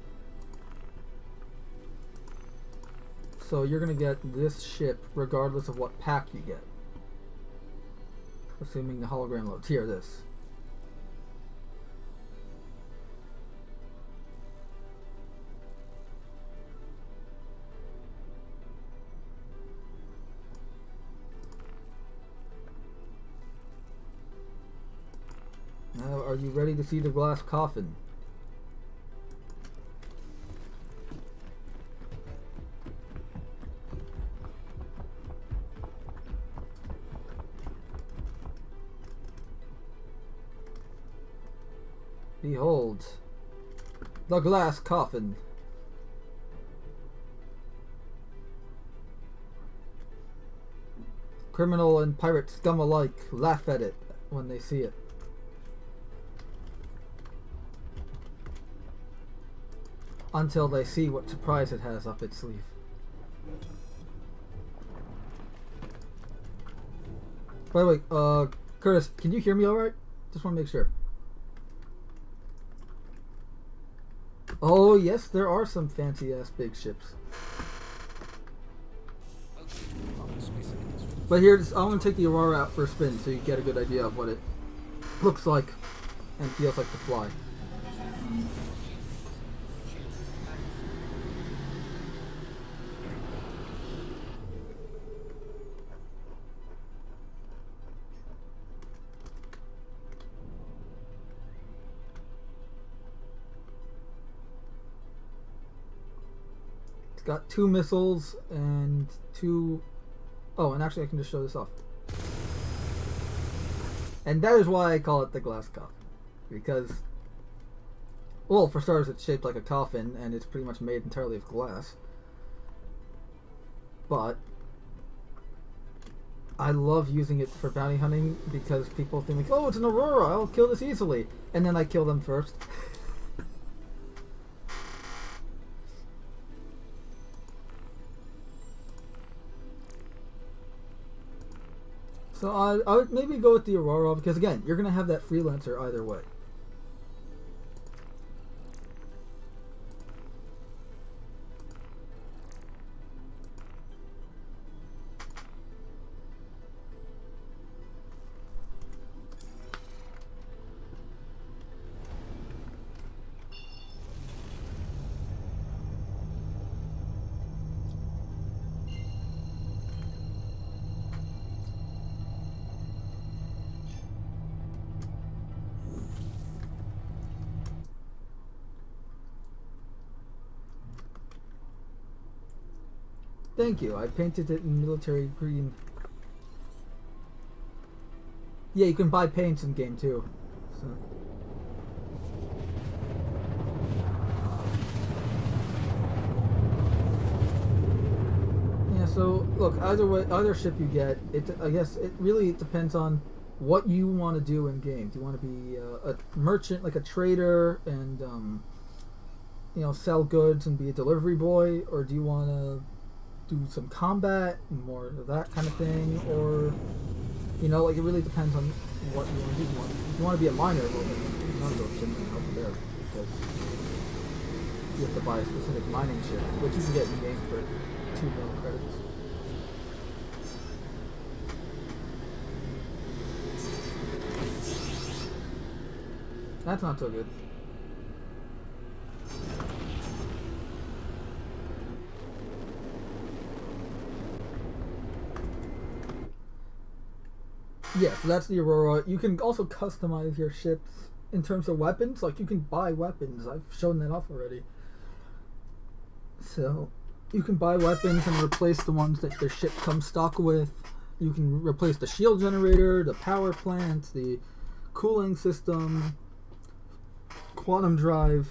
So you're going to get this ship regardless of what pack you get. Assuming the hologram loads. Here, this. Now, are you ready to see the glass coffin? Behold, the glass coffin. Criminal and pirate scum alike laugh at it when they see it. Until they see what surprise it has up its sleeve. By the way, Curtis, can you hear me alright? Just want to make sure. Oh, yes, there are some fancy-ass big ships. But here, I'm going to take the Aurora out for a spin so you get a good idea of what it looks like and feels like to fly. It's got 2 missiles and 2... Oh, and actually I can just show this off. And that is why I call it the glass coffin. Because, well, for starters, it's shaped like a coffin, and it's pretty much made entirely of glass. But I love using it for bounty hunting because people think, like, oh, it's an Aurora, I'll kill this easily. And then I kill them first. So I would maybe go with the Aurora because, again, you're going to have that freelancer either way. Thank you. I painted it in military green. Yeah, you can buy paints in game too. So. Yeah. So look, either way, either ship you get, I guess it really depends on what you want to do in game. Do you want to be a merchant, like a trader, and you know, sell goods and be a delivery boy, or do you want to do some combat, more of that kind of thing, or, you know, like, it really depends on what you want to do. If you want to be a miner, well, then Mando shouldn't help you there, because you have to buy a specific mining ship, which you can get in game for 2 million credits. That's not so good. Yeah, so that's the Aurora. You can also customize your ships in terms of weapons. Like, you can buy weapons. I've shown that off already. So, you can buy weapons and replace the ones that the ship comes stock with. You can replace the shield generator, the power plant, the cooling system, quantum drive,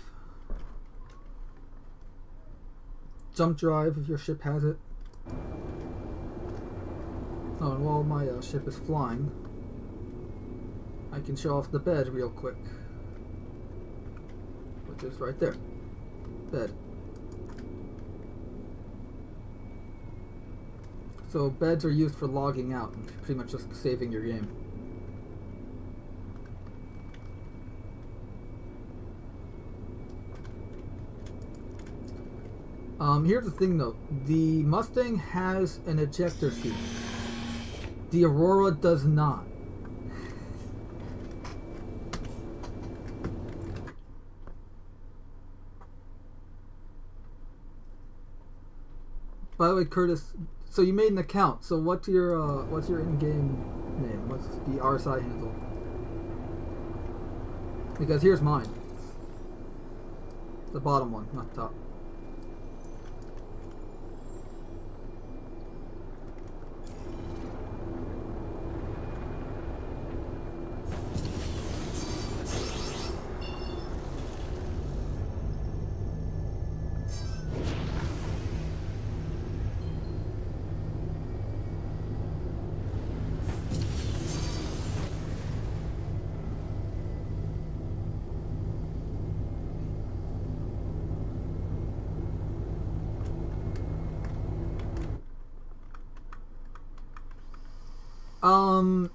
jump drive if your ship has it. Oh, and while my ship is flying, I can show off the bed real quick. Which is right there. Bed. So beds are used for logging out, pretty much just saving your game. Here's the thing though. The Mustang has an ejector seat. The Aurora does not. By the way, Curtis, so you made an account. So what's your in-game name? What's the RSI handle? Because here's mine. The bottom one, not the top.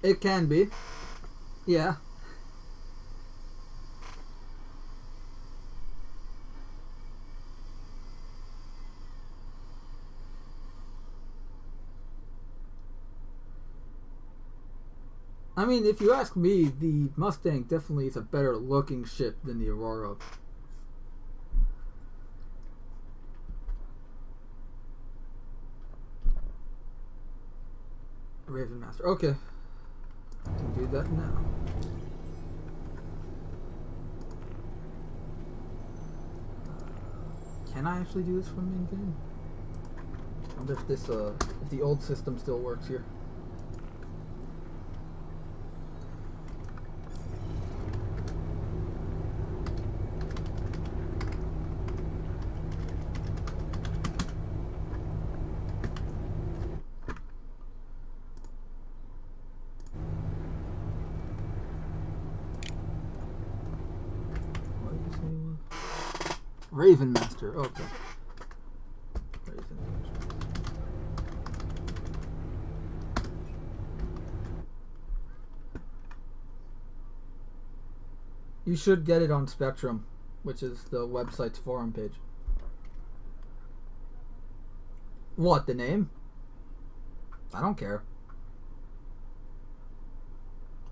It can be. Yeah. I mean, if you ask me, the Mustang definitely is a better looking ship than the Aurora. Raven Master. Okay. I can do that now. Can I actually do this from in-game? I wonder if this, if the old system still works here. Raven Master, okay. Raven Master. You should get it on Spectrum, which is the website's forum page. What, the name? I don't care.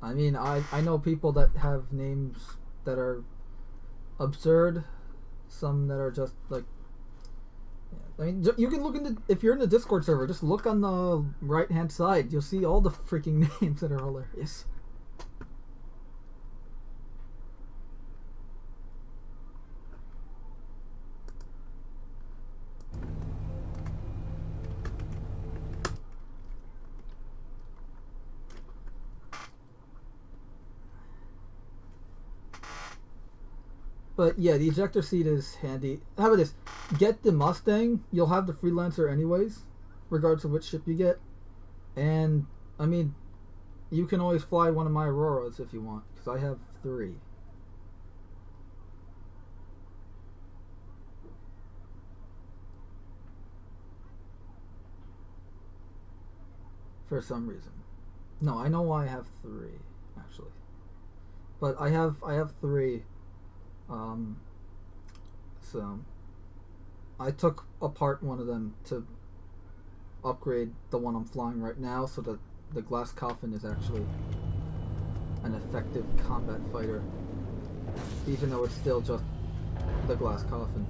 I mean, I know people that have names that are absurd. Some that are just like, I mean, you can look in the, if you're in the Discord server, just look on the right hand side. You'll see all the freaking names that are hilarious. But yeah, the ejector seat is handy. How about this? Get the Mustang. You'll have the Freelancer anyways, regardless of which ship you get. And, I mean, you can always fly one of my Auroras if you want, because I have 3. For some reason. No, I know why I have 3, actually. But I have 3. So I took apart one of them to upgrade the one I'm flying right now so that the glass coffin is actually an effective combat fighter, even though it's still just the glass coffin.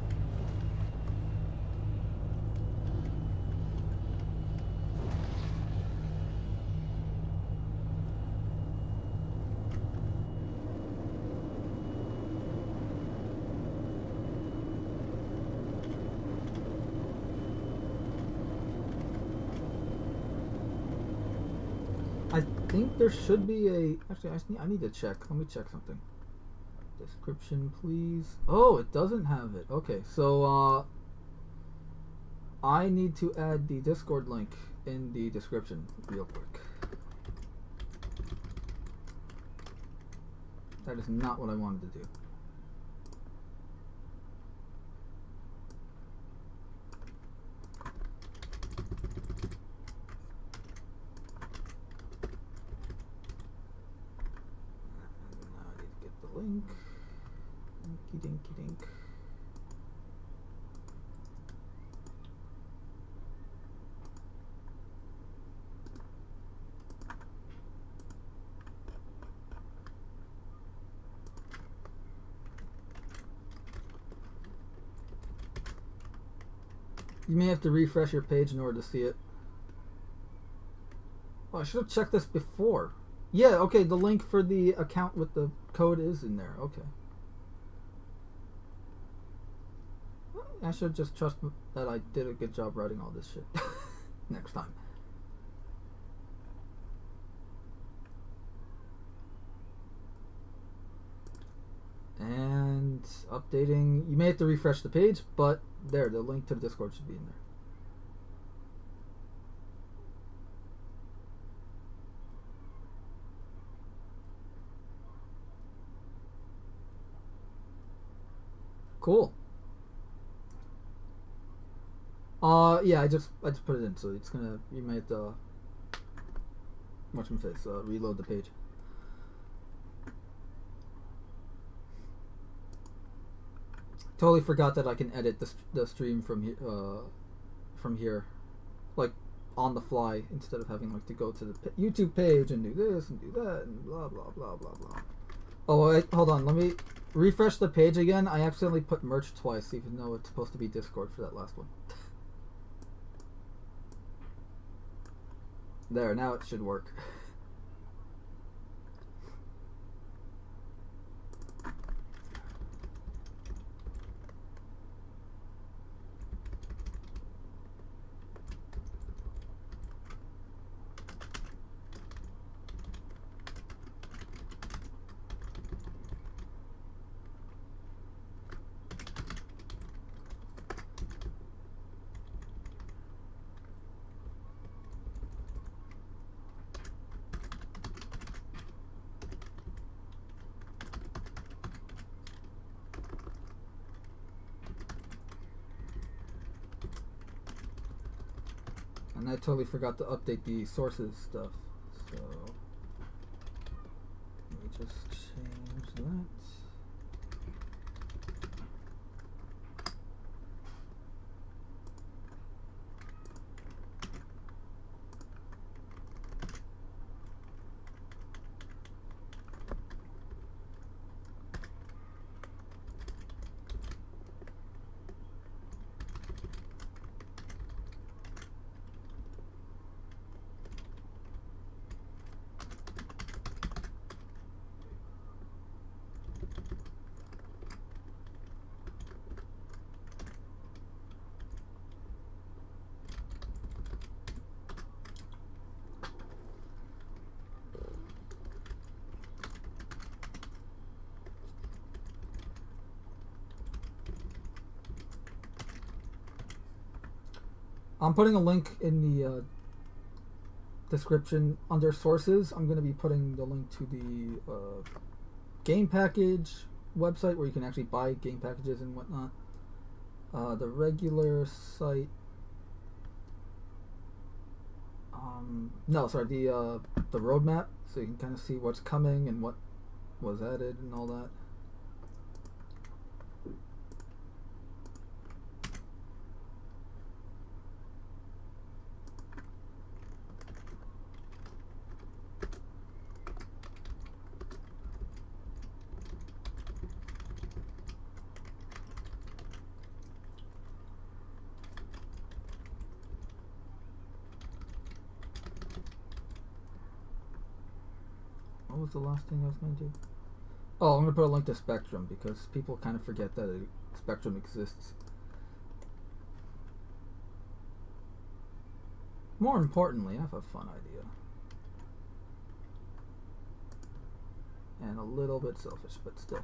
I think there should be a... Actually, I need to check. Let me check something. Description, please. Oh, it doesn't have it. Okay, so I need to add the Discord link in the description real quick. That is not what I wanted to do. Link. Dinky dinky dink. You may have to refresh your page in order to see it. Oh, I should have checked this before. Yeah, okay, the link for the account with the code is in there. Okay. I should just trust that I did a good job writing all this shit next time. And updating. You may have to refresh the page, but there, the link to the Discord should be in there. Cool. Yeah, I just put it in, so it's gonna, you might watch my face, reload the page. totally forgot that I can edit the stream from here, like on the fly, instead of having like to go to the YouTube page and do this and do that and blah blah blah blah blah. Oh wait, hold on, let me refresh the page again. I accidentally put merch twice, even though it's supposed to be Discord for that last one. There, now it should work. And I totally forgot to update the sources stuff, so let me just change that. I'm putting a link in the description under sources. I'm going to be putting the link to the game package website where you can actually buy game packages and whatnot. The regular site. No, sorry, the roadmap, so you can kind of see what's coming and what was added and all that. What was the last thing I was going to do? Oh, I'm going to put a link to Spectrum because people kind of forget that Spectrum exists. More importantly, I have a fun idea. And a little bit selfish, but still.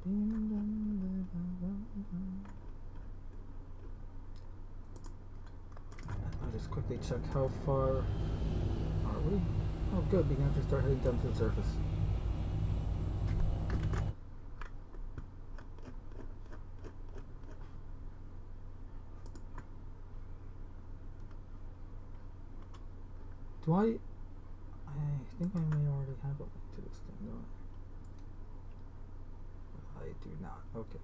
I'll just quickly check how far are we? Oh good, we can actually start heading down to the surface. Do I think I may already have a link to this thing, don't I? I do not. Okay.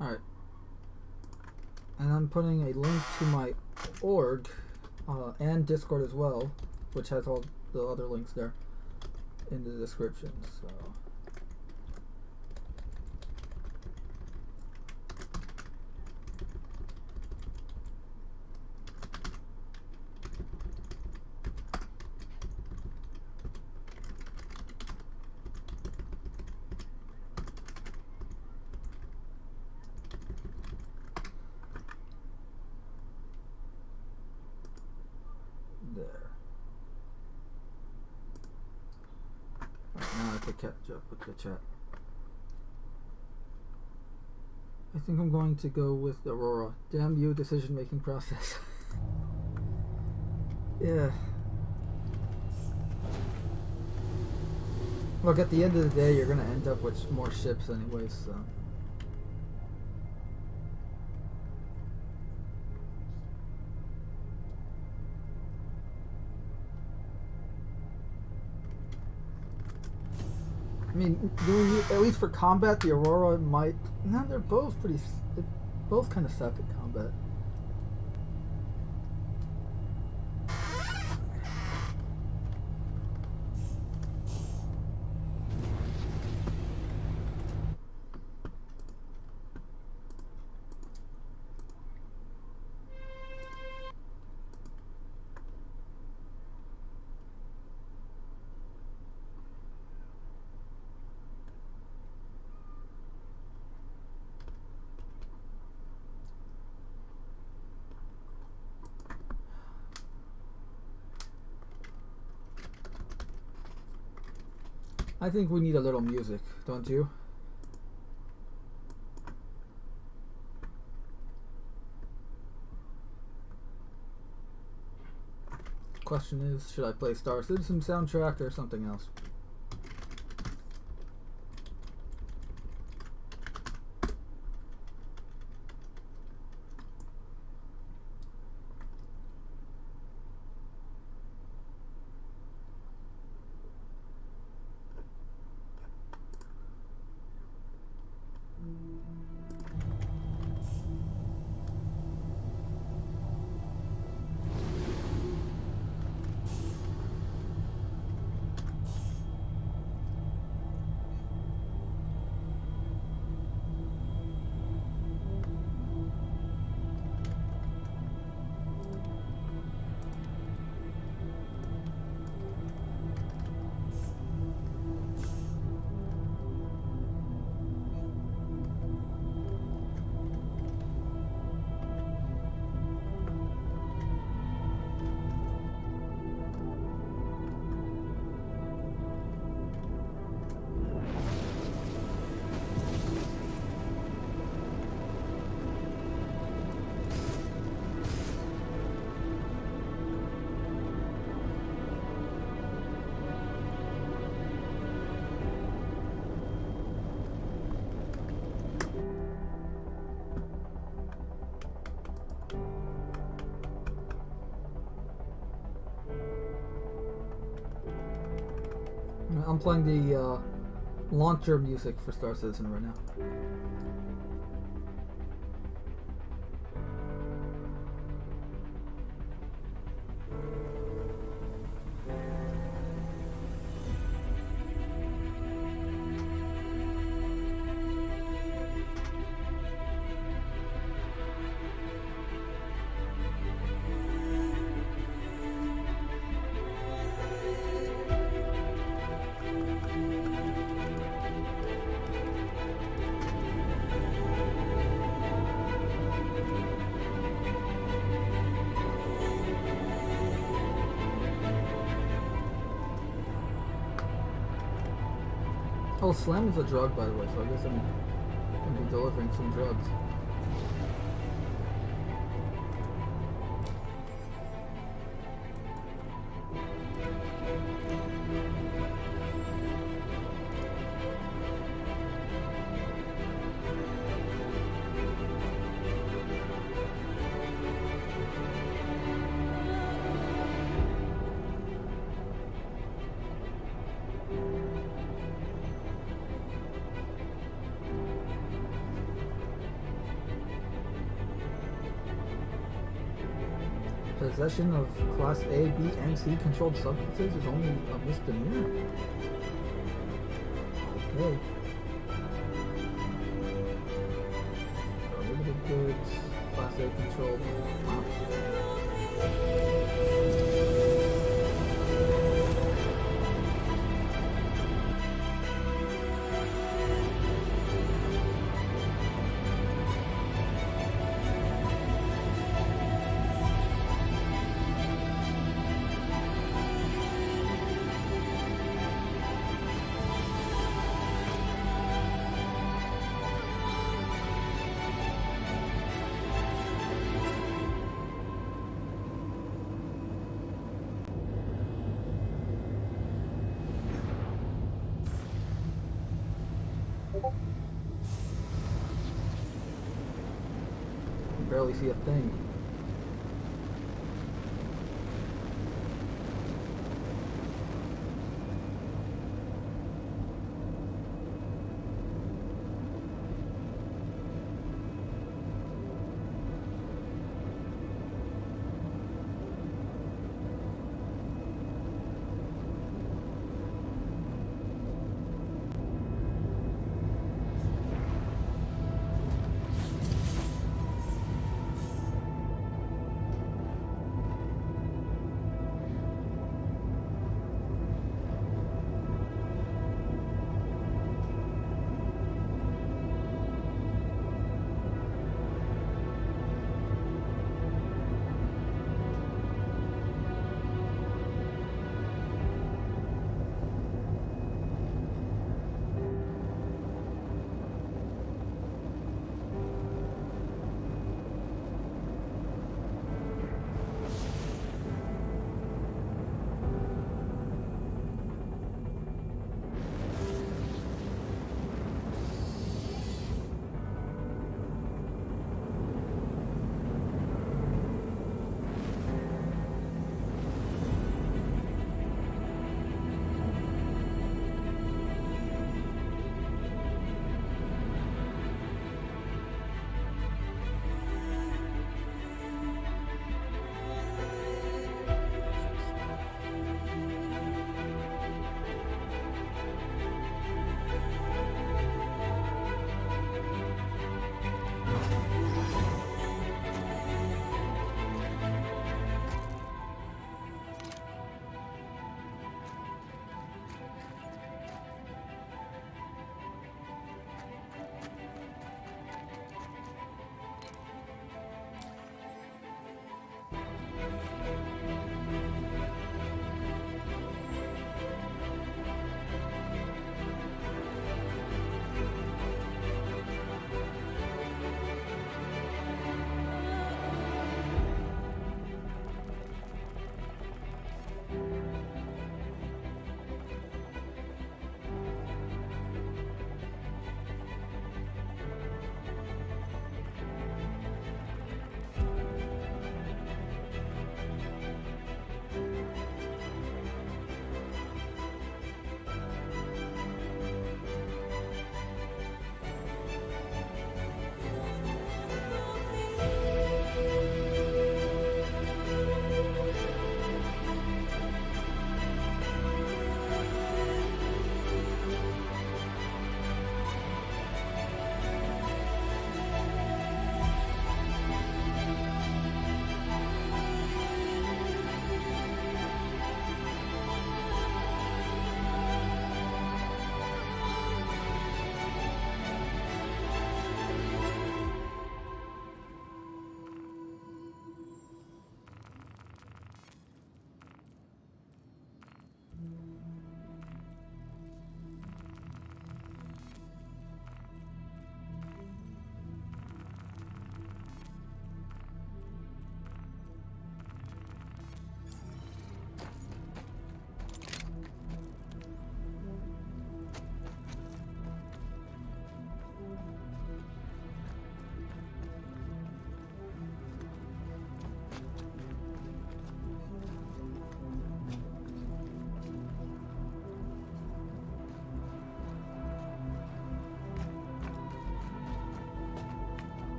Alright. And I'm putting a link to my org and Discord as well, which has all the other links there in the description. So there. Right, now I have to catch up with the chat. I think I'm going to go with Aurora. Damn you, decision-making process. Yeah. Look, at the end of the day, you're gonna end up with more ships anyway, so. I mean, at least for combat, the Aurora might. No, they're both they're both kind of suck at combat. I think we need a little music, don't you? Question is, should I play Star Citizen soundtrack or something else? I'm playing the launcher music for Star Citizen right now. Oh, Slam is a drug, by the way, so I guess I'm going to be delivering some drugs. Possession of Class A, B, and C controlled substances is only a misdemeanor? Okay. Prohibited goods, Class A controlled. Wow. Barely see a thing.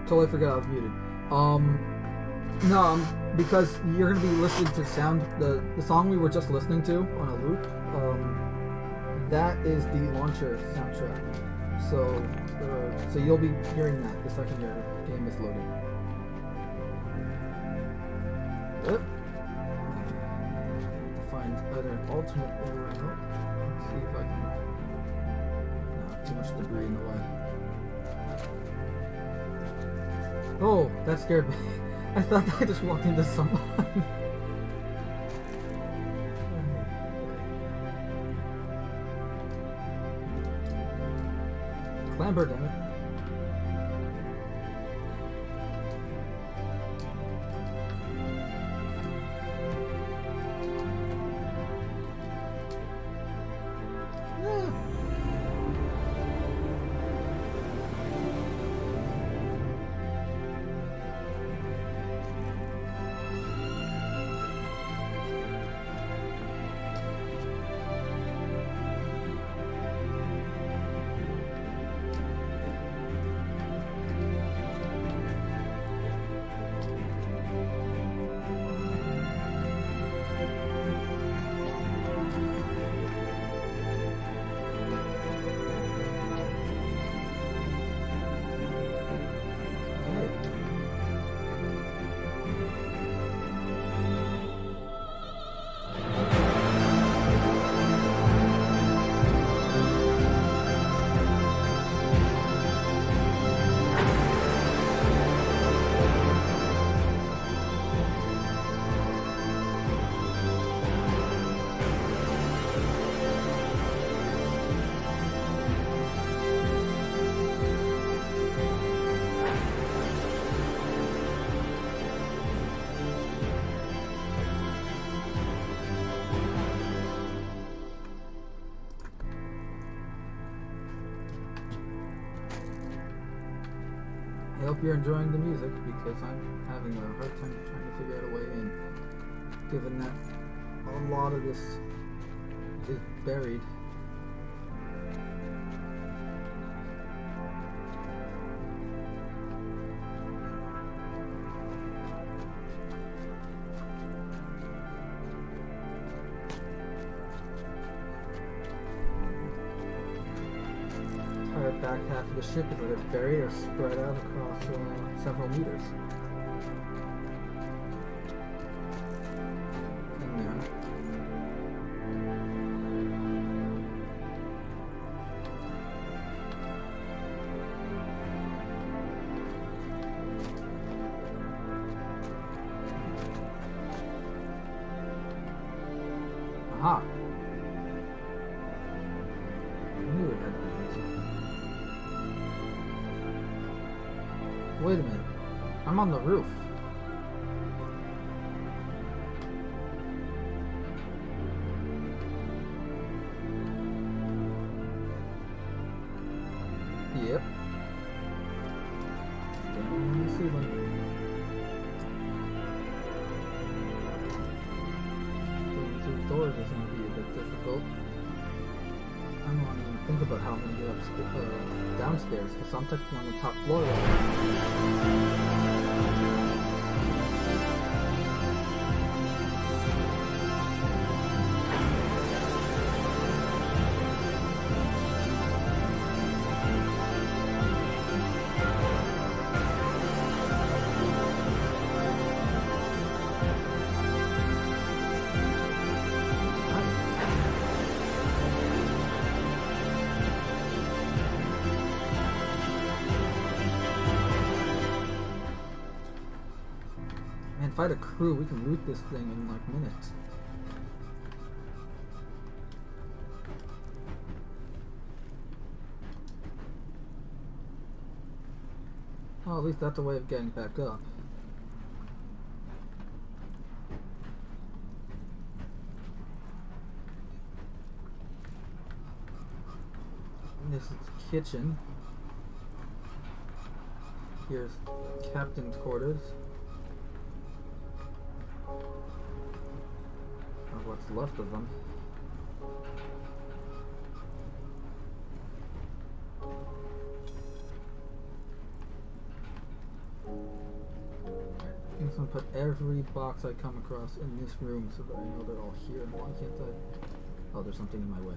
totally forgot I was muted. No, because you're gonna be listening to the song we were just listening to on a loop. That is the launcher soundtrack. So you'll be hearing that the second your game is loaded. Yep. Find either an alternate or remote. Let's see if I can. No, too much debris in the way. Oh, that scared me. I thought I just walked into someone. Clamber, damn it. I hope you're enjoying the music because I'm having a hard time trying to figure out a way in, given that a lot of this is buried. Back half of the ship is either buried or spread out across several meters. In there. Aha! I knew it had to be easy. Wait a minute. I'm on the roof. Yep. Standing on the ceiling. Getting through the doors is going to be a bit difficult. I don't want to even think about how I'm going to get downstairs, because I'm technically on the top floor right now. Fight a crew, we can loot this thing in like minutes. Well, at least that's a way of getting back up. And this is the kitchen. Here's captain's quarters. What's left of them. I'm just gonna put every box I come across in this room so that I know they're all here. Why can't I? Oh, there's something in my way.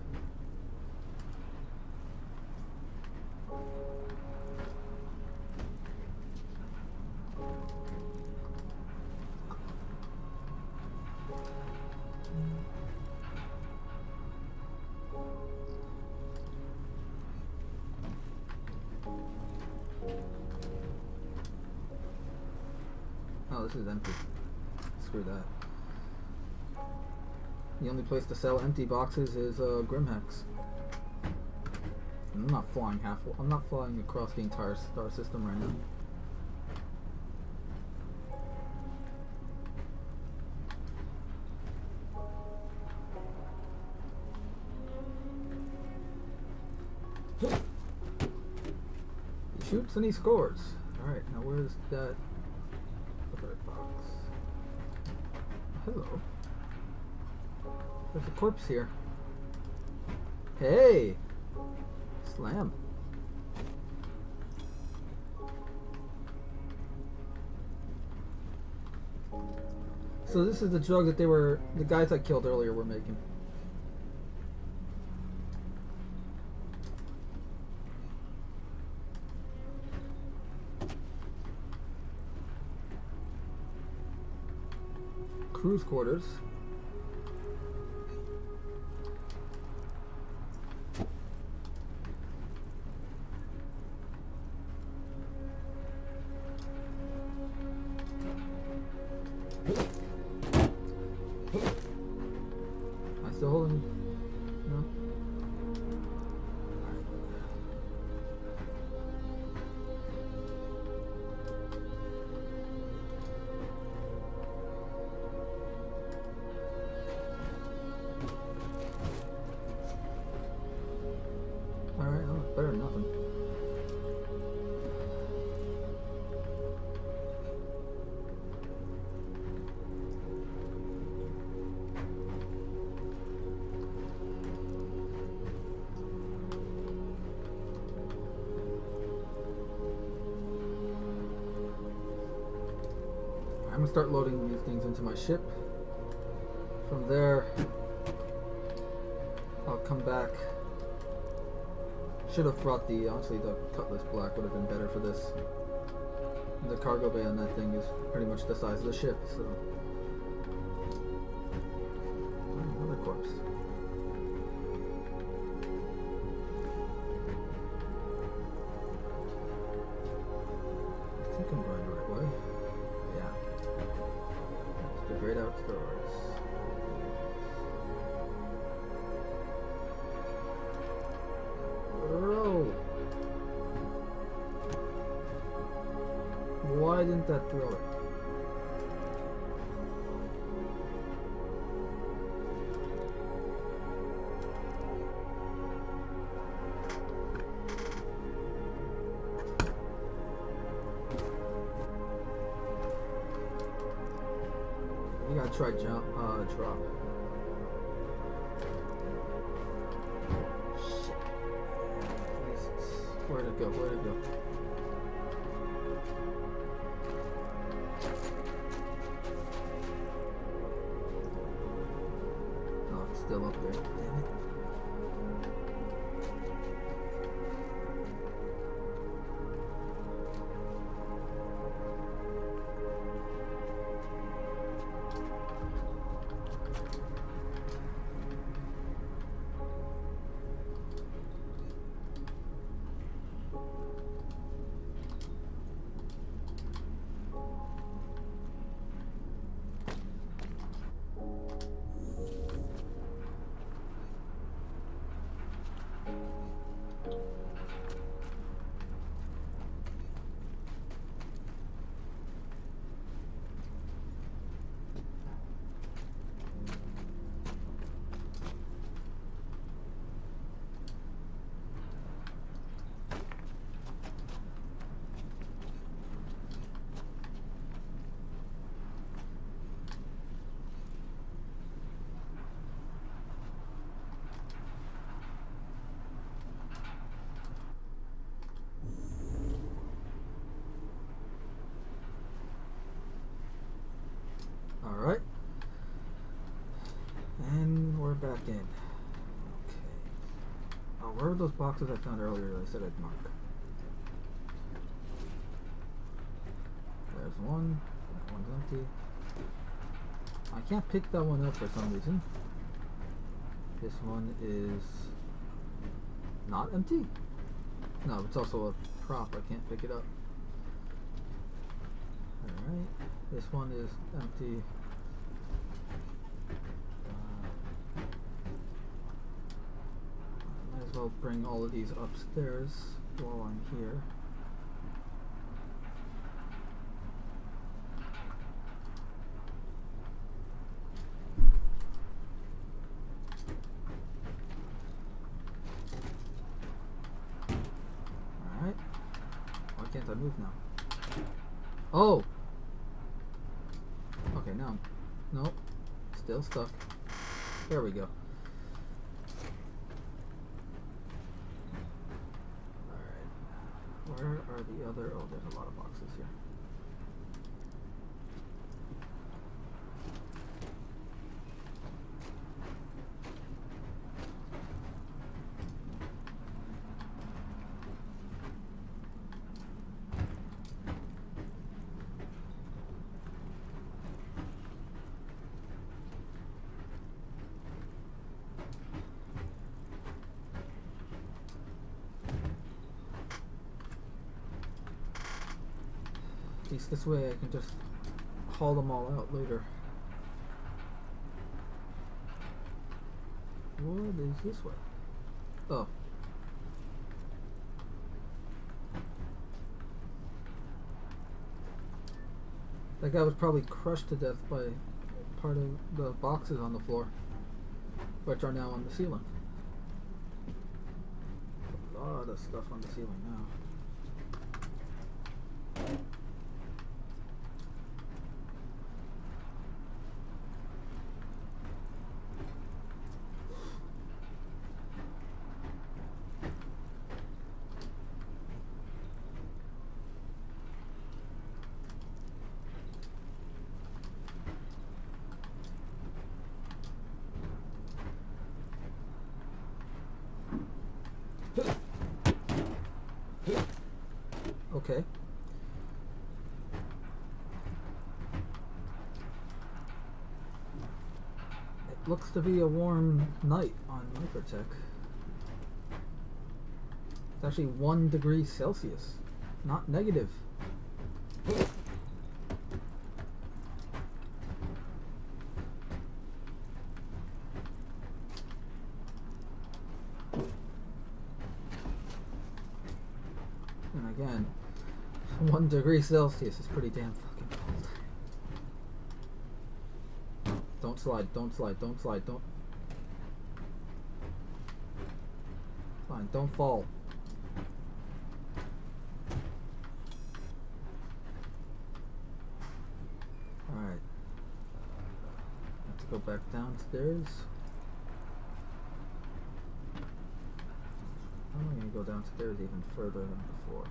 Oh, this is empty. Screw that. The only place to sell empty boxes is Grimhex. I'm not flying I'm not flying across the entire star system right now. He shoots and he scores. Alright, now where's that other box? Hello. There's a corpse here. Hey! Slam. So this is the drug that the guys I killed earlier were making. Cruise quarters. Am I still holding? No? Alright, oh, it's better than nothing. I'm gonna start loading these things into my ship. From there, I'll come back. Should have brought honestly the Cutlass Black would have been better for this. The cargo bay on that thing is pretty much the size of the ship, so. Oh, another corpse. I think I'm going the right way. Yeah. It's the great outdoors. Bro! Why didn't that throw it? You gotta try drop. Shit. Jesus. Where'd it go? Where'd it go? Oh, it's still up there. Damn it. where were those boxes I found earlier that I said I'd mark? There's one. That one's empty. I can't pick that one up for some reason. This one is not empty? No, it's also a prop. I can't pick it up. Alright. This one is empty. Might as well bring all of these upstairs while I'm here. Alright. Why can't I move now? Oh! Okay, now. Nope. Still stuck. There we go. Alright. Where are the other... Oh, there's a lot of boxes here. At least this way I can just haul them all out later. What is this way? Oh. That guy was probably crushed to death by part of the boxes on the floor, which are now on the ceiling. A lot of stuff on the ceiling now. Okay. It looks to be a warm night on Microtech. It's actually 1 degree Celsius, not negative. And again, 1 degree Celsius is pretty damn fucking cold. Don't slide, don't slide, don't slide, don't. Fine, don't fall. Alright. Have to go back downstairs. How am I going to go downstairs even further than before?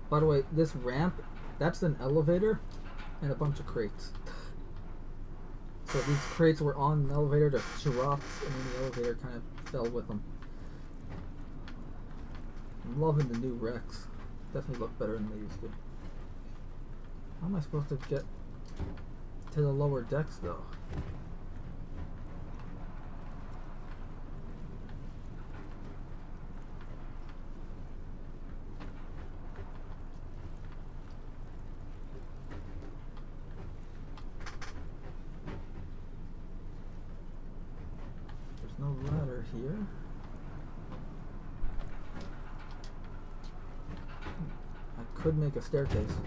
By the way, this ramp, that's an elevator and a bunch of crates. So these crates were on an elevator, just dropped, and then the elevator kind of fell with them. I'm loving the new Rex. Definitely look better than they used to. How am I supposed to get to the lower decks, though? There's no ladder here. I could make a staircase.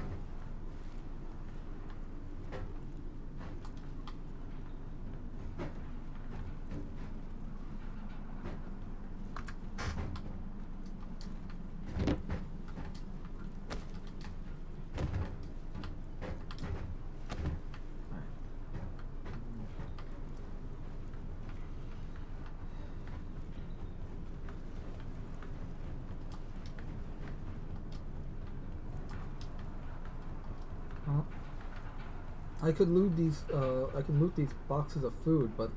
I could loot these. I can loot these boxes of food, but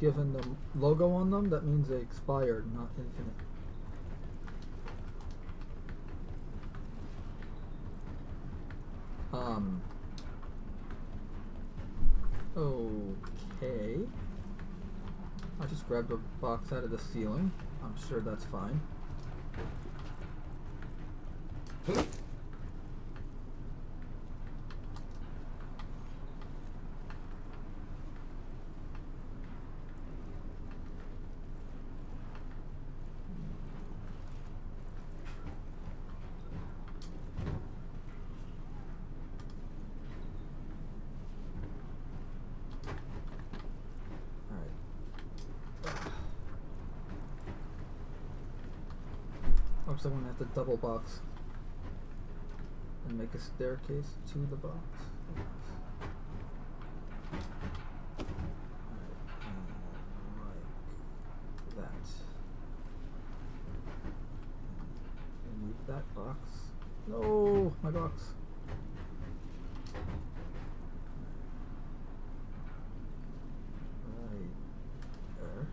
given the logo on them, that means they expired, not infinite. Okay. I just grabbed a box out of the ceiling. I'm sure that's fine. Oops, I'm gonna have to double box and make a staircase to the box. Like that. Remove that box. No, my box. Right there.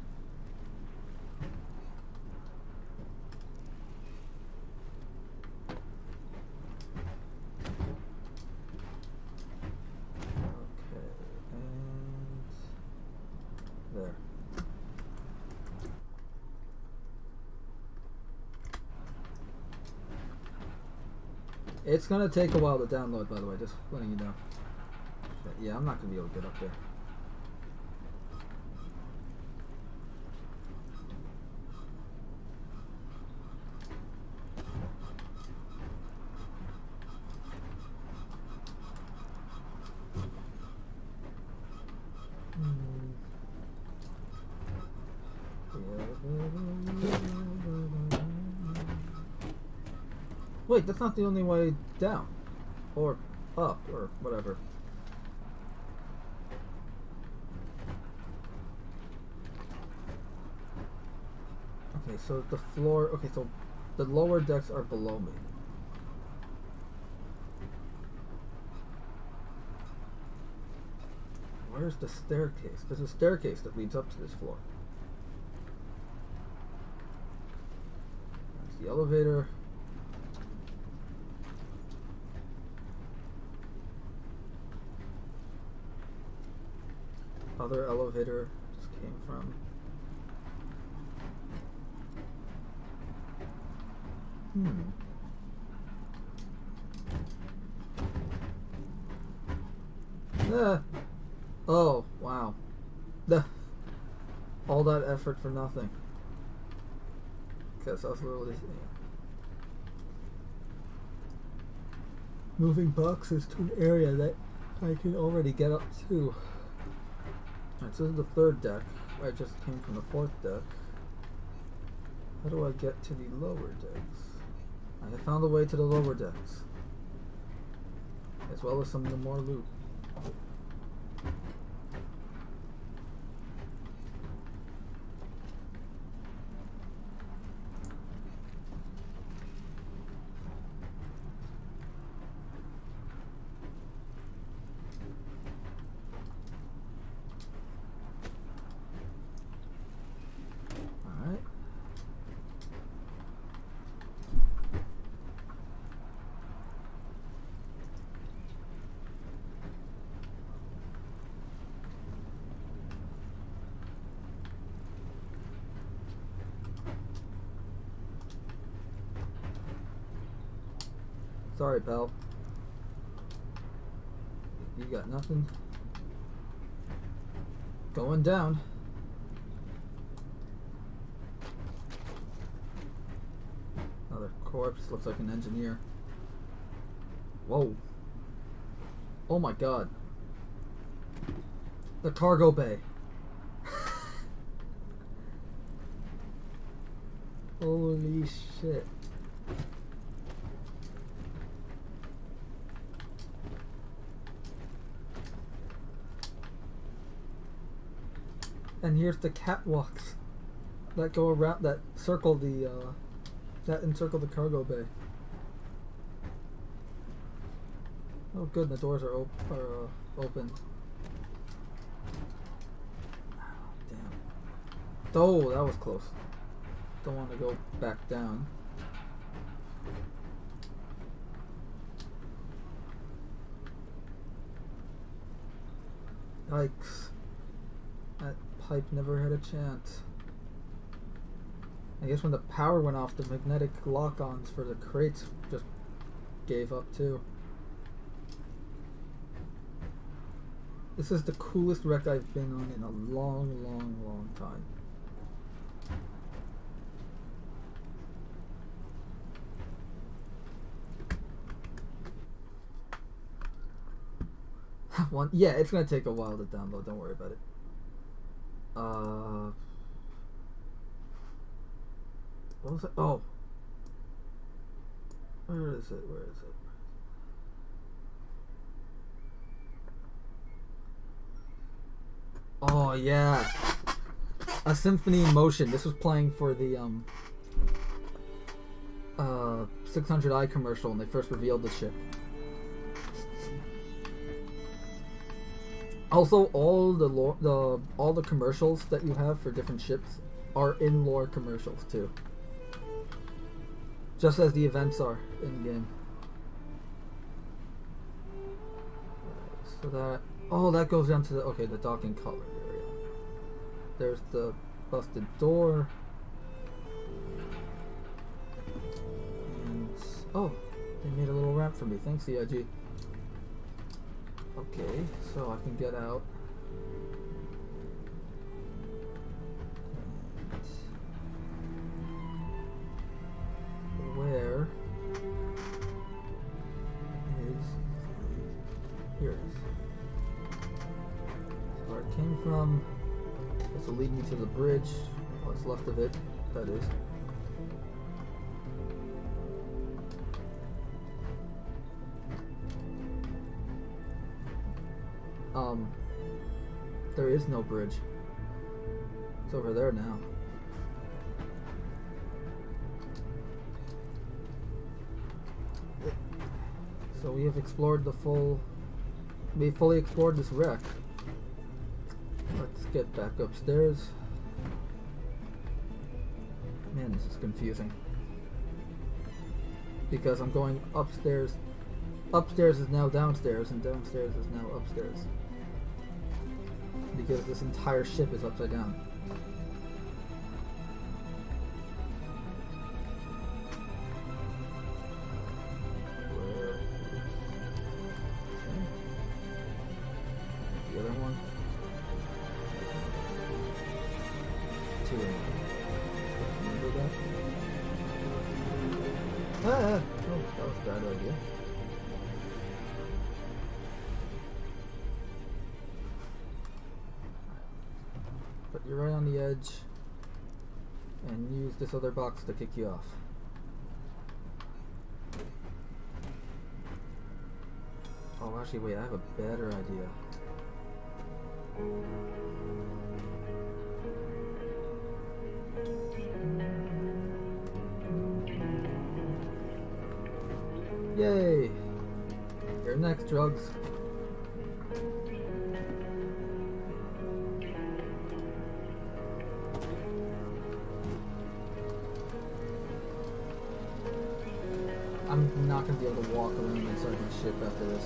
There. It's gonna take a while to download, by the way, just letting you know. But yeah, I'm not gonna be able to get up there. Wait, that's not the only way down. Or up, or whatever. Okay, so the floor... Okay, so the lower decks are below me. Where's the staircase? There's a staircase that leads up to this floor. There's the elevator. Other elevator just came from. Oh, wow. All that effort for nothing. Guess I was literally moving boxes to an area that I can already get up to. Alright, so this is the third deck. I just came from the fourth deck. How do I get to the lower decks? I have found a way to the lower decks. As well as some more loot. Sorry, pal. You got nothing. Going down. Another corpse. Looks like an engineer. Whoa. Oh my god. The cargo bay. Holy shit. And here's the catwalks that go around, that circle the, that encircle the cargo bay. Oh, good. The doors are open. Damn. Oh, that was close. Don't want to go back down. Yikes. That pipe never had a chance. I guess when the power went off, the magnetic lock-ons for the crates just gave up too. This is the coolest wreck I've been on in a long, long, long time. Yeah, it's gonna take a while to download, don't worry about it. What was it? Oh. Where is it? Oh yeah. A Symphony in Motion. This was playing for the 600i commercial when they first revealed the ship. Also, all the commercials that you have for different ships are in lore commercials too. Just as the events are in the game. So that goes down to the docking collar area. There's the busted door. And they made a little ramp for me. Thanks, CIG. Okay, so I can get out. And where is here it is. That's where it came from. This will lead me to the bridge. What's left of it, that is. There is no bridge. It's over there now. So we have explored we fully explored this wreck. Let's get back upstairs. Man, this is confusing. Because I'm going upstairs. Upstairs is now downstairs, and downstairs is now upstairs. Because this entire ship is upside down. Where? Okay. The other one. Two in there. Remember that? Ah! Oh, that was a bad idea. You're right on the edge, and use this other box to kick you off. Oh, actually, wait, I have a better idea. Yay! You're next, drugs. I'm not going to be able to walk around inside my ship after this.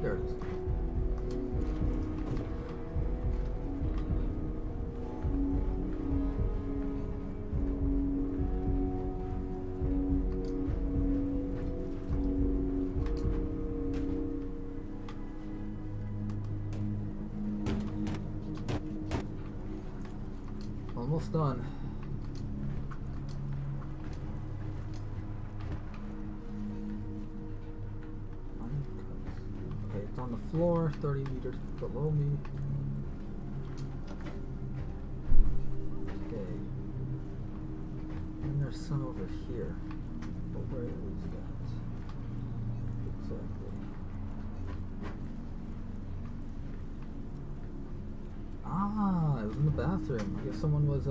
There it is. Almost done. Okay, it's on the floor, 30 meters below me. Okay. And there's some over here. But where is that? Exactly. Ah, it was in the bathroom. I guess someone was,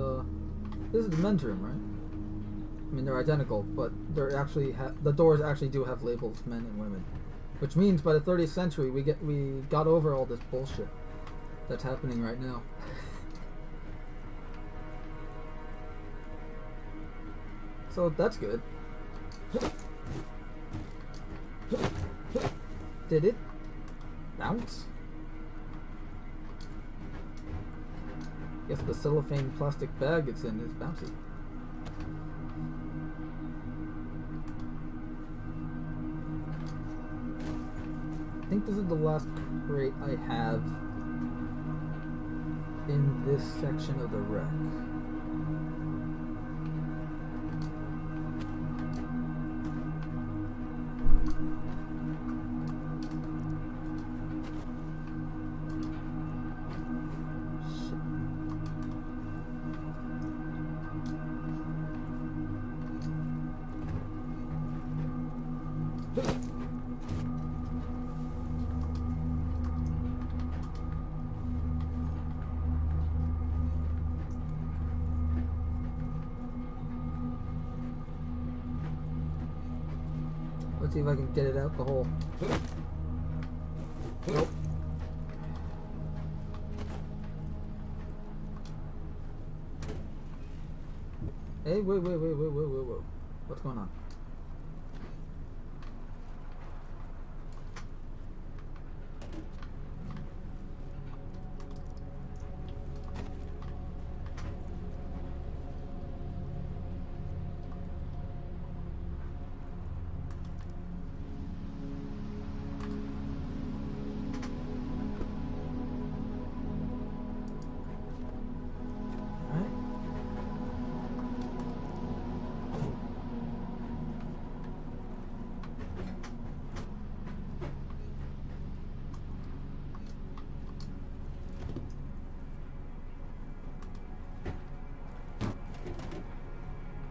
this is the men's room, right? I mean, they're identical, but they're actually, the doors actually do have labels, men and women. Which means by the 30th century, we got over all this bullshit that's happening right now. So that's good. Did it bounce? Guess the cellophane plastic bag it's in is bouncy. I think this is the last crate I have in this section of the wreck. Let's see if I can get it out the hole. Nope. Hey, wait. What's going on?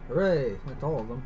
Hooray! That's all of them.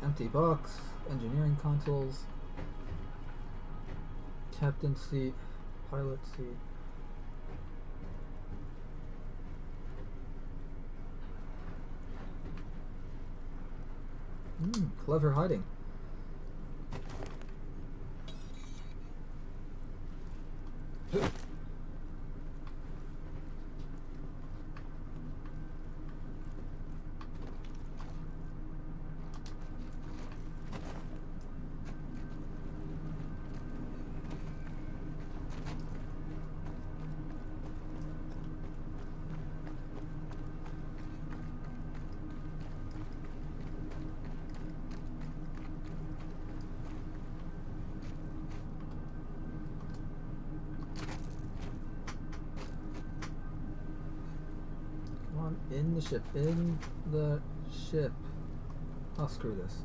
Empty box, engineering consoles, captain seat, pilot seat. Clever hiding. In the ship. Oh, screw this.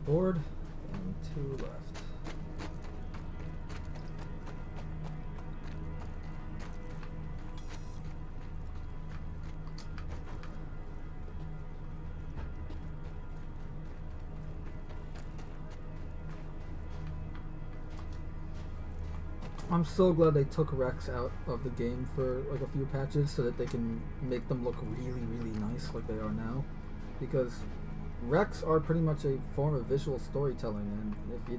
aboard, and 2 left. I'm so glad they took Rex out of the game for like a few patches so that they can make them look really, really nice like they are now. Because Rex are pretty much a form of visual storytelling, and if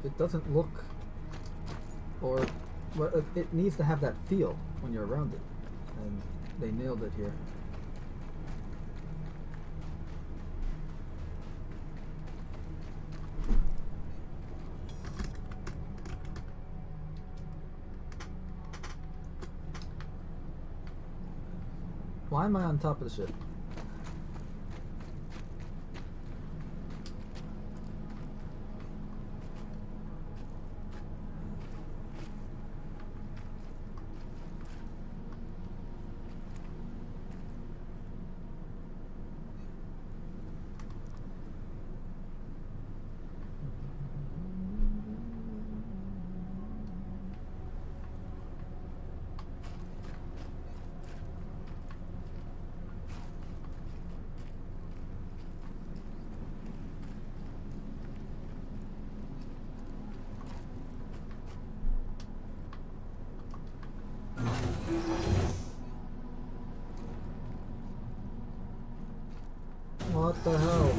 it doesn't look, or well, it needs to have that feel when you're around it, and they nailed it here. Why am I on top of the ship? What the hell?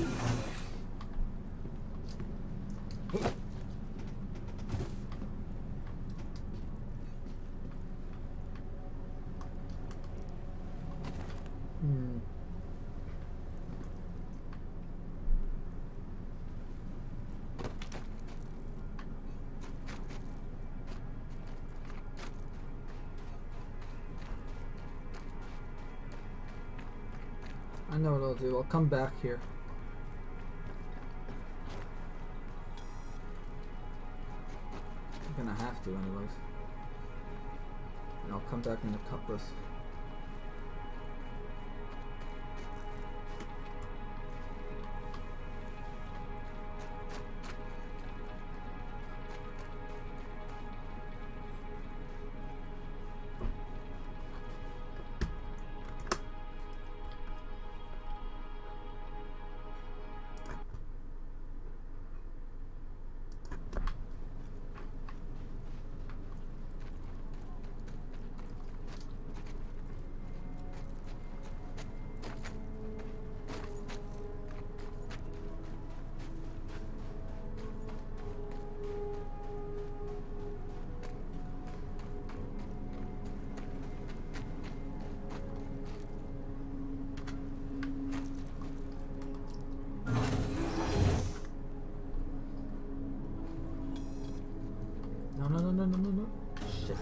I know what I'll do. I'll come back here. I'm gonna have to anyways. And I'll come back in the cutlass. No. Shit.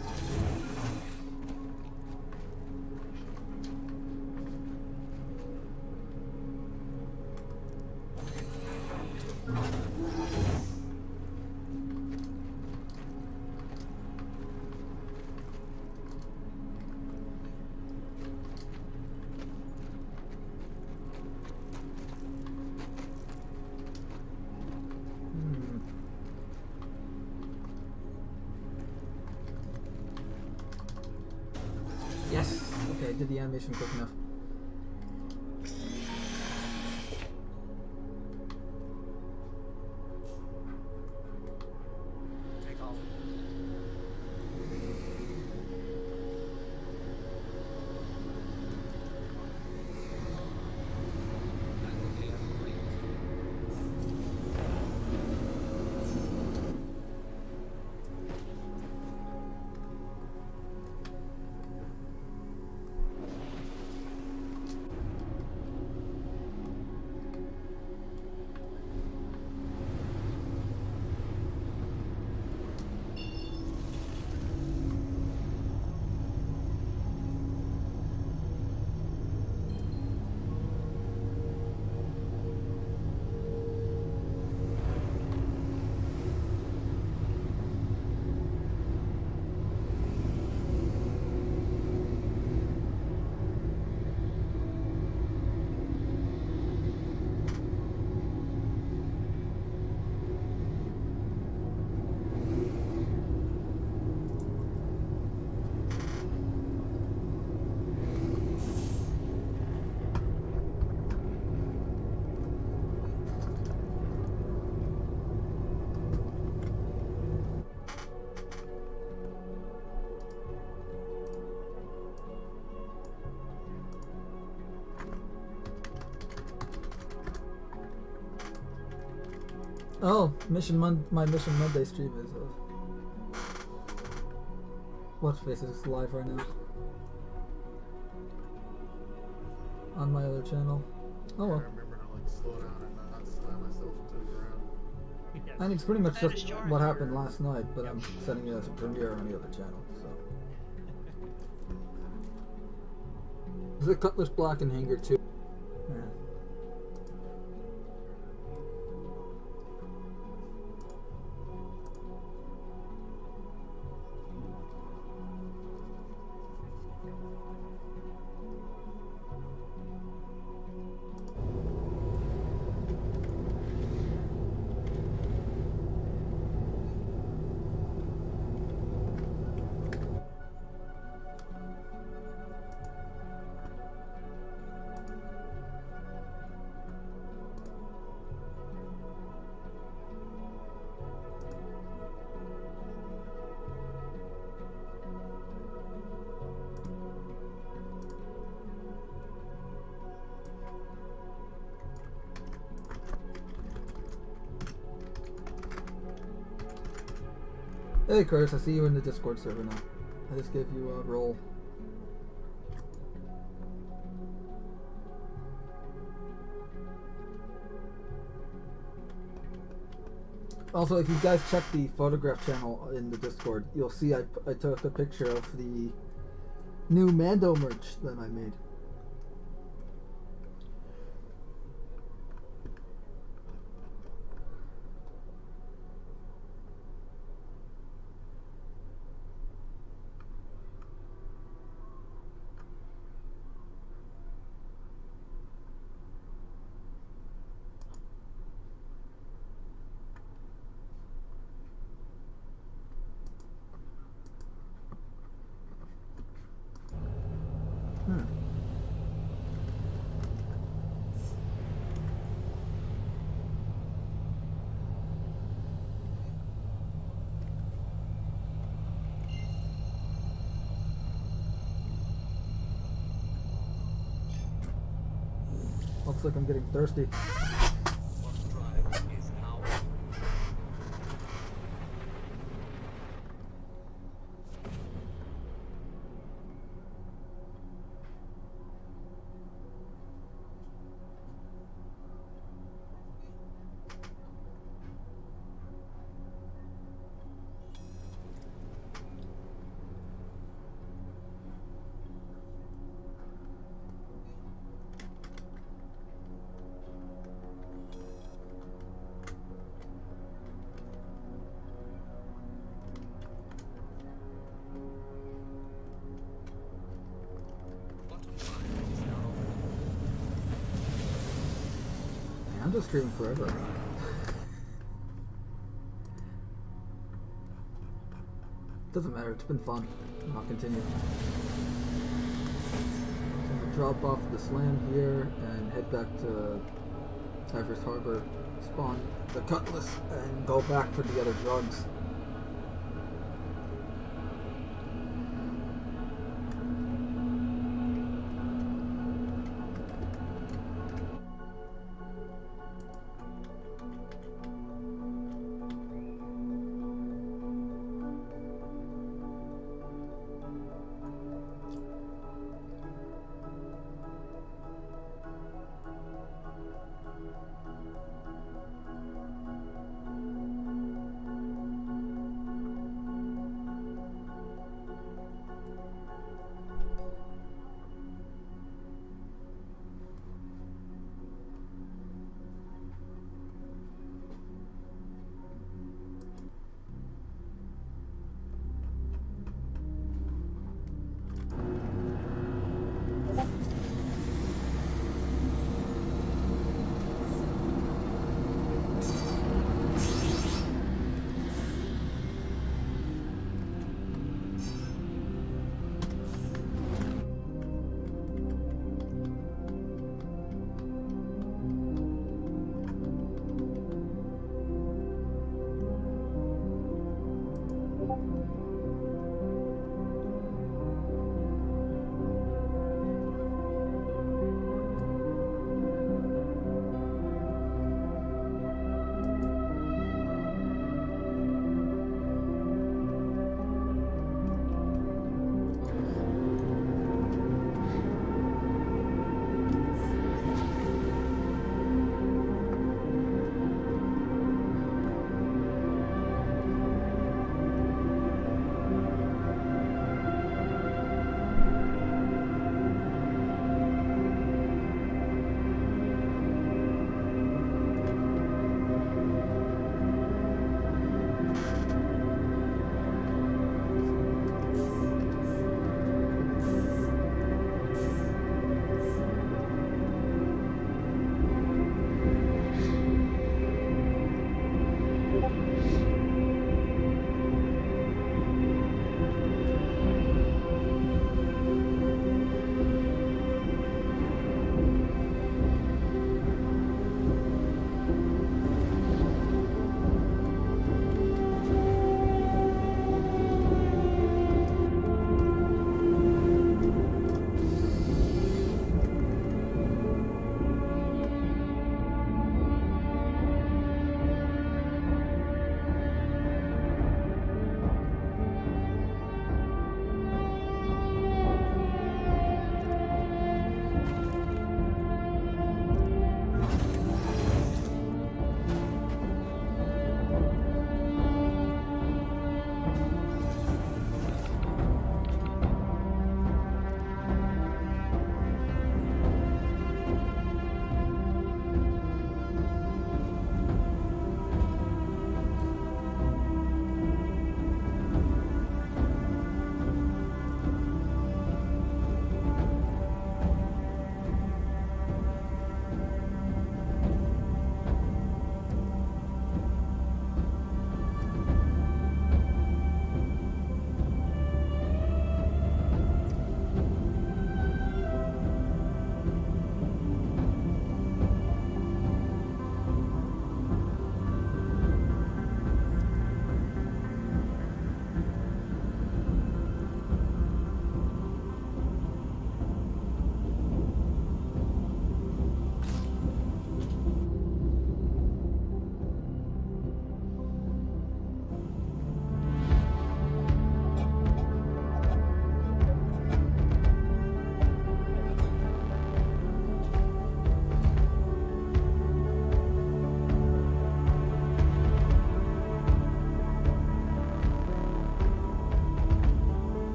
Yes! Okay, I did the animation quick enough. Take off. Oh, my Mission Monday stream is Watch Faces is live right now on my other channel. Oh well. I remember to like slow down and not slam myself into the ground. I think it's pretty much just what happened last night, but I'm setting it as a premiere on the other channel. So. Is it Cutlass Black and Hanger too? Yeah. Hey Curtis, I see you in the Discord server now. I just gave you a role. Also, if you guys check the photograph channel in the Discord, you'll see I took a picture of the new Mando merch that I made. Looks like I'm getting thirsty. I'm just streaming forever. Doesn't matter, it's been fun. I'll continue. So I'm gonna drop off the slam here and head back to Cypress Harbor, spawn the Cutlass, and go back for the other drugs.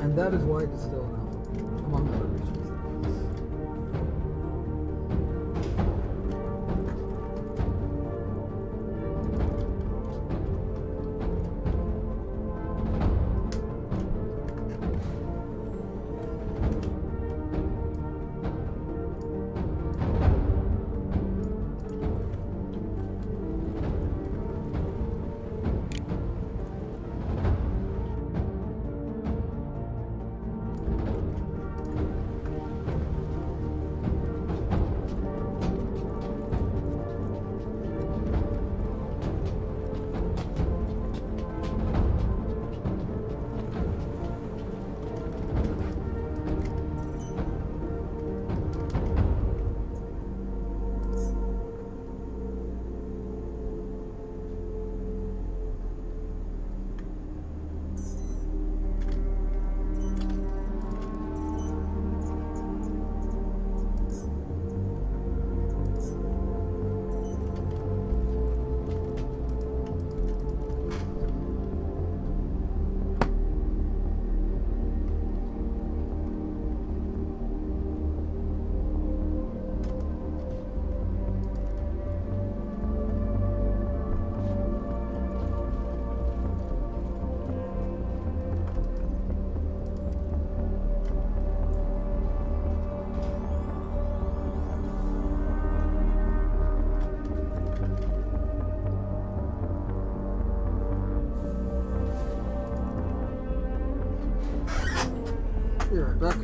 And that is why it is still an alpha, among other reasons. Be right back.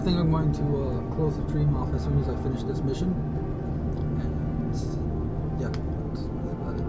think I'm going to close the stream off as soon as I finish this mission. And yeah, that's really about it.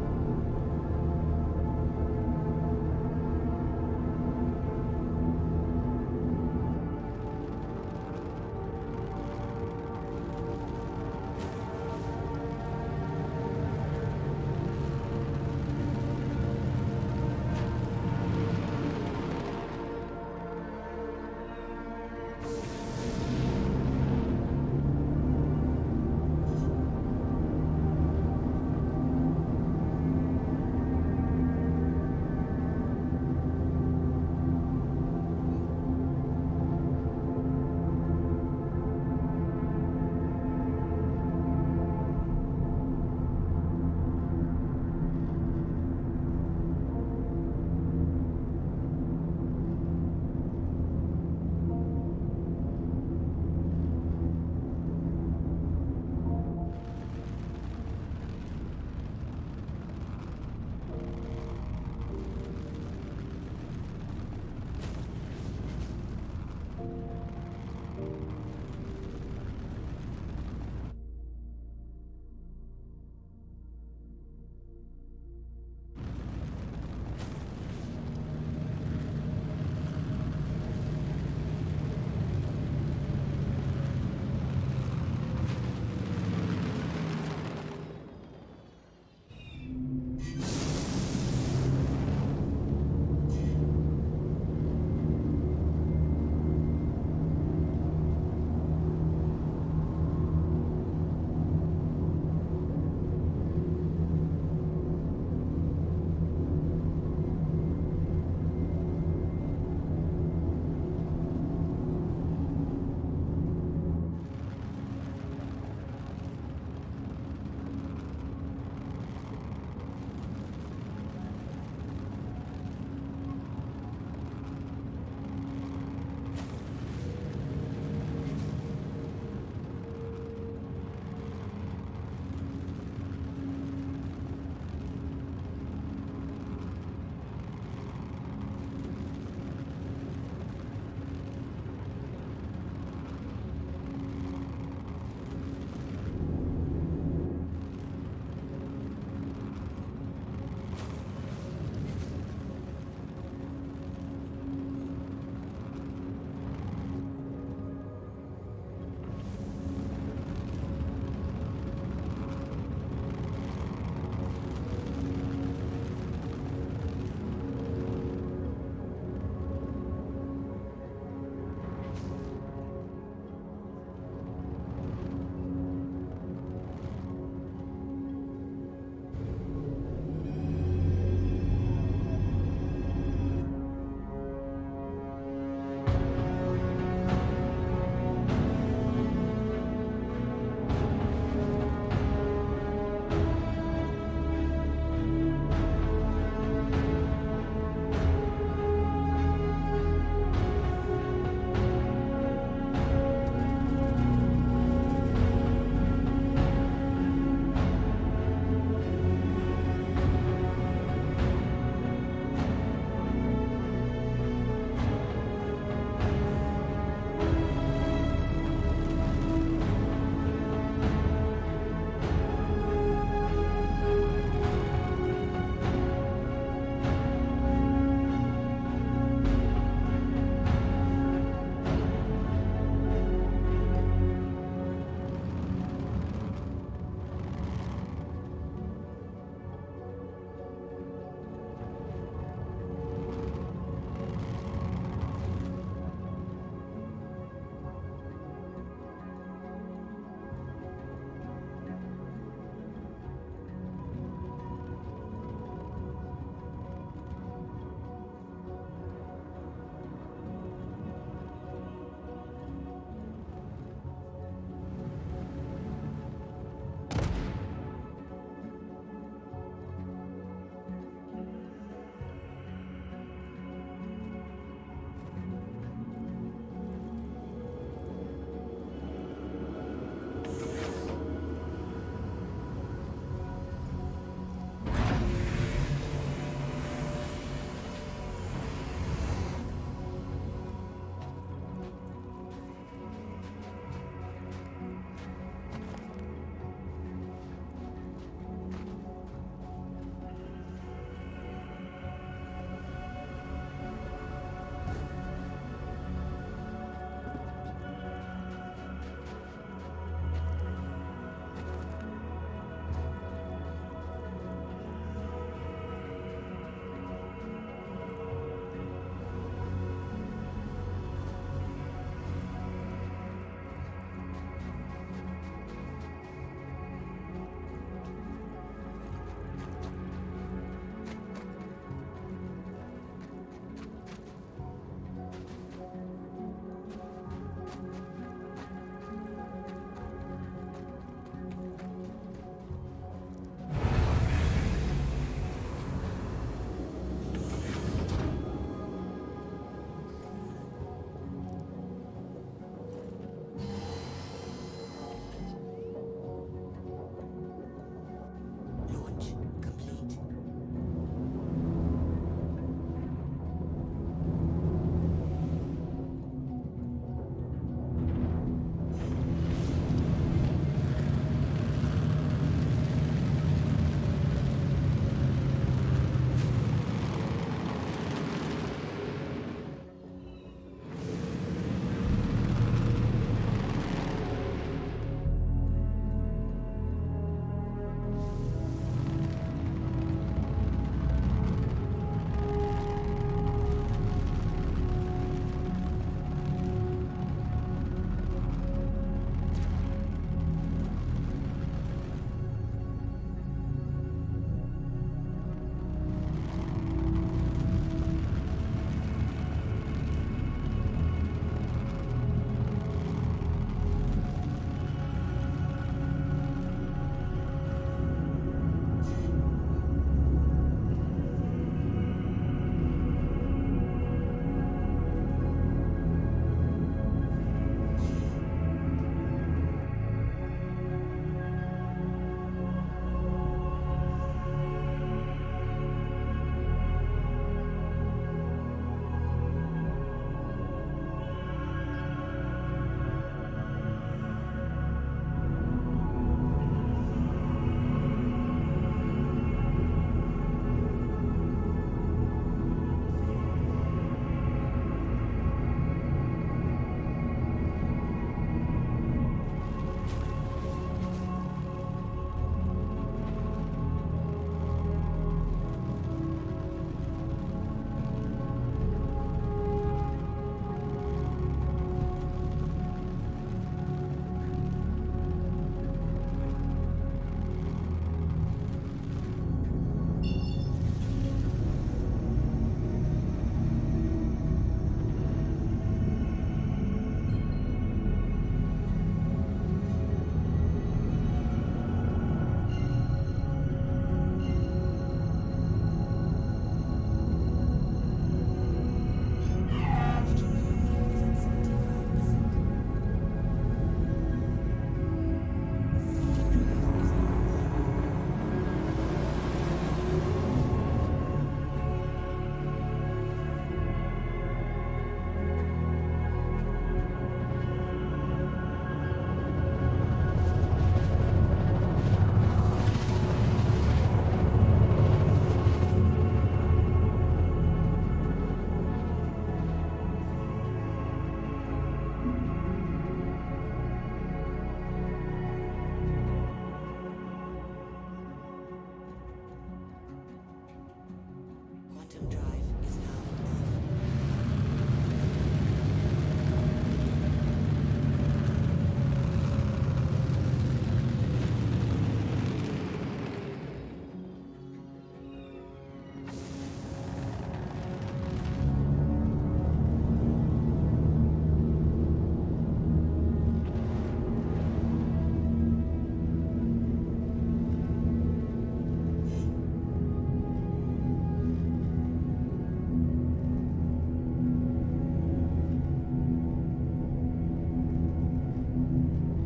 Quantum drive is now off.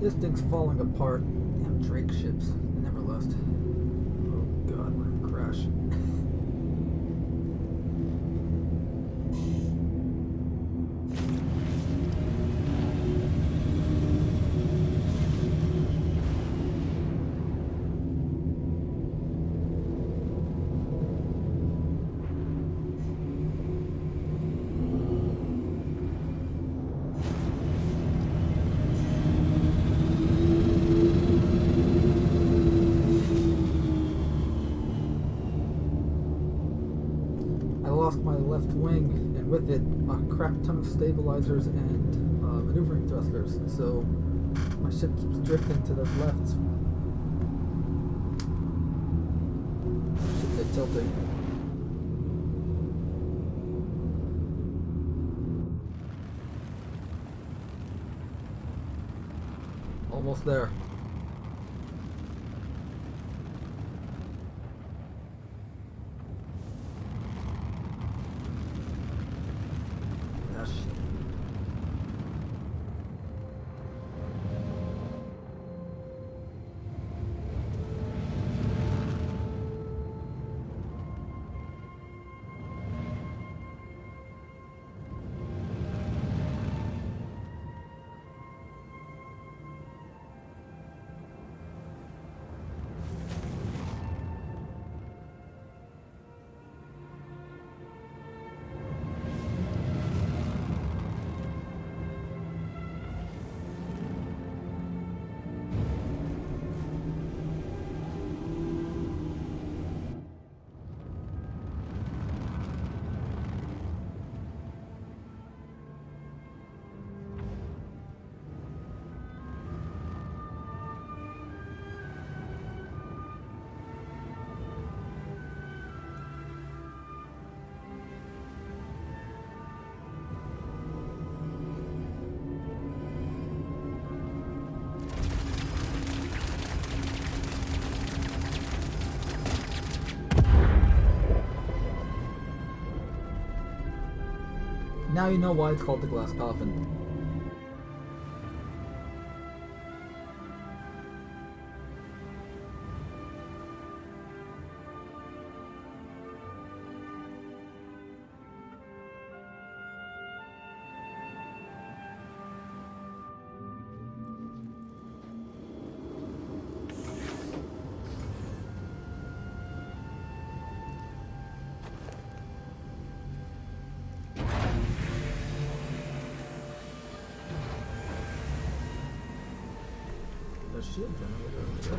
This thing's falling apart. Damn Drake ships. They never last. Oh god, we're gonna crash. Lost my left wing, and with it, a crap ton of stabilizers and maneuvering thrusters, so my ship keeps drifting to the left. Should get tilting. Almost there. Now you know why it's called the glass coffin. Shield generator over there.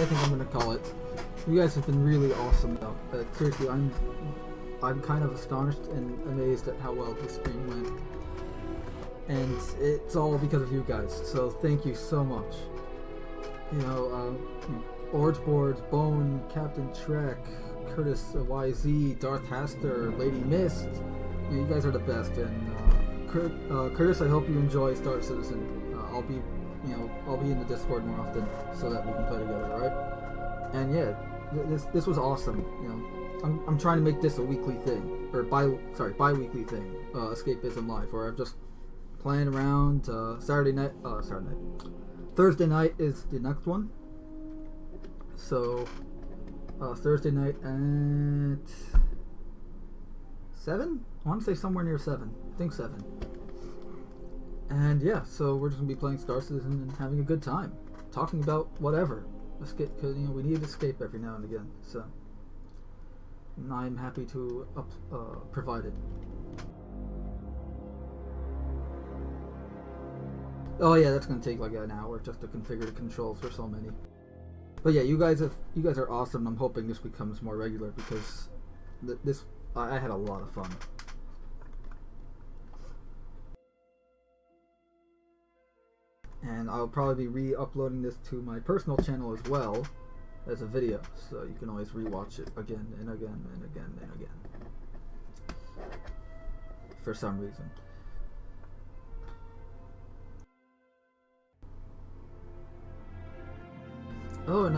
I think I'm gonna call it. You guys have been really awesome, though. Seriously, I'm kind of astonished and amazed at how well this stream went, and it's all because of you guys. So thank you so much. Orange Boards, Bone, Captain Trek, Curtis YZ, Darth Haster, Lady Mist. You guys are the best, and Curtis, I hope you enjoy Star Citizen. I'll be in the Discord more often so that we can play together, alright? And yeah, this was awesome. I'm trying to make this a weekly thing, or bi-weekly thing. Escapism Live, where I'm just playing around. Thursday night is the next one. So Thursday night at 7? I want to say somewhere near 7. I think 7. And yeah, so we're just gonna be playing Star Citizen and having a good time, talking about whatever. Escape, because we need to escape every now and again. So and I'm happy to provide it. Oh yeah, that's gonna take like an hour just to configure the controls. There's so many. But yeah, you guys are awesome. I'm hoping this becomes more regular because I had a lot of fun. And I'll probably be re-uploading this to my personal channel as well as a video, so you can always rewatch it again and again and again and again. For some reason. Oh, and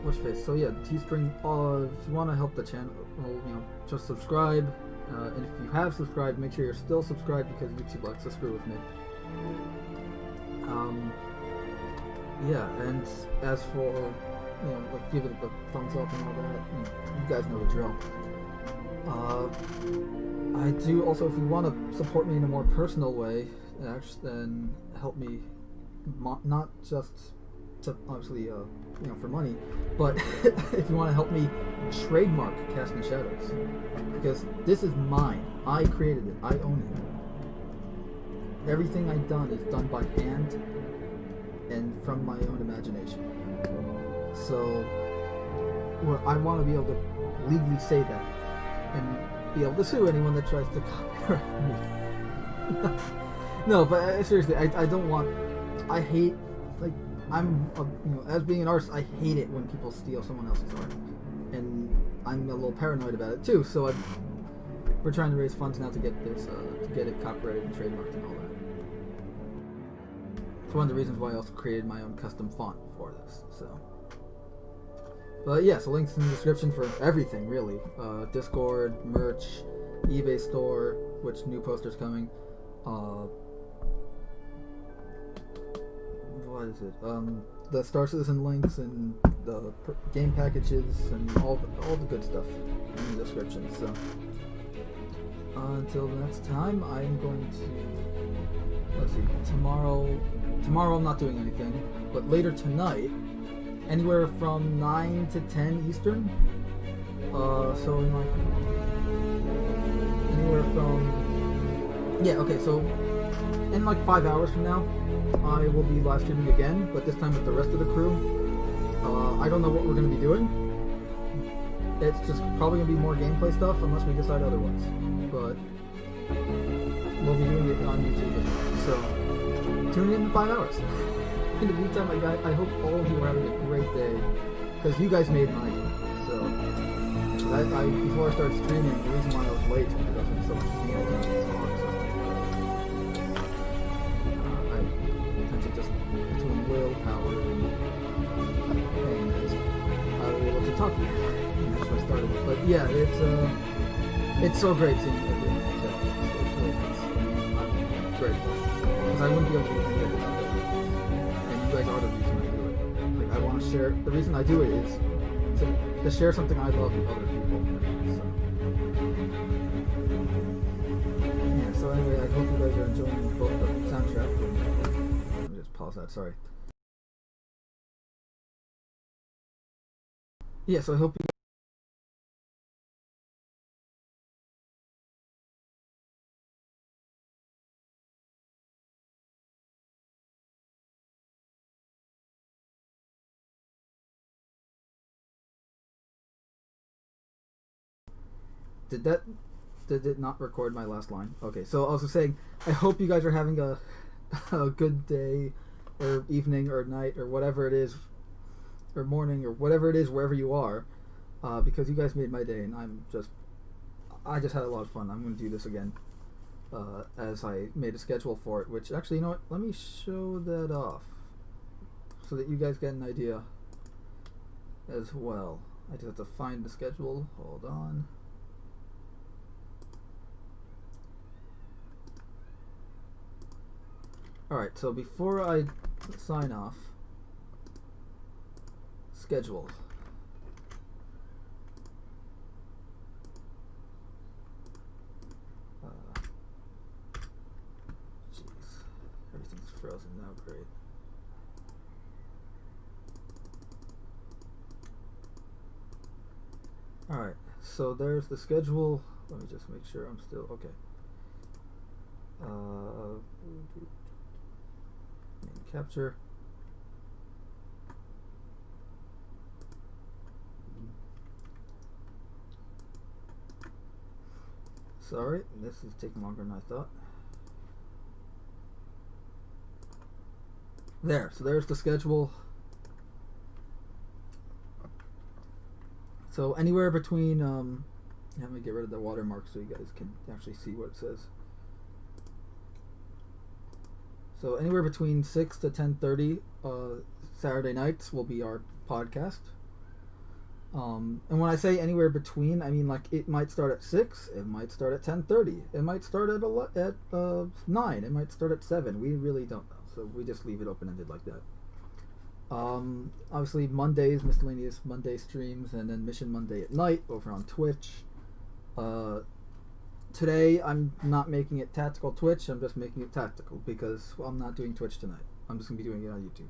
what's face? So yeah, Teespring. If you want to help the channel, just subscribe. And if you have subscribed, make sure you're still subscribed because YouTube likes to screw with me. Yeah, and as for give it the thumbs up and all that, you guys know the drill. I do also, if you want to support me in a more personal way, then help me, not just to obviously for money, but if you want to help me trademark Casting Shadows, because this is mine. I created it. I own it. Everything I've done is done by hand and from my own imagination. So I want to be able to legally say that and be able to sue anyone that tries to copyright me. No, but seriously, I don't want. I hate, as being an artist, I hate it when people steal someone else's art, and I'm a little paranoid about it too. So we're trying to raise funds now to get this, to get it copyrighted and trademarked and all that. It's one of the reasons why I also created my own custom font for this. So, but yeah, so links in the description for everything really. Discord, merch, eBay store, which new poster's coming. What is it? The Star Citizen links and the game packages and all the good stuff in the description. So until the next time, I'm going to, let's see, tomorrow I'm not doing anything, but later tonight, anywhere from 9 to 10 Eastern, so in anywhere from, yeah, okay, so in 5 hours from now, I will be live streaming again, but this time with the rest of the crew. I don't know what we're going to be doing. It's just probably going to be more gameplay stuff unless we decide otherwise. But we'll be doing it on YouTube. So tune in 5 hours. In the meantime, I hope all of you are having a great day, because you guys made my day. So before I started streaming, the reason why I was late is because I was in so much pain. Between willpower and I was able to talk to you. And that's where I started. But yeah, it's so great seeing you again. So it's really nice. I'm grateful. Because I wouldn't be able to do any of this without you. And you guys are the reason I do it. I want to share, the reason I do it is to share something I love with other people. So yeah, so anyway, I hope you guys are enjoying both the soundtrack and pause that, sorry. Yeah, so I hope you Did it not record my last line? Okay, so I was just saying, I hope you guys are having a good day, or evening, or night, or whatever it is, or morning, or whatever it is, wherever you are, because you guys made my day, and I just had a lot of fun. I'm going to do this again, as I made a schedule for it, which actually, you know what, let me show that off, so that you guys get an idea as well. I just have to find the schedule. Hold on. Alright, so before I sign off, schedule. Jeez, everything's frozen now, great. Alright, so there's the schedule. Let me just make sure I'm still okay. Main capture. Sorry, this is taking longer than I thought. There, so there's the schedule. So anywhere between, let me get rid of the watermark so you guys can actually see what it says. So anywhere between 6 to 10:30 Saturday nights will be our podcast. And when I say anywhere between, I mean like it might start at 6, it might start at 10:30, it might start at 9, it might start at 7. We really don't know, so we just leave it open-ended like that. Obviously Mondays, miscellaneous Monday streams, and then Mission Monday at night over on Twitch. Today I'm not making it tactical Twitch, I'm just making it tactical because I'm not doing Twitch tonight. I'm just going to be doing it on YouTube.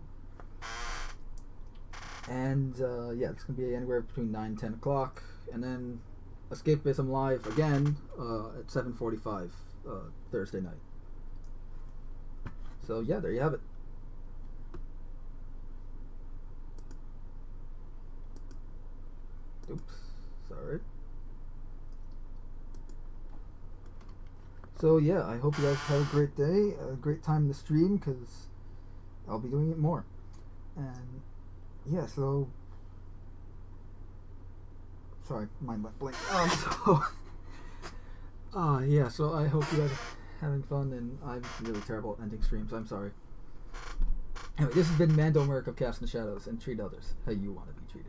And yeah, it's going to be anywhere between 9 and 10 o'clock. And then Escapism live again at 7:45 Thursday night. So yeah, there you have it. Oops, sorry. So yeah, I hope you guys have a great day, a great time in the stream, because I'll be doing it more. And yeah, so sorry, mind went blank. Yeah, so I hope you guys are having fun, and I'm really terrible at ending streams. I'm sorry. Anyway, this has been Mando, Merc of Cast in the Shadows, and treat others how you want to be treated.